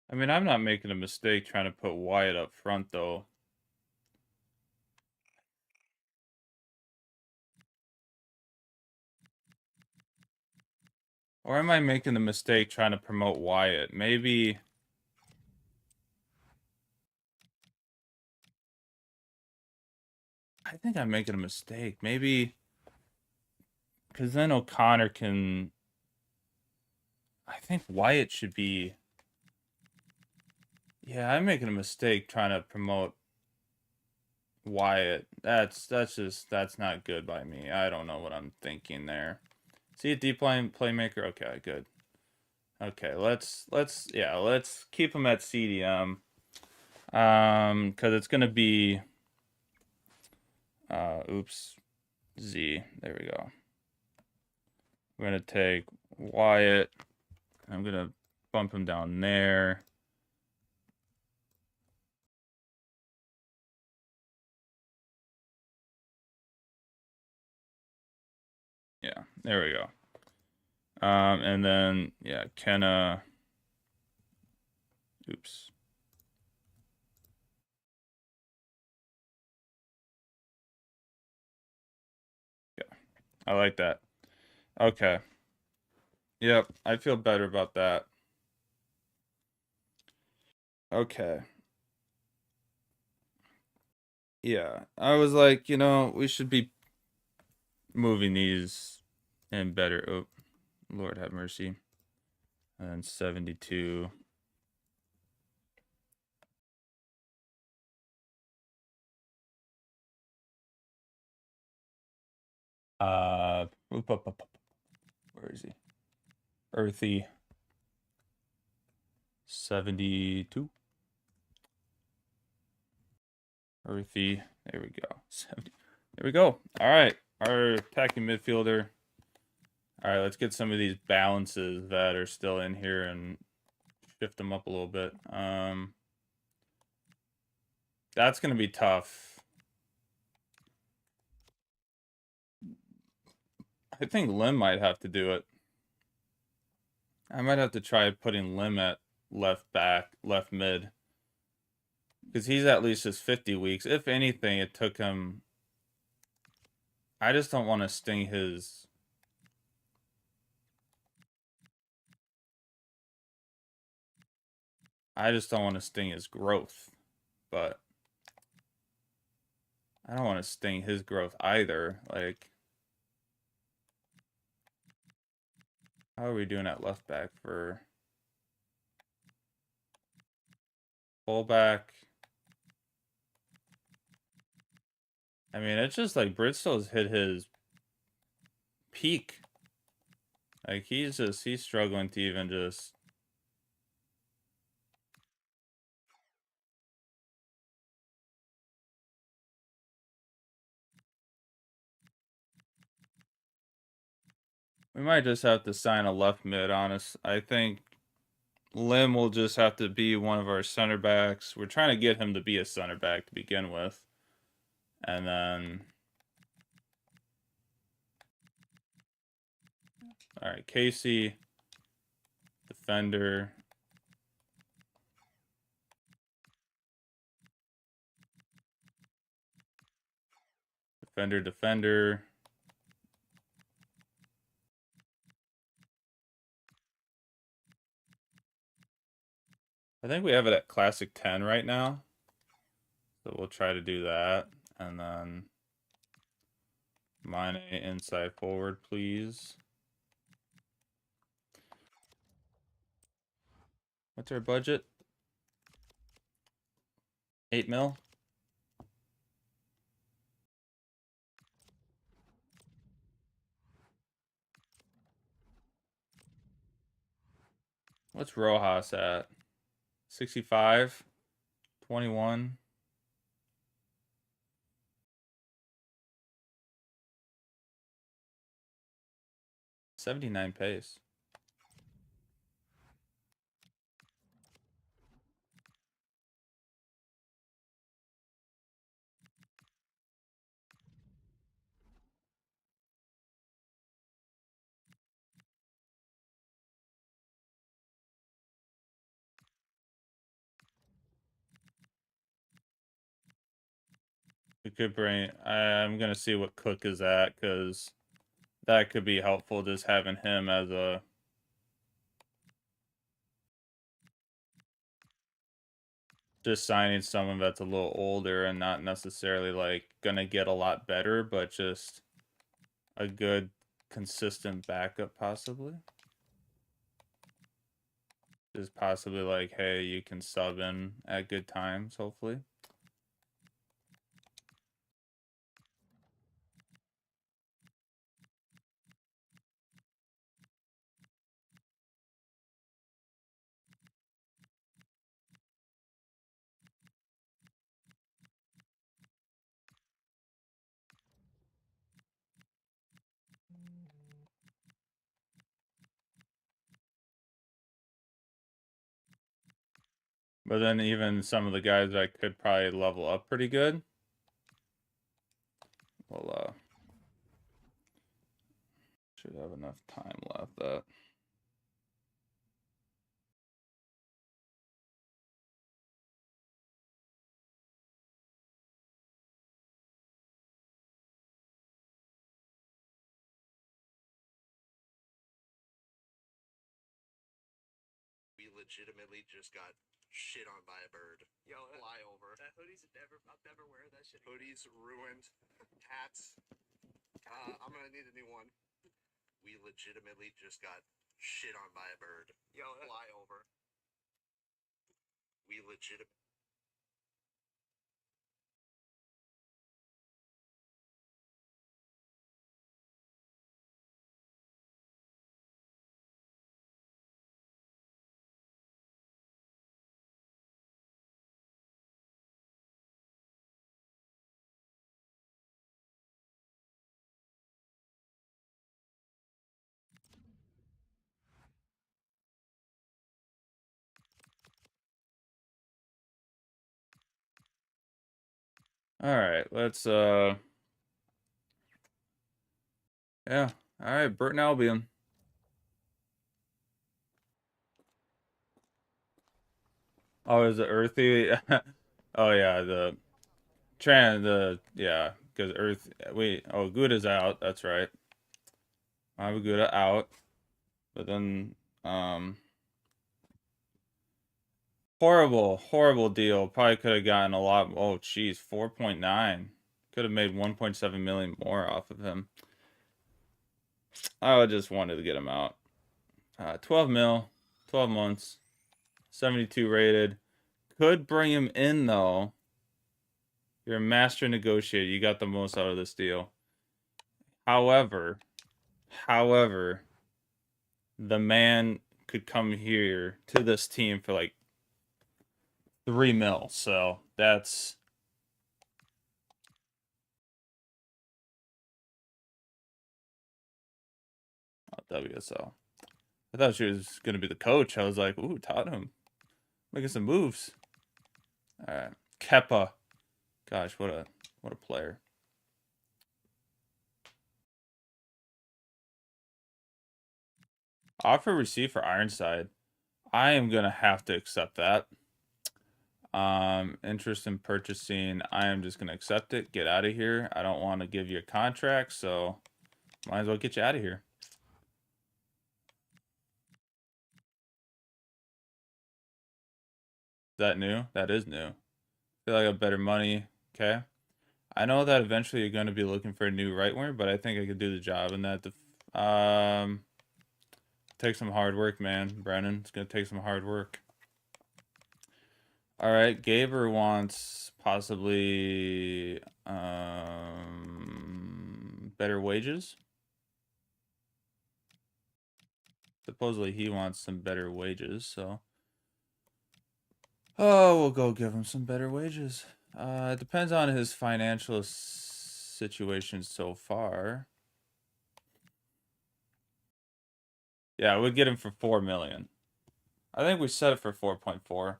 I mean, I'm not making a mistake trying to put Wyatt up front, though. Or am I making the mistake trying to promote Wyatt? Maybe... I think I'm making a mistake. Maybe... Because then O'Connor can... I think Wyatt should be... Yeah, I'm making a mistake trying to promote Wyatt. That's not good by me. I don't know what I'm thinking there. See a deep line playmaker? Okay, good. Okay, let's keep him at CDM. Because it's gonna be oops, Z. There we go. We're gonna take Wyatt. I'm gonna bump him down there. Yeah, there we go. And then yeah, Kenna. Oops. Yeah, I like that. Okay. Yep, I feel better about that. Okay. Yeah, I was like, we should be moving these in better. Oh, Lord have mercy. And 72. Where is he? Earthy. 72. Earthy. There we go. 70. There we go. All right. Our attacking midfielder. All right, let's get some of these balances that are still in here and shift them up a little bit. That's going to be tough. I think Lim might have to do it. I might have to try putting Lim at left back, left mid. Because he's at least his 50 weeks. If anything, it took him... I just don't want to sting his... I just don't want to sting his growth. But... I don't want to sting his growth either. Like... How are we doing at left back for... Fullback? I mean, it's just like Bridgestow's hit his peak. Like, he's struggling to even just... We might just have to sign a left mid, honest. I think Lim will just have to be one of our center backs. We're trying to get him to be a center back to begin with. And then... Alright, Casey. Defender. Defender. I think we have it at Classic 10 right now. So we'll try to do that. And then... Mine inside forward, please. What's our budget? 8 mil? What's Rojas at? 65? 21? 79 pace. We could bring... I'm going to see what Cook is at, because that could be helpful, just having him as a... Just signing someone that's a little older and not necessarily, like, going to get a lot better, but just a good, consistent backup, possibly. Just possibly like, hey, you can sub in at good times, hopefully. But then even some of the guys that could probably level up pretty good. Well, should have enough time left. That. We legitimately just got shit on by a bird. Yo, fly over. That hoodie's I'll never wear that shit again. Hoodies ruined. Hats. I'm gonna need a new one. We legitimately just got shit on by a bird. Yo, fly over. We legit. All right, let's yeah. All right, Burton Albion. Oh, is it earthy? Oh yeah, yeah, because Earth. Wait, oh, Gouda's out. That's right. I have Gouda out, but then horrible deal. Probably could have gotten a lot. Oh, geez, 4.9. Could have made 1.7 million more off of him. I just wanted to get him out. 12 mil, 12 months, 72 rated. Could bring him in though. You're a master negotiator. You got the most out of this deal. However, the man could come here to this team for like 3 mil. So that's WSL. I thought she was gonna be the coach. I was like, ooh, Tottenham making some moves. All right, Kepa. Gosh, what a player. Offer received for Ironside. I am gonna have to accept that. Interest in purchasing. I am just gonna accept it. Get out of here. I don't want to give you a contract, so might as well get you out of here. Is that new? That is new. Feel like I have better money. Okay. I know that eventually you're going to be looking for a new right winger, but I think I could do the job in that. Take some hard work, man, Brennan. It's going to take some hard work. All right, Gaber wants possibly better wages. Supposedly he wants some better wages, so we'll go give him some better wages. It depends on his financial situation so far. Yeah, we'd get him for 4 million. I think we set it for 4.4.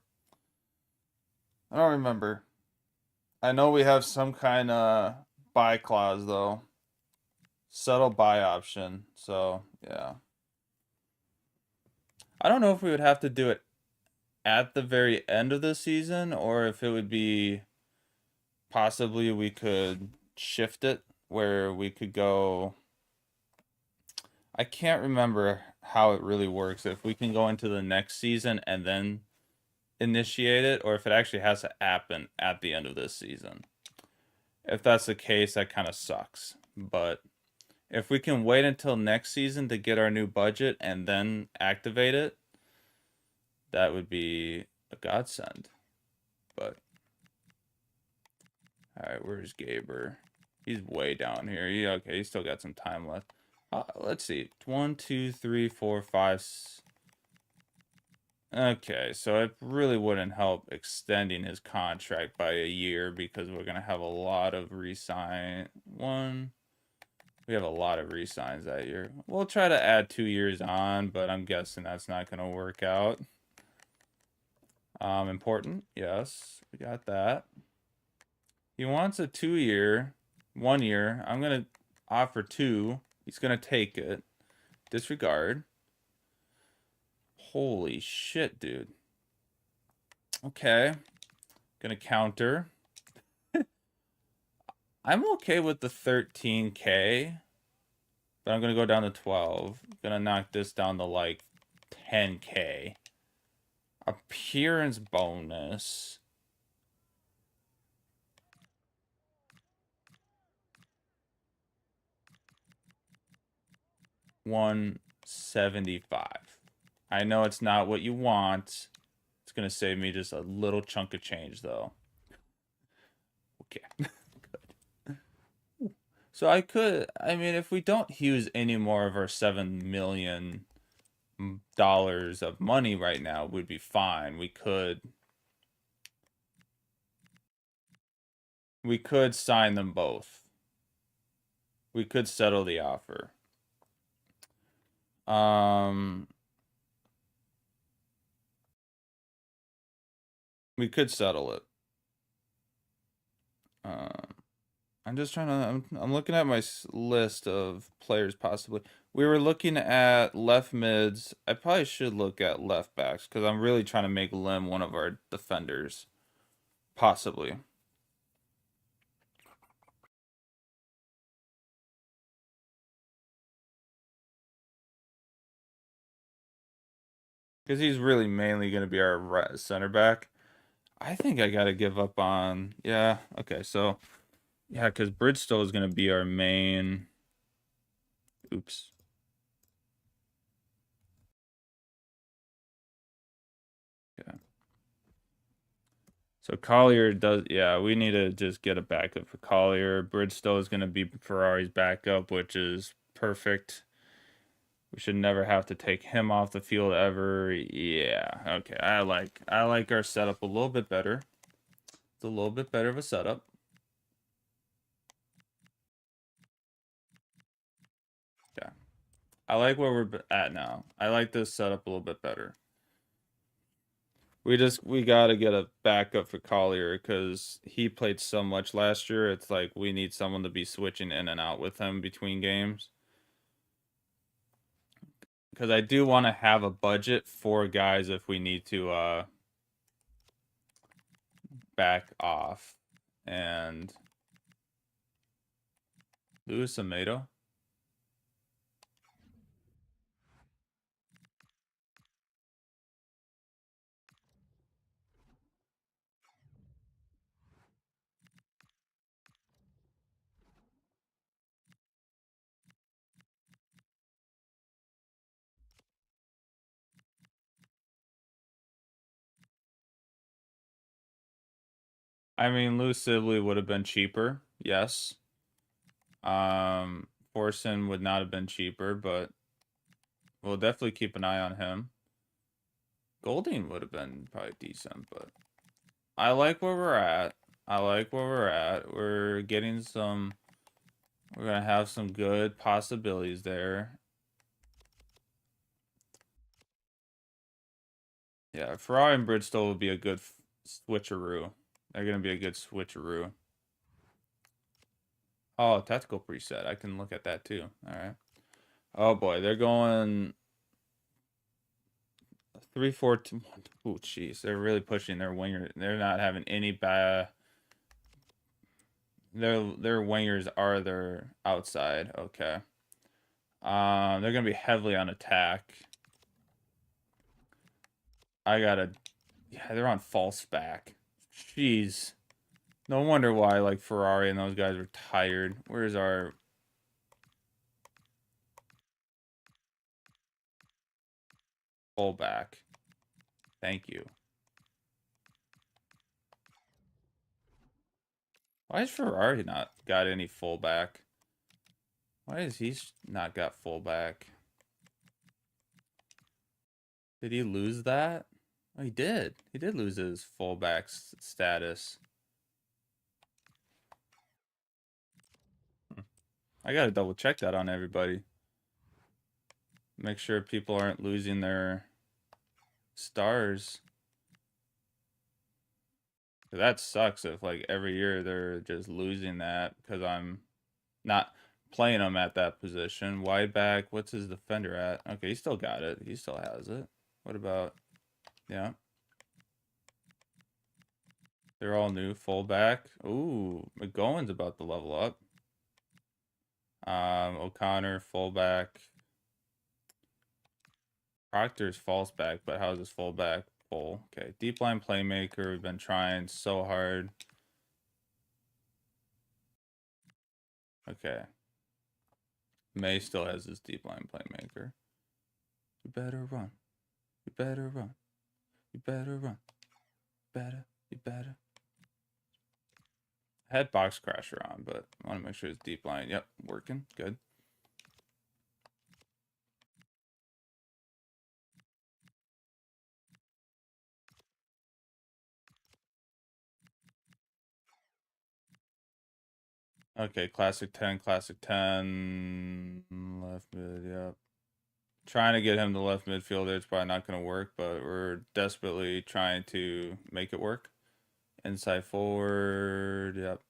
I don't remember. I know we have some kind of buy clause though. Settle buy option. So, yeah. I don't know if we would have to do it at the very end of the season or if it would be possibly we could shift it where we could go. I can't remember how it really works. If we can go into the next season and then initiate it, or if it actually has to happen at the end of this season. If that's the case, that kind of sucks. But if we can wait until next season to get our new budget and then activate it, that would be a godsend. But all right, where's Gaber? He's way down here. Okay, he's still got some time left. Let's see. 1, 2, 3, 4, 5. Okay, so it really wouldn't help extending his contract by a year because we're gonna have a lot of resign. We have a lot of resigns that year. We'll try to add 2 years on, but I'm guessing that's not gonna work out. Important, yes, we got that. He wants a 2-year, 1 year. I'm gonna offer 2. He's gonna take it. Disregard. Holy shit, dude. Okay. Gonna counter. I'm okay with the 13K, but I'm gonna go down to 12. Gonna knock this down to like 10K. Appearance bonus. $175. I know it's not what you want. It's gonna save me just a little chunk of change though. Okay. Good. So I mean, if we don't use any more of our $7 million of money right now, we'd be fine. We could sign them both. We could settle the offer. We could settle it. I'm just trying to. I'm looking at my list of players possibly. We were looking at left mids. I probably should look at left backs because I'm really trying to make Lim one of our defenders, possibly. Because he's really mainly going to be our center back. I think I got to give up on. Yeah, okay, so. Yeah, because Bridgestone is going to be our main. Oops. Yeah. So Collier does. Yeah, we need to just get a backup for Collier. Bridgestone is going to be Ferrari's backup, which is perfect. We should never have to take him off the field ever. Yeah. Okay. I like our setup a little bit better. It's a little bit better of a setup. Yeah. I like where we're at now. I like this setup a little bit better. We got to get a backup for Collier because he played so much last year. It's like we need someone to be switching in and out with him between games. Because I do want to have a budget for guys if we need to back off. And Luis Tomato. I mean, Lou Sibley would have been cheaper, yes. Forson would not have been cheaper, but we'll definitely keep an eye on him. Golding would have been probably decent, but I like where we're at. I like where we're at. We're getting some. We're gonna have some good possibilities there. Yeah, Ferrari and Bridgestone would be a good switcheroo. They're gonna be a good switcheroo. Oh, tactical preset. I can look at that too. All right. Oh boy, they're going 3-4-2. Oh, jeez, they're really pushing their winger. They're not having any bad. Their wingers are their outside. Okay. They're gonna be heavily on attack. I gotta. Yeah, they're on false back. Jeez. No wonder why like Ferrari and those guys are tired. Where's our fullback? Thank you. Why has Ferrari not got any fullback? Why has he not got fullback? Did he lose that? Oh, he did. He did lose his fullback status. I gotta double check that on everybody. Make sure people aren't losing their stars. That sucks if like every year they're just losing that because I'm not playing him at that position. Wide back, what's his defender at? Okay, he still got it. He still has it. What about, yeah. They're all new. Fullback. Ooh, McGowan's about to level up. O'Connor, fullback. Proctor's false back, but how's his fullback? Full. Okay, deep line playmaker. We've been trying so hard. Okay. May still has his deep line playmaker. You better run. You better run. You better run. You better. I had box crasher on, but I want to make sure it's deep line. Yep, working. Good. Okay, classic 10, classic 10. Left mid, yep. Trying to get him to left midfielder. It's probably not going to work, but we're desperately trying to make it work. Inside forward, yep.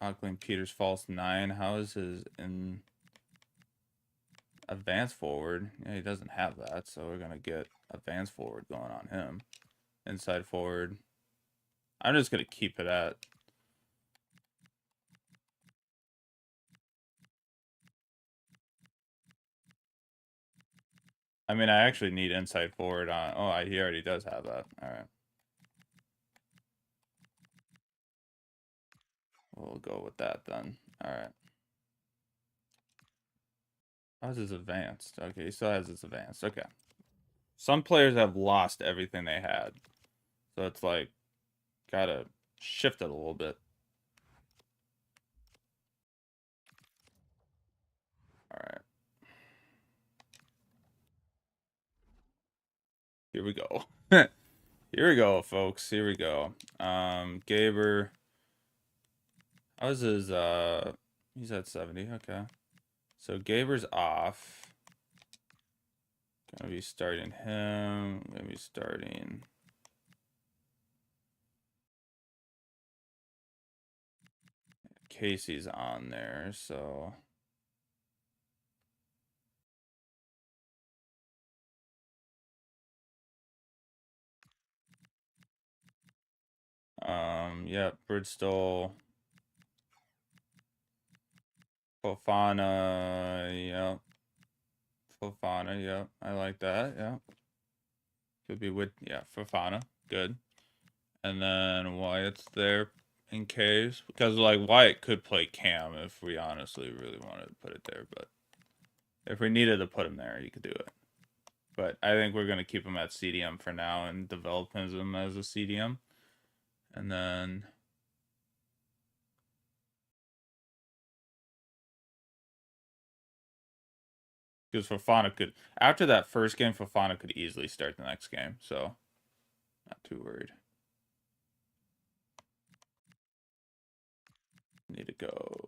Auckland Peters false 9. How is his in advance forward? Yeah, he doesn't have that, so we're gonna get advance forward going on him. Inside forward. I'm just gonna keep it at. I mean, I actually need inside forward on. Oh, he already does have that. All right. We'll go with that then. All right. How's his advanced? Okay, he still has his advanced. Okay. Some players have lost everything they had. So it's like, gotta shift it a little bit. All right. Here we go. Here we go, folks. Here we go. Gaber. How's his, he's at 70. Okay. So Gaber's off. Gonna be starting him. Gonna be starting. Casey's on there, so. Yeah, Bridgestone. Fofana, yeah. Fofana, yeah. I like that, yeah. Could be with, yeah, Fofana. Good. And then Wyatt's there in case. Because, like, Wyatt could play Cam if we honestly really wanted to put it there. But if we needed to put him there, you could do it. But I think we're going to keep him at CDM for now and develop him as a CDM. And then... Because Fofana could... After that first game, Fofana could easily start the next game. So, not too worried. Need to go...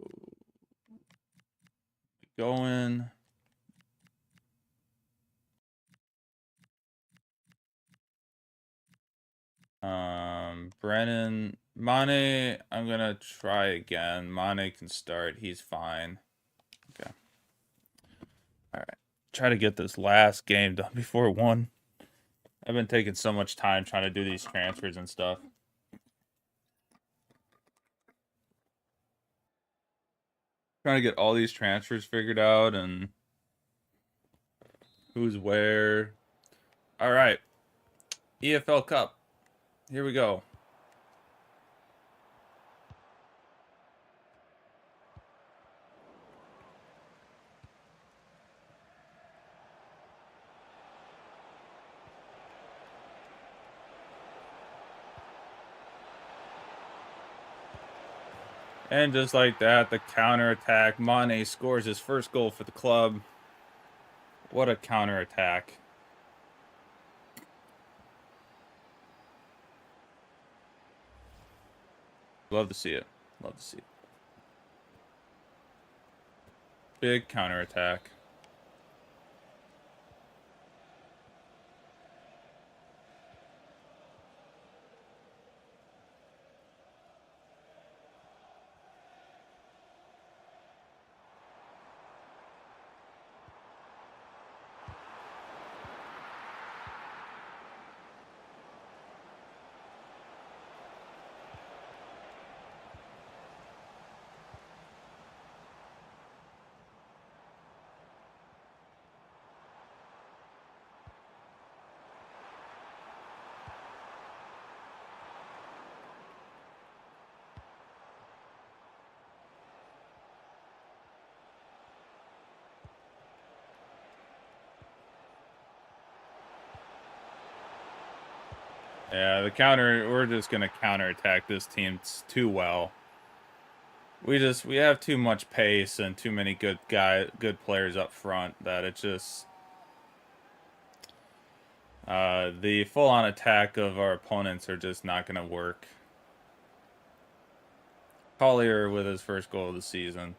Going... Brennan, Mane, I'm gonna try again. Mane can start. He's fine. Okay. All right. Try to get this last game done before 1. I've been taking so much time trying to do these transfers and stuff. Trying to get all these transfers figured out and who's where. All right. EFL Cup. Here we go. And just like that, the counterattack. Mane scores his first goal for the club. What a counterattack. Love to see it. Love to see it. Big counterattack. Yeah, we're just gonna counterattack this team too well. We have too much pace and too many good players up front that it just the full-on attack of our opponents are just not gonna work. Collier with his first goal of the season.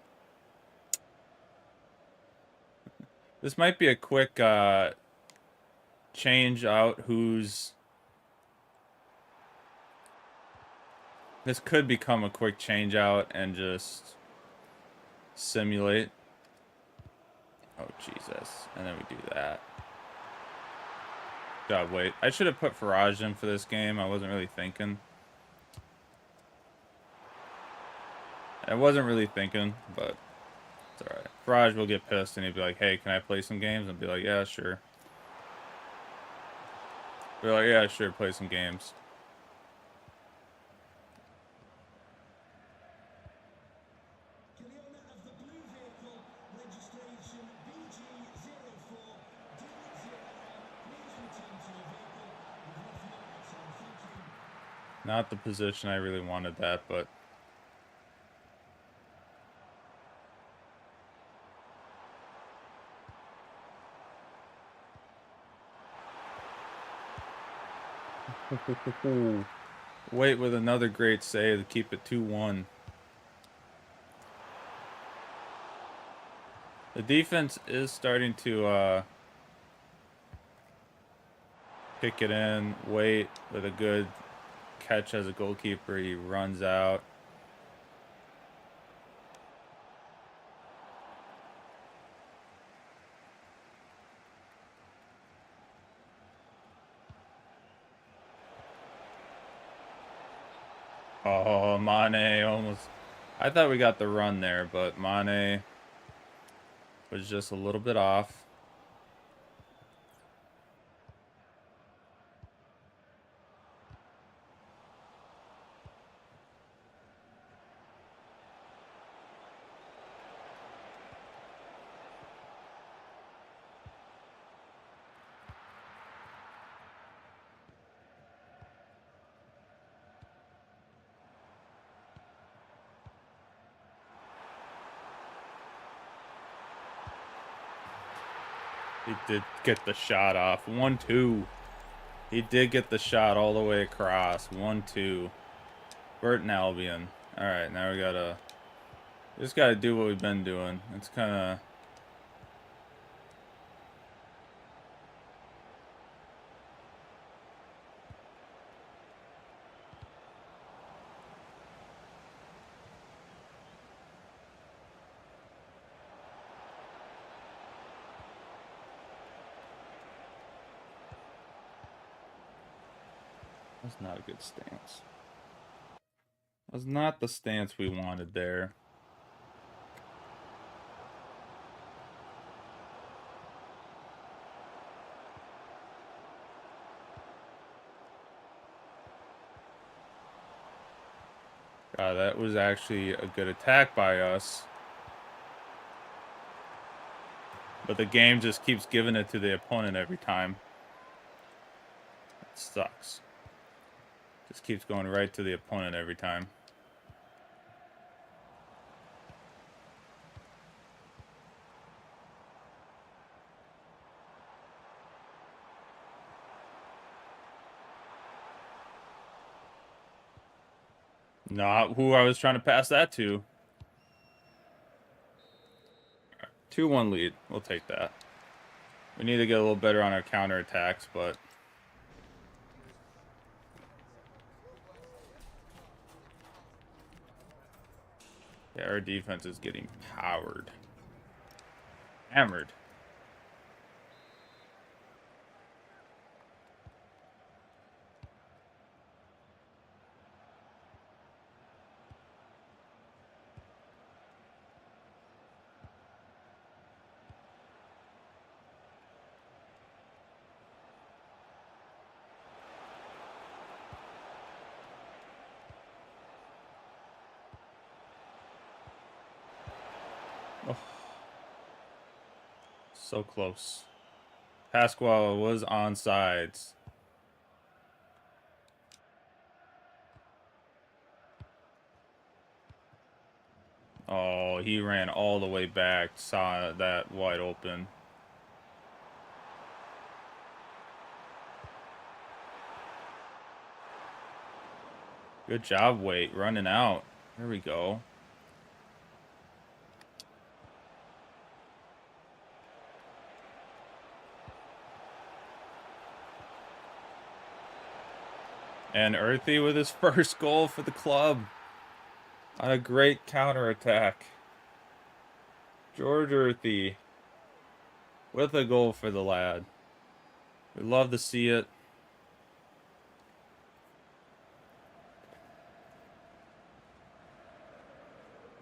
This might be a quick change out who's This could become a quick change out and just simulate. Oh, Jesus. And then we do that. God, wait. I should have put Farage in for this game. I wasn't really thinking. I wasn't really thinking, but it's alright. Farage will get pissed and he'd be like, hey, can I play some games? And be like, yeah, sure. Be like, yeah, sure, play some games. Not the position I really wanted that, but... Wait with another great save to keep it 2-1. The defense is starting to kick it in. Wait with a good catch as a goalkeeper. He runs out. Oh, Mane almost... I thought we got the run there, but Mane was just a little bit off. He did get the shot off. 1-2. He did get the shot all the way across. 1-2. Burton Albion. Alright, now we gotta... Just gotta do what we've been doing. It's kinda... That's not a good stance. That's not the stance we wanted there. God, that was actually a good attack by us. But the game just keeps giving it to the opponent every time. It sucks. Just keeps going right to the opponent every time. Not who I was trying to pass that to. 2-1 lead. We'll take that. We need to get a little better on our counterattacks, but... Yeah, our defense is getting powered. Hammered. Oh. So close. Pasquale was onside. Oh, he ran all the way back. Saw that wide open. Good job, Wait. Running out. There we go. And Earthy with his first goal for the club. On a great counterattack. George Earthy with a goal for the lad. We love to see it.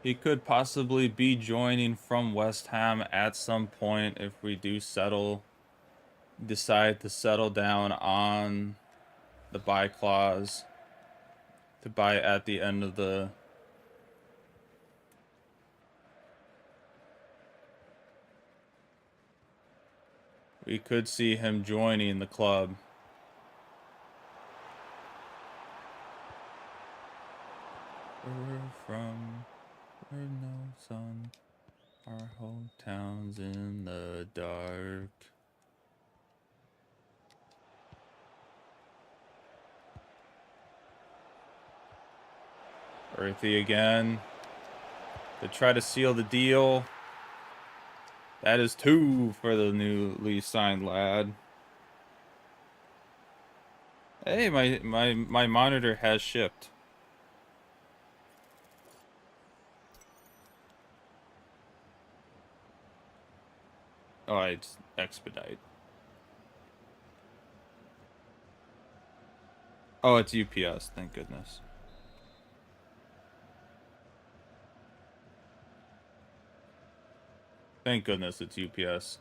He could possibly be joining from West Ham at some point if we do decide to settle down on the buy clause to buy at the end of the we could see him joining the club. We're from where no sun, our hometown's in the dark. Earthy again to try to seal the deal. That is 2 for the newly signed lad. Hey, my monitor has shipped. Oh, it's expedite. Oh, it's UPS, thank goodness. Thank goodness it's UPS.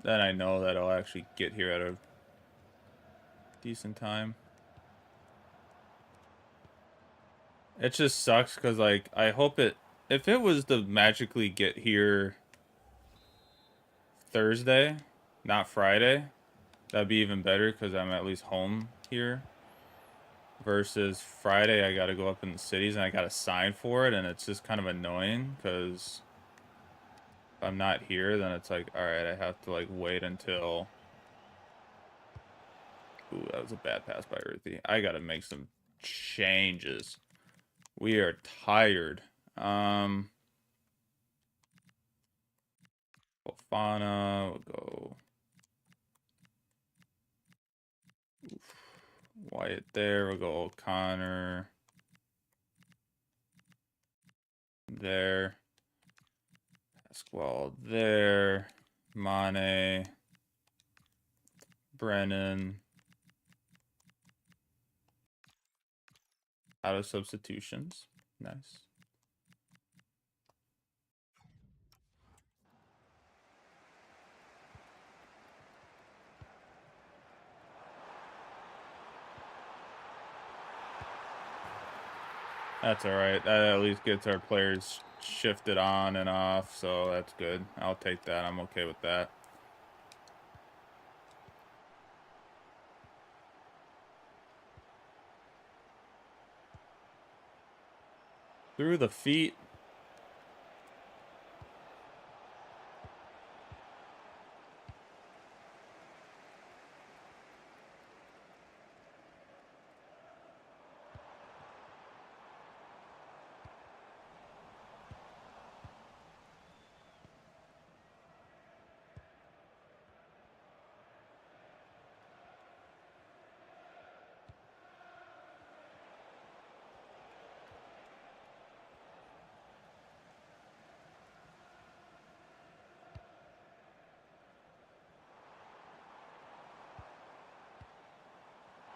Then I know that I'll actually get here at a decent time. It just sucks because, like, I hope if it was to magically get here Thursday, not Friday, that'd be even better because I'm at least home here. Versus Friday, I gotta go up in the cities and I gotta sign for it, and it's just kind of annoying because if I'm not here, then it's like, alright, I have to, like, wait until... Ooh, that was a bad pass by Earthy. I gotta make some changes. We are tired. Fofana, we'll go. Oof. Wyatt there, we'll go O'Connor. There. Pasquale there. Mane. Brennan. Out of substitutions. Nice. That's alright. That at least gets our players shifted on and off, so that's good. I'll take that. I'm okay with that. Through the feet.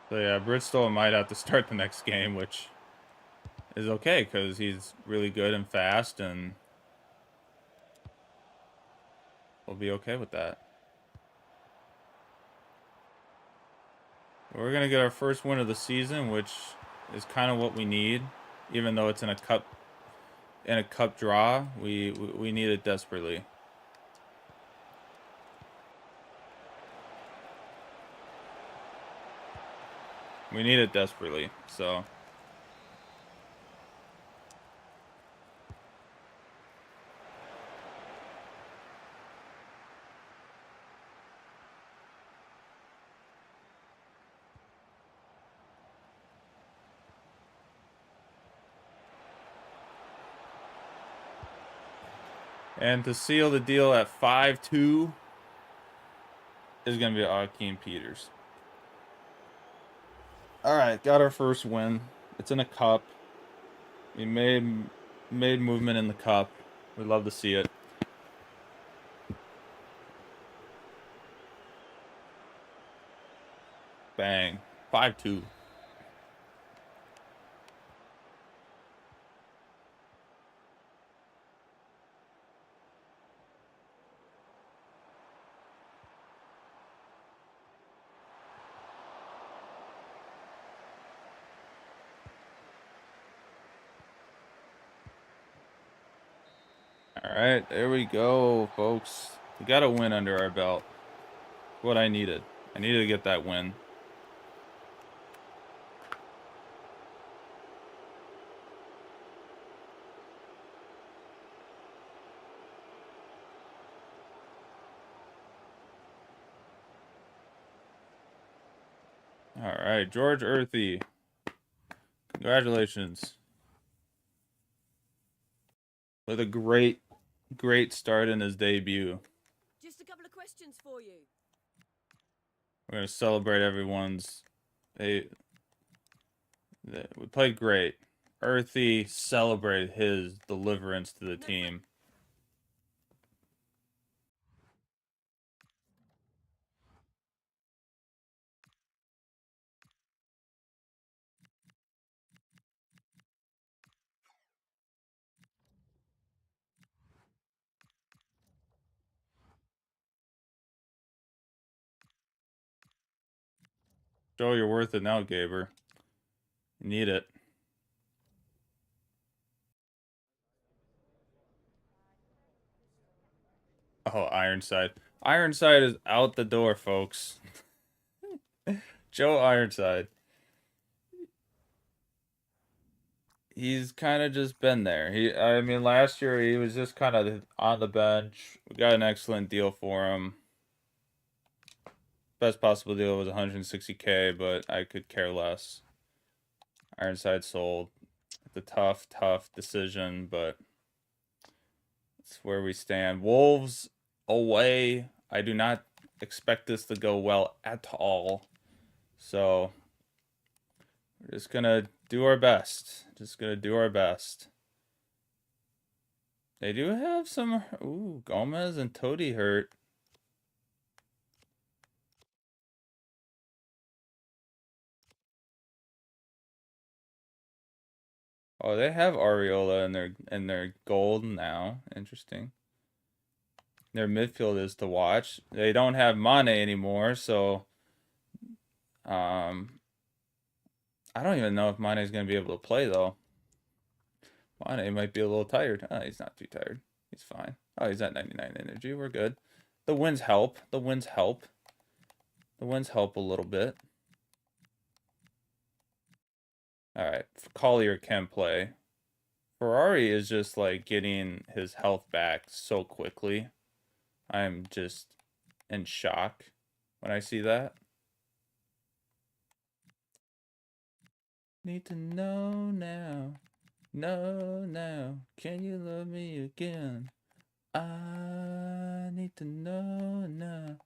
So yeah, Bristol might have to start the next game, which is okay because he's really good and fast, and we'll be okay with that. We're gonna get our first win of the season, which is kind of what we need, even though it's in a cup draw. We need it desperately. We need it desperately, so. And to seal the deal at 5-2 is going to be Akeem Peters. All right, got our first win. It's in a cup. We made movement in the cup. We'd love to see it. Bang. 5-2. All right, there we go, folks. We got a win under our belt. What I needed. I needed to get that win. All right, George Earthy. Congratulations. With a great start in his debut. Just a couple of questions for you. We're going to celebrate everyone's... we played great. Earthy celebrated his deliverance to the team. Joe, you're worth it now, Gaber. You need it. Oh, Ironside. Ironside is out the door, folks. Joe Ironside. He's kind of just been there. I mean, last year he was just kind of on the bench. We got an excellent deal for him. Best possible deal was 160K, but I could care less. Ironside sold. It's a tough decision, but it's where we stand. Wolves away. I do not expect this to go well at all. So we're just gonna do our best. They do have some... Ooh, Gomez and Toady hurt. Oh, they have Areola in their gold now. Interesting. Their midfield is to watch. They don't have Mane anymore, so I don't even know if Mane's gonna be able to play though. Mane might be a little tired. Oh, he's not too tired. He's fine. Oh, he's at 99 energy. We're good. The wins help. The wins help a little bit. Alright, Collier can play. Ferrari is just like getting his health back so quickly. I'm just in shock when I see that. Need to know now. No, now. Can you love me again? I need to know now.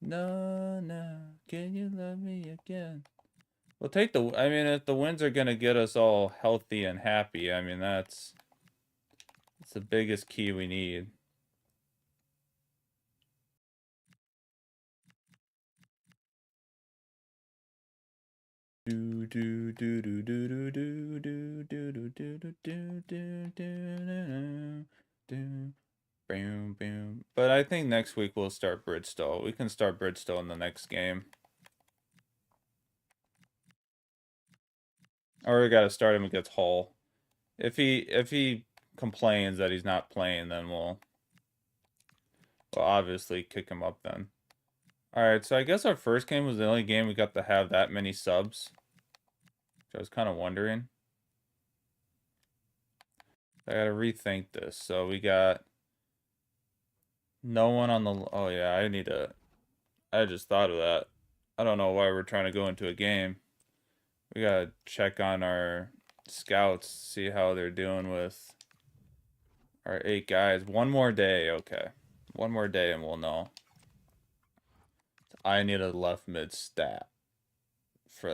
No, now. Can you love me again? We'll take the... I mean, if the wins are going to get us all healthy and happy, I mean, that's the biggest key we need. But I think next week we'll start Bridgestone. We can start Bridgestone in the next game. Or we gotta start him against Hull. If he complains that he's not playing, then we'll obviously kick him up then. Alright, so I guess our first game was the only game we got to have that many subs. Which I was kind of wondering. I gotta rethink this. So we got no one on the... Oh yeah, I just thought of that. I don't know why we're trying to go into a game. We gotta check on our scouts, see how they're doing with our 8 guys. One more day, okay. One more day and we'll know. I need a left mid stat for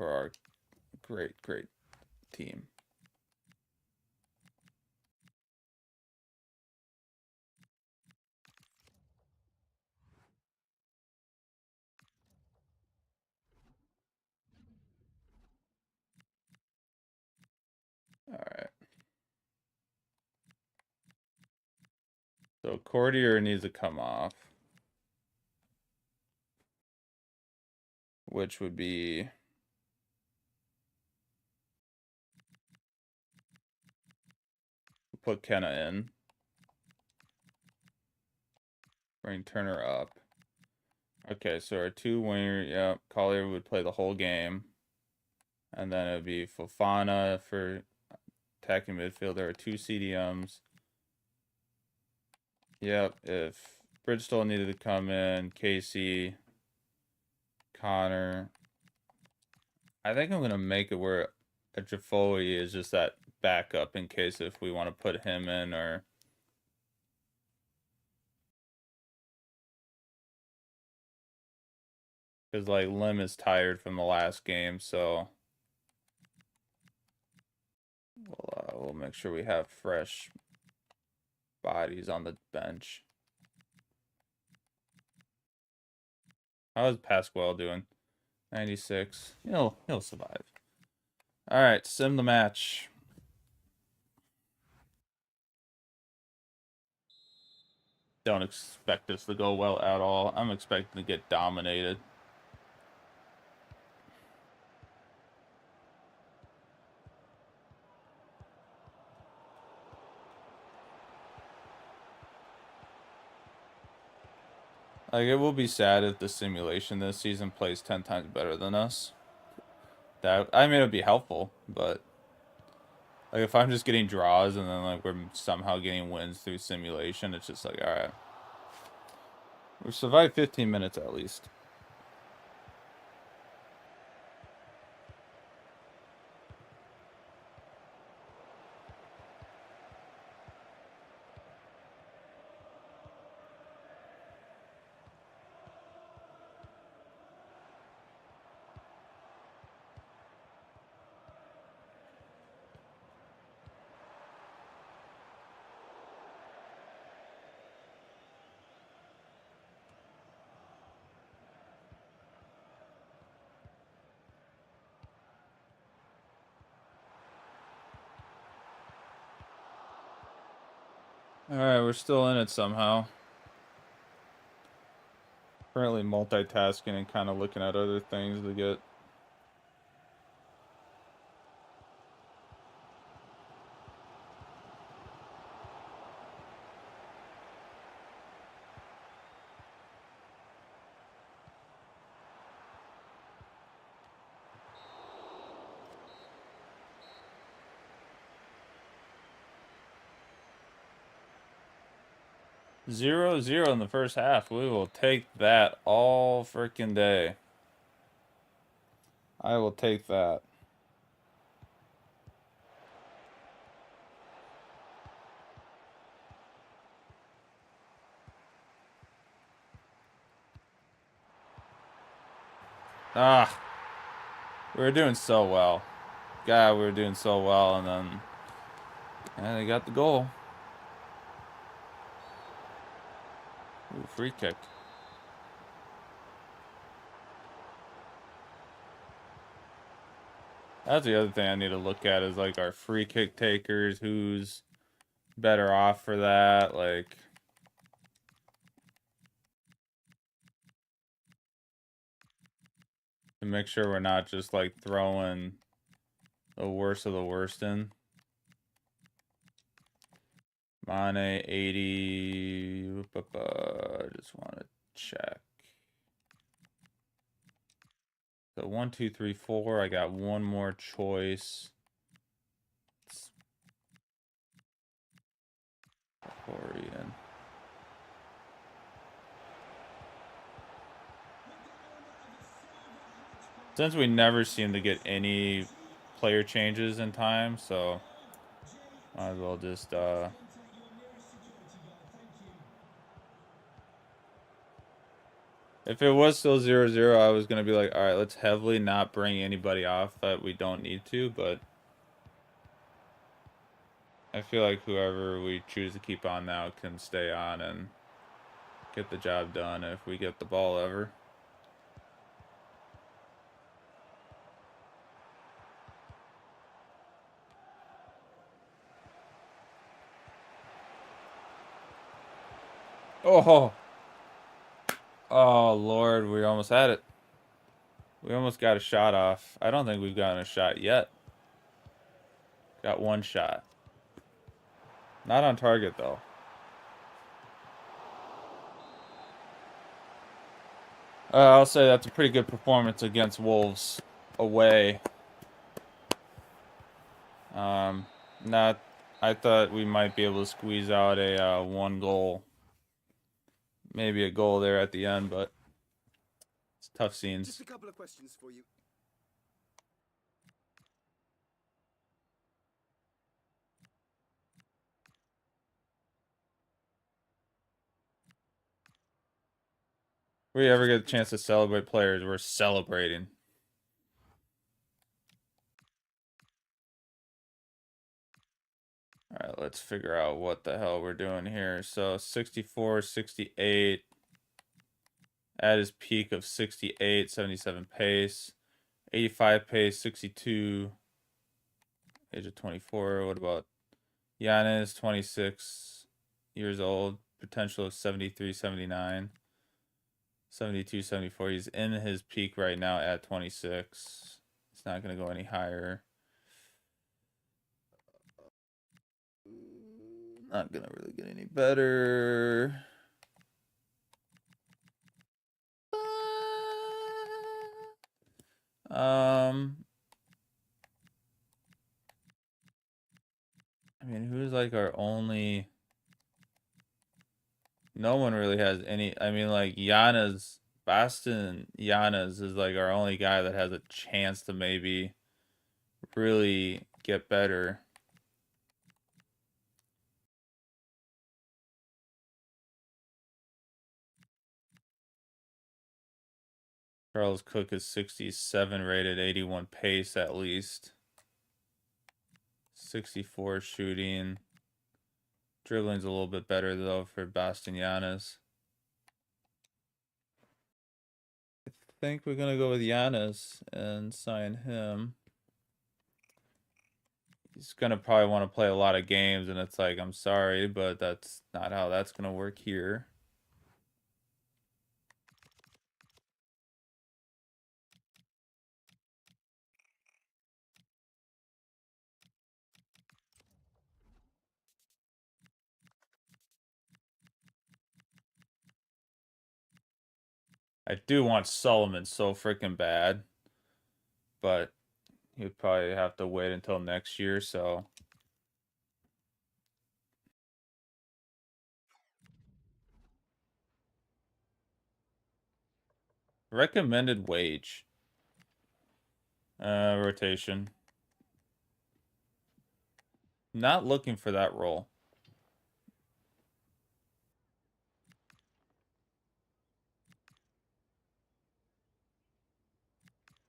for our great team. All right. So Courtier needs to come off, which would be put Kenna in, bring Turner up. Okay, so our two winger, yeah, Collier would play the whole game, and then it would be Fofana for attacking midfield. There are two CDMs. Yep, if Bridgestone needed to come in, Casey, Connor. I think I'm gonna make it where a Jaffoe is just that backup in case if we want to put him in or. Because, like, Lim is tired from the last game, so we'll make sure we have fresh bodies on the bench. How's Pasquale doing? 96. He'll survive. All right, sim the match. Don't expect this to go well at all. I'm expecting to get dominated. Like, it will be sad if the simulation this season plays 10 times better than us. I mean, it would be helpful, but like if I'm just getting draws and then like we're somehow getting wins through simulation, it's just like, all right, we've survived 15 minutes at least. Alright, we're still in it somehow. Currently multitasking and kind of looking at other things to get. Zero in the first half. We will take that all freaking day. I will take that. Ah, we were doing so well. God, we were doing so well, and then they got the goal. Ooh, free kick. That's the other thing I need to look at is like our free kick takers, who's better off for that, like to make sure we're not just like throwing the worst of the worst in. Mane 80. I just want to check. So 1, 2, 3, 4. I got one more choice. Korean. Since we never seem to get any player changes in time, so might as well just If it was still 0-0, I was going to be like, all right, let's heavily not bring anybody off that we don't need to, but I feel like whoever we choose to keep on now can stay on and get the job done if we get the ball ever. Oh, oh Lord, we almost had it. We almost got a shot off. I don't think we've gotten a shot yet. Got one shot. Not on target, though. I'll say that's a pretty good performance against Wolves away. Not. I thought we might be able to squeeze out a one goal, maybe a goal there at the end, but it's tough scenes. Just a couple of questions for you. If we ever get a chance to celebrate players, we're celebrating. All right, let's figure out what the hell we're doing here. So 64, 68. At his peak of 68, 77 pace. 85 pace, 62. Age of 24. What about Giannis, 26 years old. Potential of 73, 79. 72, 74. He's in his peak right now at 26. It's not going to go any higher. Not going to really get any better. I mean, who's like our only... No one really has any... I mean, like, Baston Giannis is like our only guy that has a chance to maybe really get better. Charles Cook is 67 rated, 81 pace at least. 64 shooting. Dribbling's a little bit better, though, for Baston Giannis. I think we're going to go with Giannis and sign him. He's going to probably want to play a lot of games, and it's like, I'm sorry, but that's not how that's going to work here. I do want Solomon so freaking bad, but he'd probably have to wait until next year, so... Recommended wage. Rotation. Not looking for that role.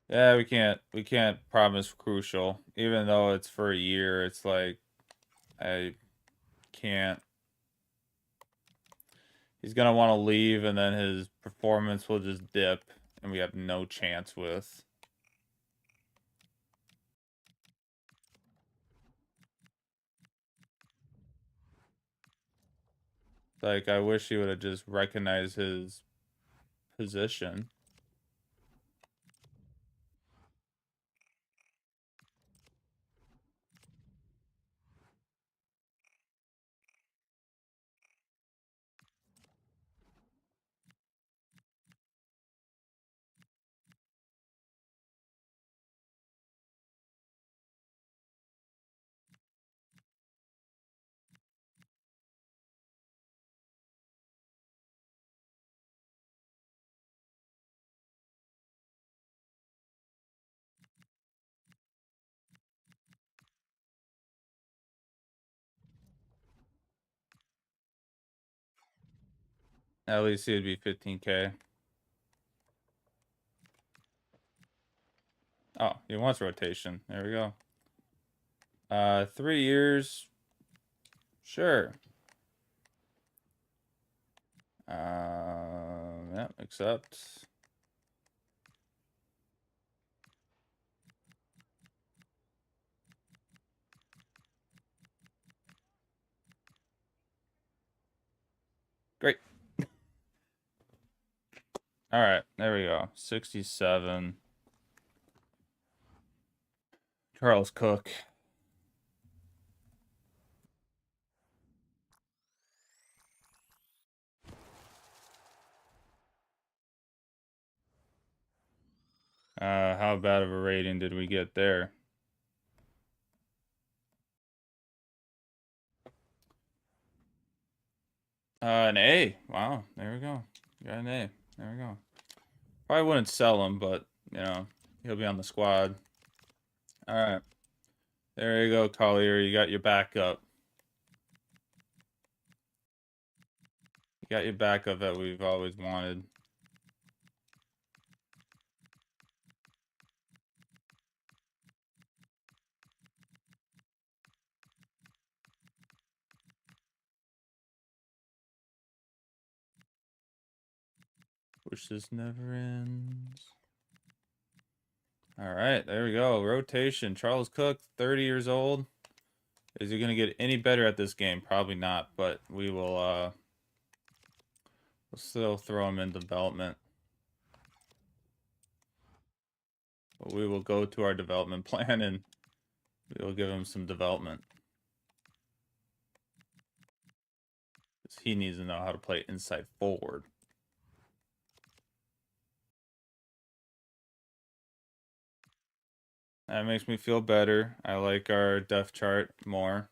Yeah, we can't promise crucial. Even though it's for a year, it's like I can't. He's gonna want to leave and then his performance will just dip and we have no chance with. Like, I wish he would have just recognized his position. At least he would be 15K. Oh, he wants rotation. There we go. 3 years. Sure. Yeah, accept. Great. All right, there we go. 67. Charles Cook. How bad of a rating did we get there? An A. Wow, there we go. Got an A. There we go. Probably wouldn't sell him, but, you know, he'll be on the squad. All right. There you go, Collier. You got your backup. You got your backup that we've always wanted. Wish this never ends. All right, there we go. Rotation. Charles Cook, 30 years old. Is he going to get any better at this game? Probably not, but we will we'll still throw him in development. But we will go to our development plan and we will give him some development. He needs to know how to play inside forward. That makes me feel better. I like our depth chart more.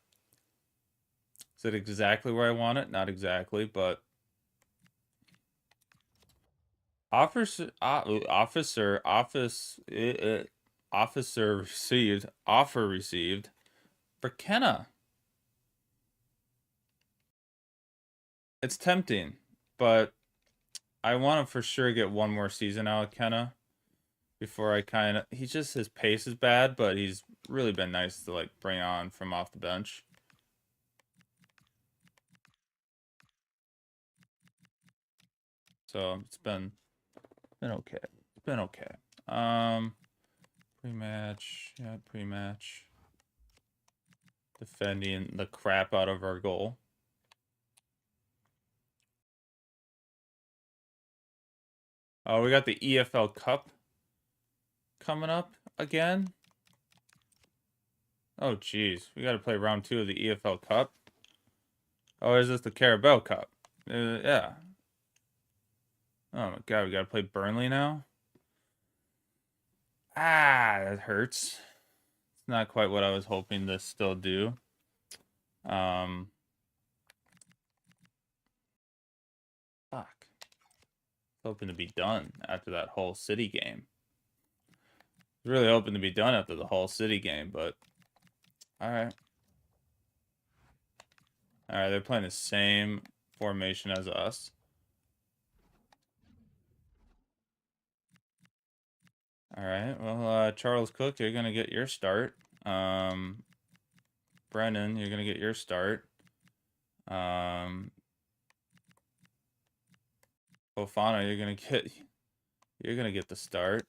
Is it exactly where I want it? Not exactly, but officer received. Offer received for Kenna. It's tempting, but I want to for sure get one more season out of Kenna before I kind of... his pace is bad, but he's really been nice to, like, bring on from off the bench. So it's been okay. It's been okay. Pre-match. Yeah, pre-match. Defending the crap out of our goal. Oh, we got the EFL Cup coming up again. Oh, geez. We got to play round 2 of the EFL Cup. Oh, is this the Carabao Cup? Yeah. Oh, my God. We got to play Burnley now? Ah, that hurts. It's not quite what I was hoping to still do. Fuck. Hoping to be done after that Hull City game. Really hoping to be done after the Hull City game, but... Alright. Alright, they're playing the same formation as us. Alright, well, Charles Cook, you're going to get your start. Brennan, you're going to get your start. Fofana, you're going to get the start.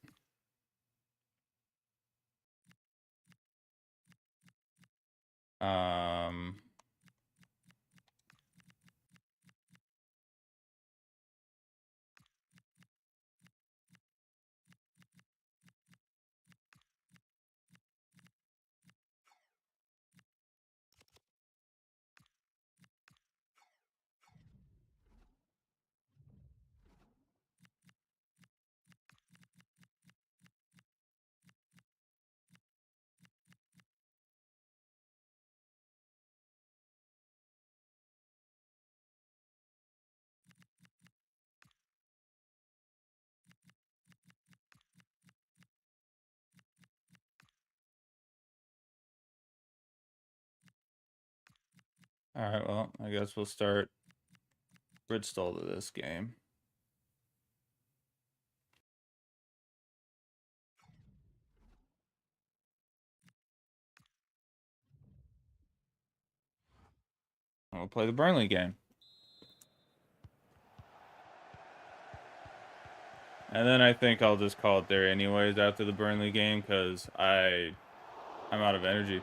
Alright, well, I guess we'll start Bridgestall to this game. We'll play the Burnley game. And then I think I'll just call it there anyways after the Burnley game because I'm out of energy.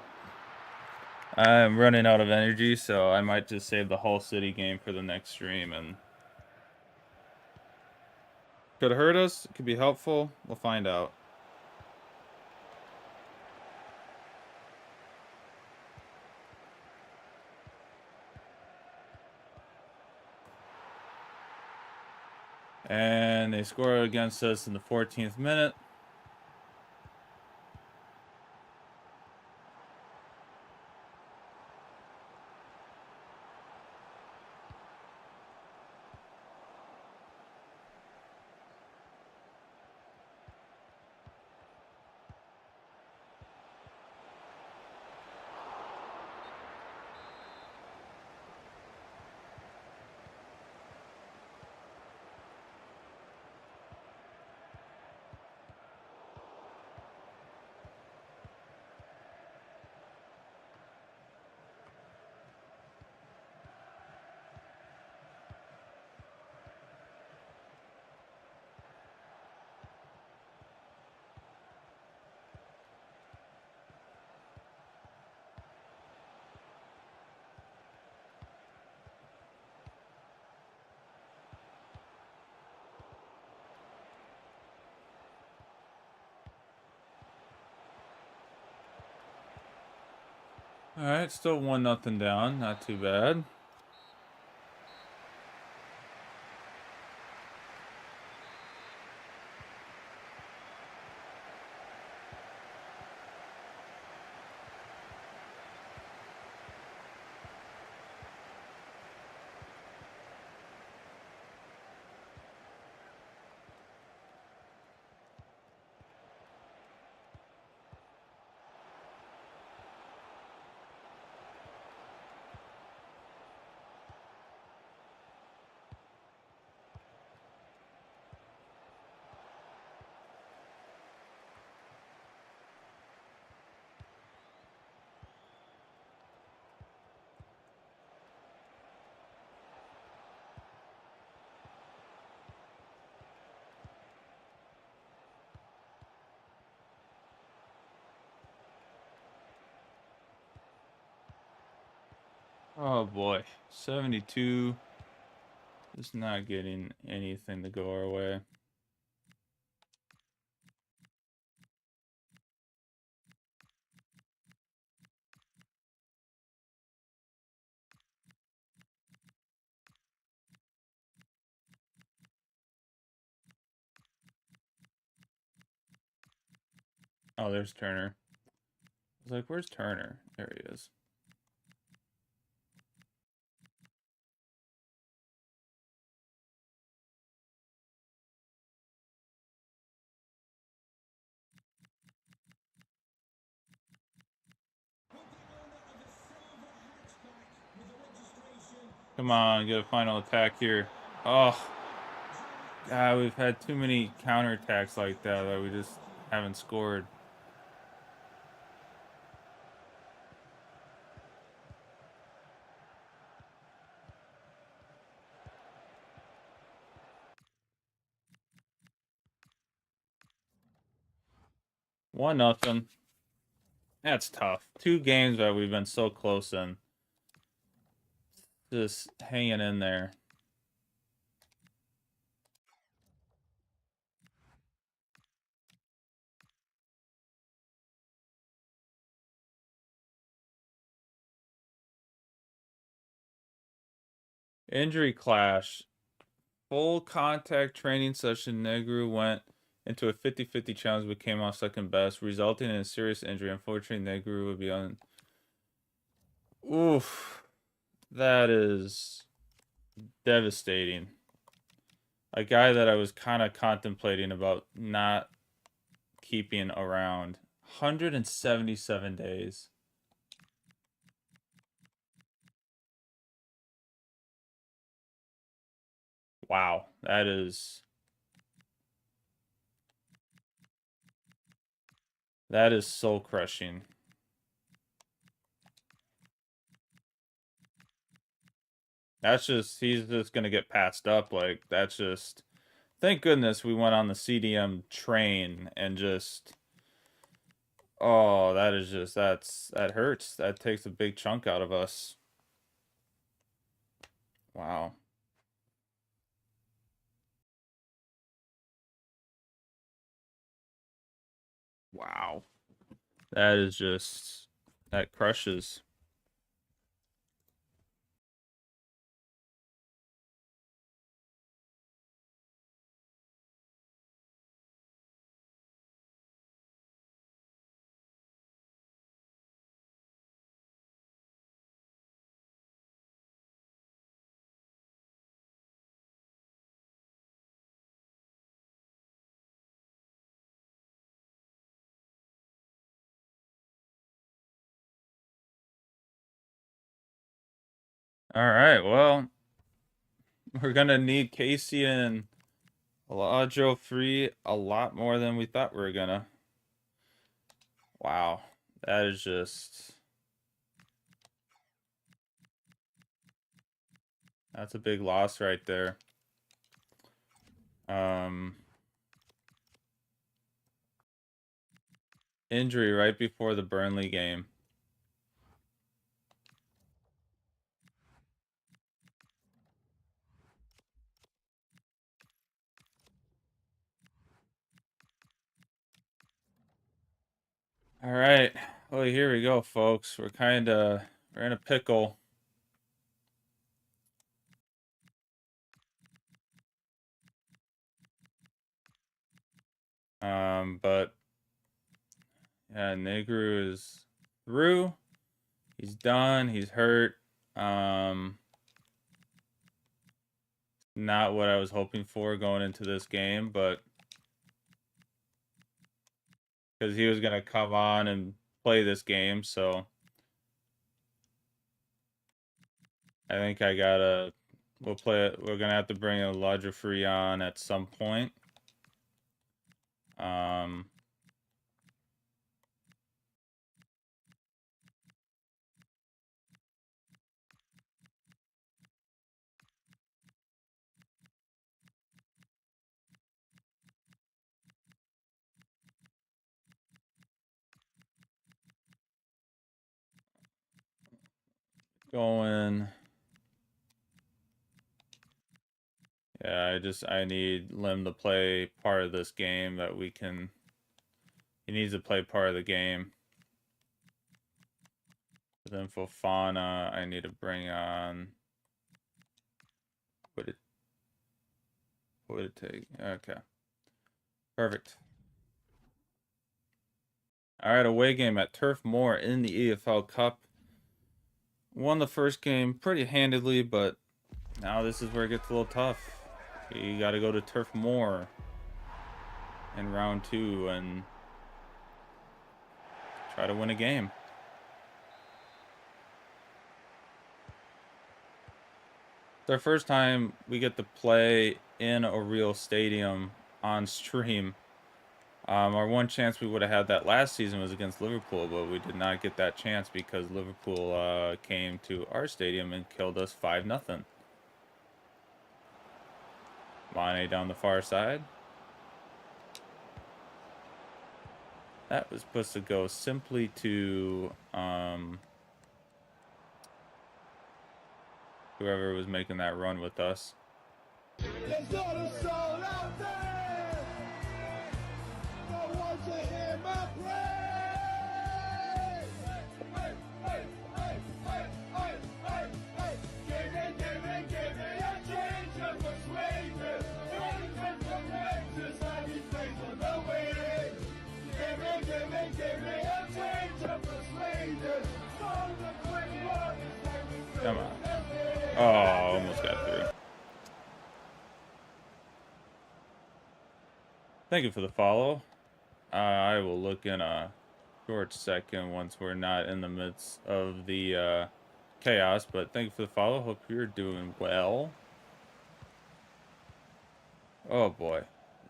I'm running out of energy, so I might just save the Hull City game for the next stream. And could hurt us. It could be helpful. We'll find out. And they score against us in the 14th minute. All right, still 1-0 down. Not too bad. Oh boy, 72. Just not getting anything to go our way. Oh, there's Turner. I was like, where's Turner? There he is. Come on, get a final attack here. Oh, God, we've had too many counterattacks like that we just haven't scored. One nothing. That's tough. 2 games that we've been so close in. Just hanging in there. Injury clash. Full contact training session. Negru went into a 50-50 challenge but came off second best, resulting in a serious injury. Unfortunately, Negru would be on. Oof. That is devastating. A guy that I was kind of contemplating about not keeping around. 177 days. Wow, that is soul crushing. That's just, he's just going to get passed up. Like, that's just, thank goodness we went on the CDM train and just, oh, that is just, that hurts. That takes a big chunk out of us. Wow. Wow. That is just, that crushes. All right, well, we're gonna need Casey and Elijah free a lot more than we thought we were gonna. Wow, that is just, that's a big loss right there. Injury right before the Burnley game. All right. Well, here we go, folks. We're in a pickle. But yeah, Negru is through. He's done. He's hurt. Not what I was hoping for going into this game, but because he was gonna come on and play this game, so I think I gotta. We'll play it. We're gonna have to bring Elijah Free on at some point. Going. Yeah, I need Lim to play part of this game that we can. He needs to play part of the game. But then Fofana, I need to bring on. What would it take? Okay. Perfect. All right, away game at Turf Moor in the EFL Cup. Won the first game pretty handedly, but now this is where it gets a little tough. You got to go to Turf Moor in round 2 and try to win a game. It's our first time we get to play in a real stadium on stream. Our one chance we would have had that last season was against Liverpool, but we did not get that chance because Liverpool came to our stadium and killed us 5-0. Mane down the far side. That was supposed to go simply to whoever was making that run with us. There's not a soul out there. I want to hear my praise. Give me a change of persuasion. Change of correctors, I be faithful the way. Give me a change of persuasion. Come on. Oh, almost got through. Thank you for the follow. I will look in a short second once we're not in the midst of the chaos, but thank you for the follow. Hope you're doing well. Oh boy,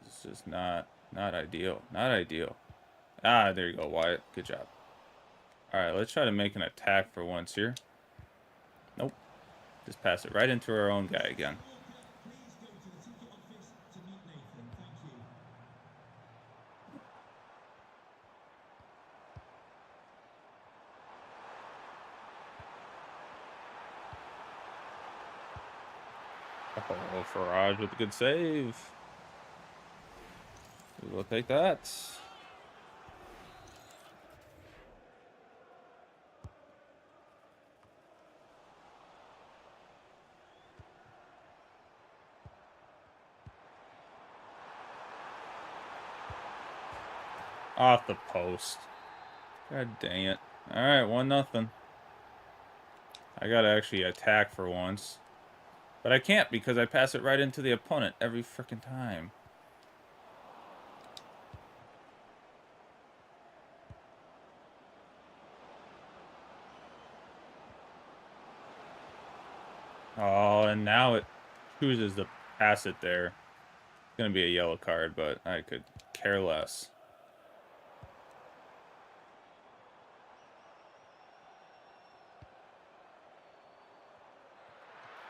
this is just not ideal. Not ideal. Ah, there you go, Wyatt. Good job. All right, let's try to make an attack for once here. Nope. Just pass it right into our own guy again. Oh, Farage with a good save. We'll take that. Off the post. God dang it. Alright, 1-0. I gotta actually attack for once. But I can't because I pass it right into the opponent every freaking time. Oh, and now it chooses to pass it there. It's gonna be a yellow card, but I could care less.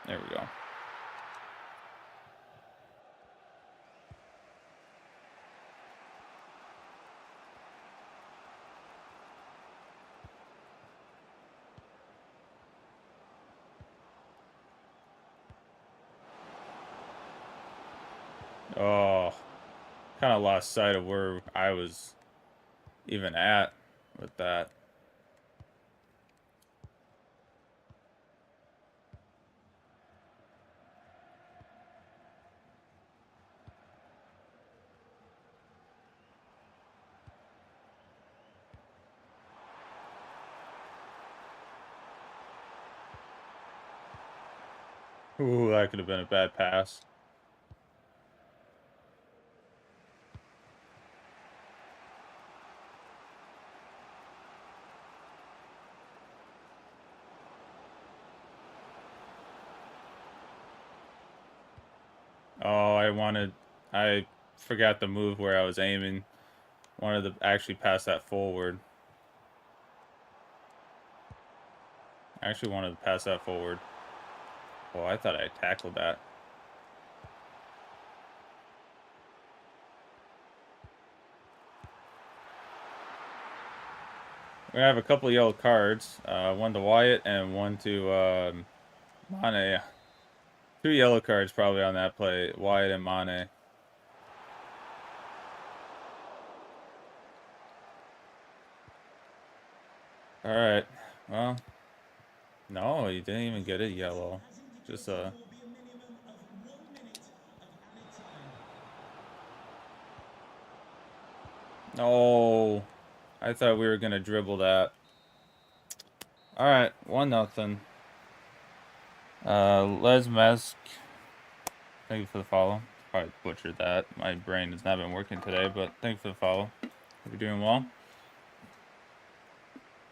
There we go. Oh, kind of lost sight of where I was even at with that. Ooh, that could have been a bad pass. Oh, I forgot the move where I was aiming. Wanted to actually pass that forward. I actually wanted to pass that forward. Oh, I thought I tackled that. We have a couple yellow cards. One to Wyatt and one to Mane. 2 yellow cards probably on that play. Wyatt and Mane. Alright. Well. No, he didn't even get a yellow. Just a... No. I thought we were going to dribble that. Alright. 1-0. Les Mesk. Thank you for the follow. Probably butchered that. My brain has not been working today, but thank you for the follow. Hope you're doing well.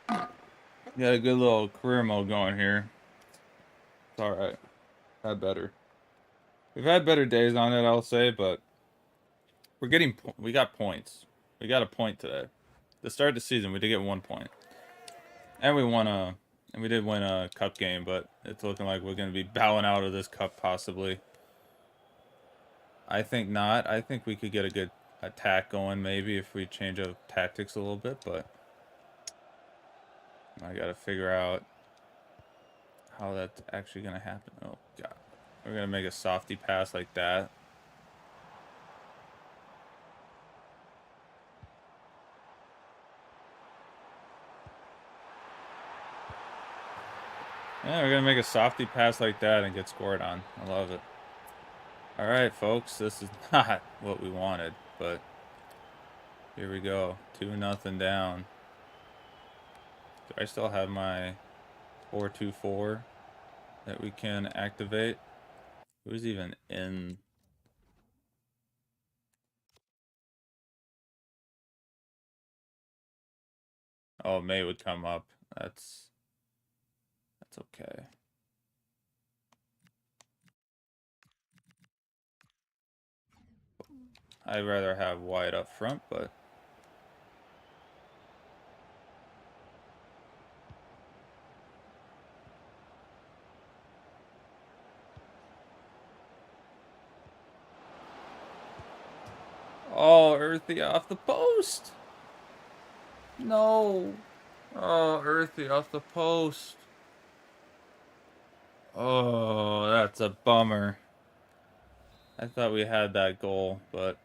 Got a good little career mode going here. It's alright. Had better. We've had better days on it, I'll say, but we got points. We got a point today. To start the season, we did get 1 point. And we did win a cup game, but it's looking like we're going to be bowing out of this cup possibly. I think not. I think we could get a good attack going maybe if we change up tactics a little bit, but I got to figure out how that's actually going to happen. Oh, God. We're going to make a softy pass like that. Yeah, we're going to make a softy pass like that and get scored on. I love it. All right, folks. This is not what we wanted, but here we go. 2-0 down. Do I still have my 4-2-4 that we can activate? Who's even in? Oh, May would come up. That's okay. I'd rather have White up front, but Oh, Earthy off the post. No. Oh, Earthy off the post. Oh, that's a bummer. I thought we had that goal, but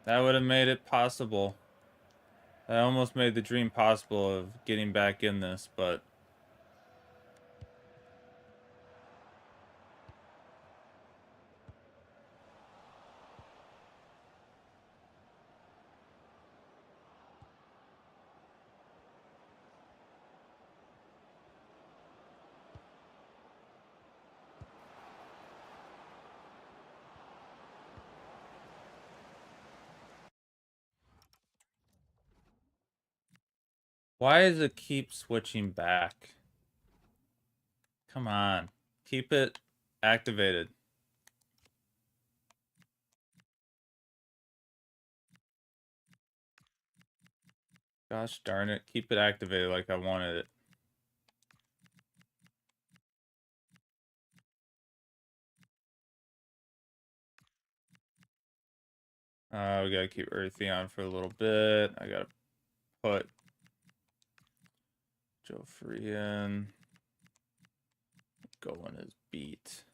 that would have made it possible. That almost made the dream possible of getting back in this, but why does it keep switching back? Come on. Keep it activated. Gosh darn it. Keep it activated like I wanted it. We gotta keep Earthy on for a little bit. I gotta put Joe Free in. Going his beat.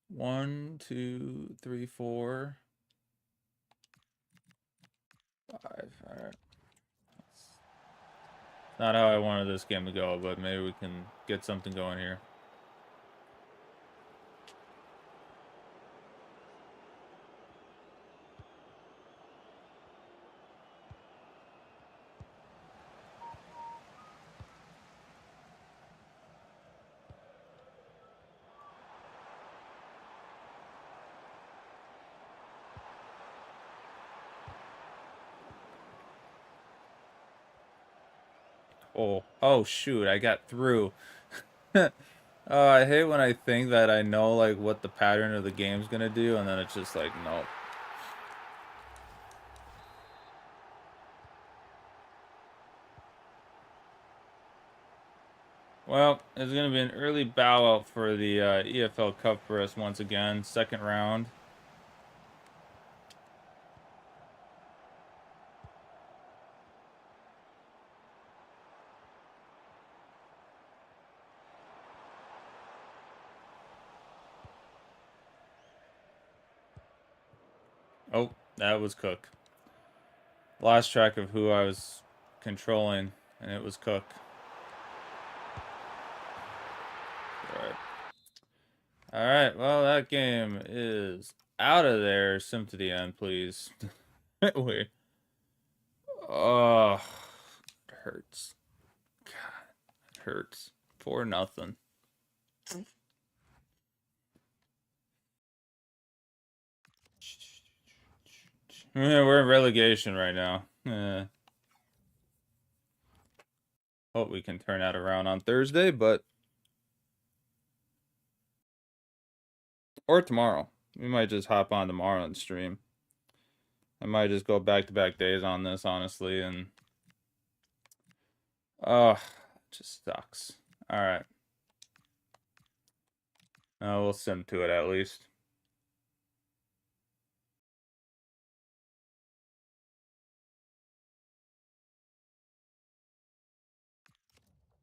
1, 2, 3, 4, 5. All right. Not how I wanted this game to go, but maybe we can get something going here. Oh shoot, I got through. I hate when I think that I know like what the pattern of the game's gonna do, and then it's just like, nope. Well, it's gonna be an early bow out for the EFL Cup for us once again, second round. Oh, that was Cook. Lost track of who I was controlling, and it was Cook. Alright, well, that game is out of there. Sim to the end, please. Wait. Oh, it hurts. God, it hurts. 4-0. Yeah, we're in relegation right now. Hope we can turn that around on Thursday, but or tomorrow. We might just hop on tomorrow and stream. I might just go back-to-back days on this, honestly, and oh, it just sucks. All right. We'll sim to it at least.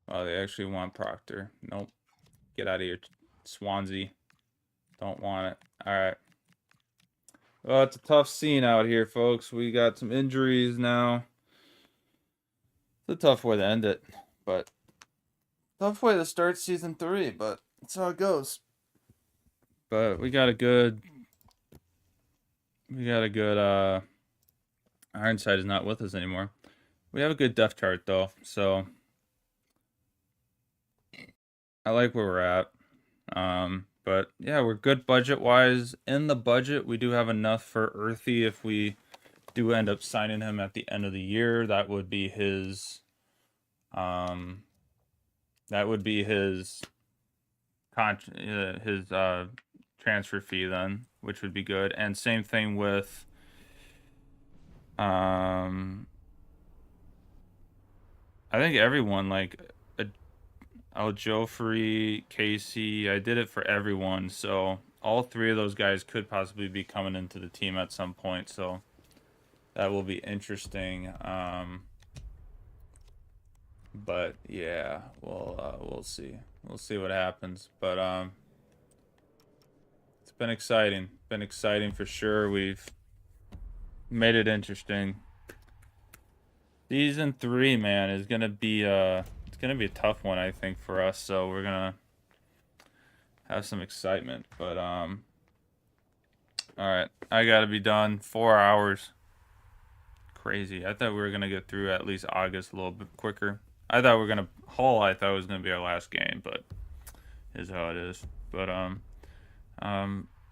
Oh, they actually want Proctor. Nope. Get out of here, Swansea. Don't want it. All right. Well, it's a tough scene out here, folks. We got some injuries now. It's a tough way to end it, but tough way to start season 3, but that's how it goes. But we got a good Ironside is not with us anymore. We have a good depth chart though, so I like where we're at. But yeah, we're good budget-wise. In the budget, we do have enough for Earthy if we do end up signing him at the end of the year. That would be his transfer fee then, which would be good. And same thing with I think everyone, like Joffrey, Casey, I did it for everyone. So all three of those guys could possibly be coming into the team at some point, so that will be interesting. But yeah, we'll see. We'll see what happens. But it's been exciting. Been exciting for sure. We've made it interesting. Season 3, man, is gonna be it's gonna be a tough one, I think, for us. So we're gonna have some excitement. But all right, I gotta be done. 4 hours. Crazy. I thought we were gonna get through at least August a little bit quicker. I thought we were gonna Hull. I thought it was gonna be our last game, but is how it is. But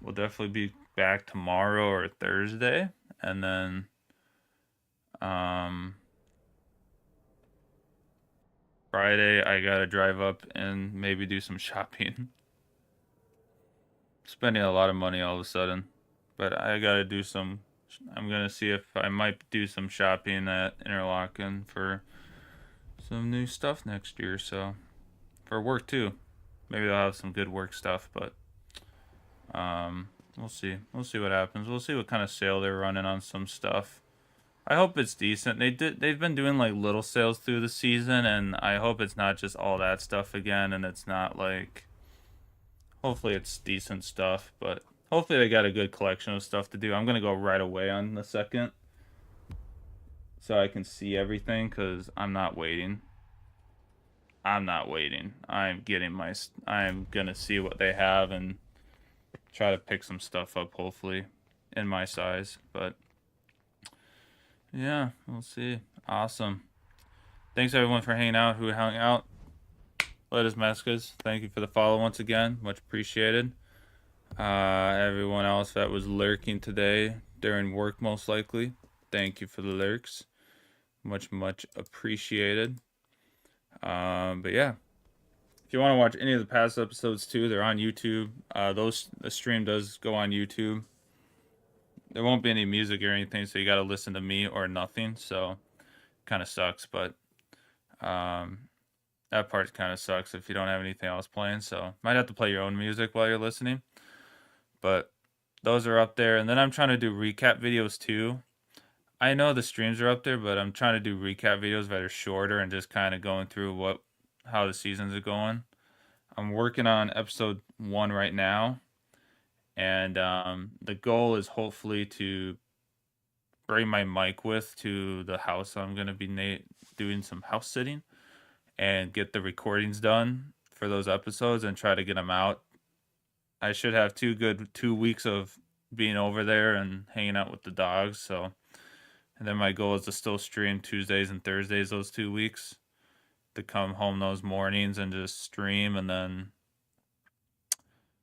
we'll definitely be back tomorrow or Thursday, and then Friday I gotta drive up and maybe do some shopping. Spending a lot of money all of a sudden, but I gotta do some. I'm gonna see if I might do some shopping at Interlaken for some new stuff next year, so for work too. Maybe they'll have some good work stuff, but we'll see. We'll see what happens. We'll see what kind of sale they're running on some stuff. I hope it's decent. They've been doing like little sales through the season, and I hope it's not just all that stuff again, and it's not like, hopefully it's decent stuff, but hopefully they got a good collection of stuff to do. I'm gonna go right away on the 2nd so I can see everything, because I'm not waiting. I'm gonna see what they have and try to pick some stuff up, hopefully in my size. But yeah, we'll see. Awesome. Thanks everyone for hanging out who hung out. Lettuce Mescas, thank you for the follow once again. Much appreciated. Everyone else that was lurking today during work, most likely, thank you for the lurks. Much appreciated. But yeah, if you want to watch any of the past episodes too, they're on YouTube. The stream does go on YouTube. There won't be any music or anything, so you got to listen to me or nothing. So kind of sucks, but that part kind of sucks if you don't have anything else playing. So might have to play your own music while you're listening. But those are up there, and then I'm trying to do recap videos too. I know the streams are up there, but I'm trying to do recap videos that are shorter and just kind of going through how the seasons are going. I'm working on episode 1 right now, and the goal is hopefully to bring my mic with to the house. I'm going to be doing some house sitting and get the recordings done for those episodes and try to get them out. I should have 2 weeks of being over there and hanging out with the dogs, so... And then my goal is to still stream Tuesdays and Thursdays those 2 weeks. To come home those mornings and just stream, and then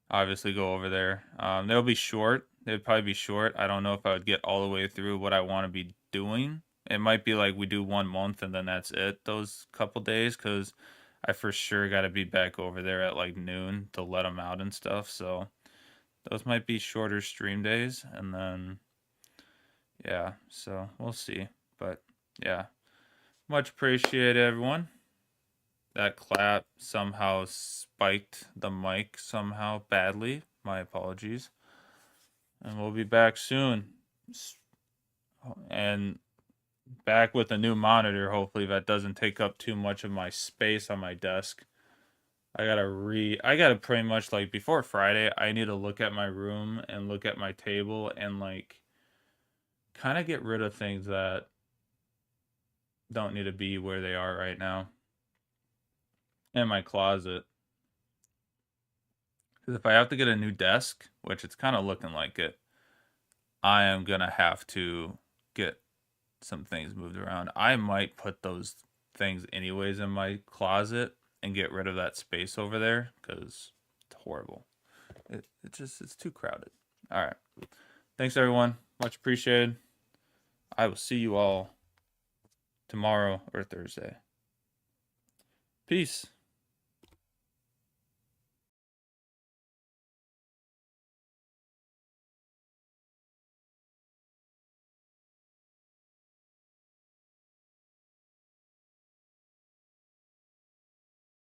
obviously go over there. They'll be short. They'd probably be short. I don't know if I would get all the way through what I want to be doing. It might be like we do 1 month and then that's it those couple days, because I for sure got to be back over there at like noon to let them out and stuff. So those might be shorter stream days, and then... yeah, so we'll see. But yeah, much appreciated, everyone. That clap somehow spiked the mic somehow badly. My apologies. And we'll be back soon. And back with a new monitor, hopefully that doesn't take up too much of my space on my desk. I gotta pretty much, like, before Friday, I need to look at my room and look at my table and, like, kind of get rid of things that don't need to be where they are right now in my closet. Because if I have to get a new desk, which it's kind of looking like it, I am going to have to get some things moved around. I might put those things anyways in my closet and get rid of that space over there, because it's horrible. It's too crowded. All right. Thanks, everyone. Much appreciated. I will see you all tomorrow or Thursday. Peace.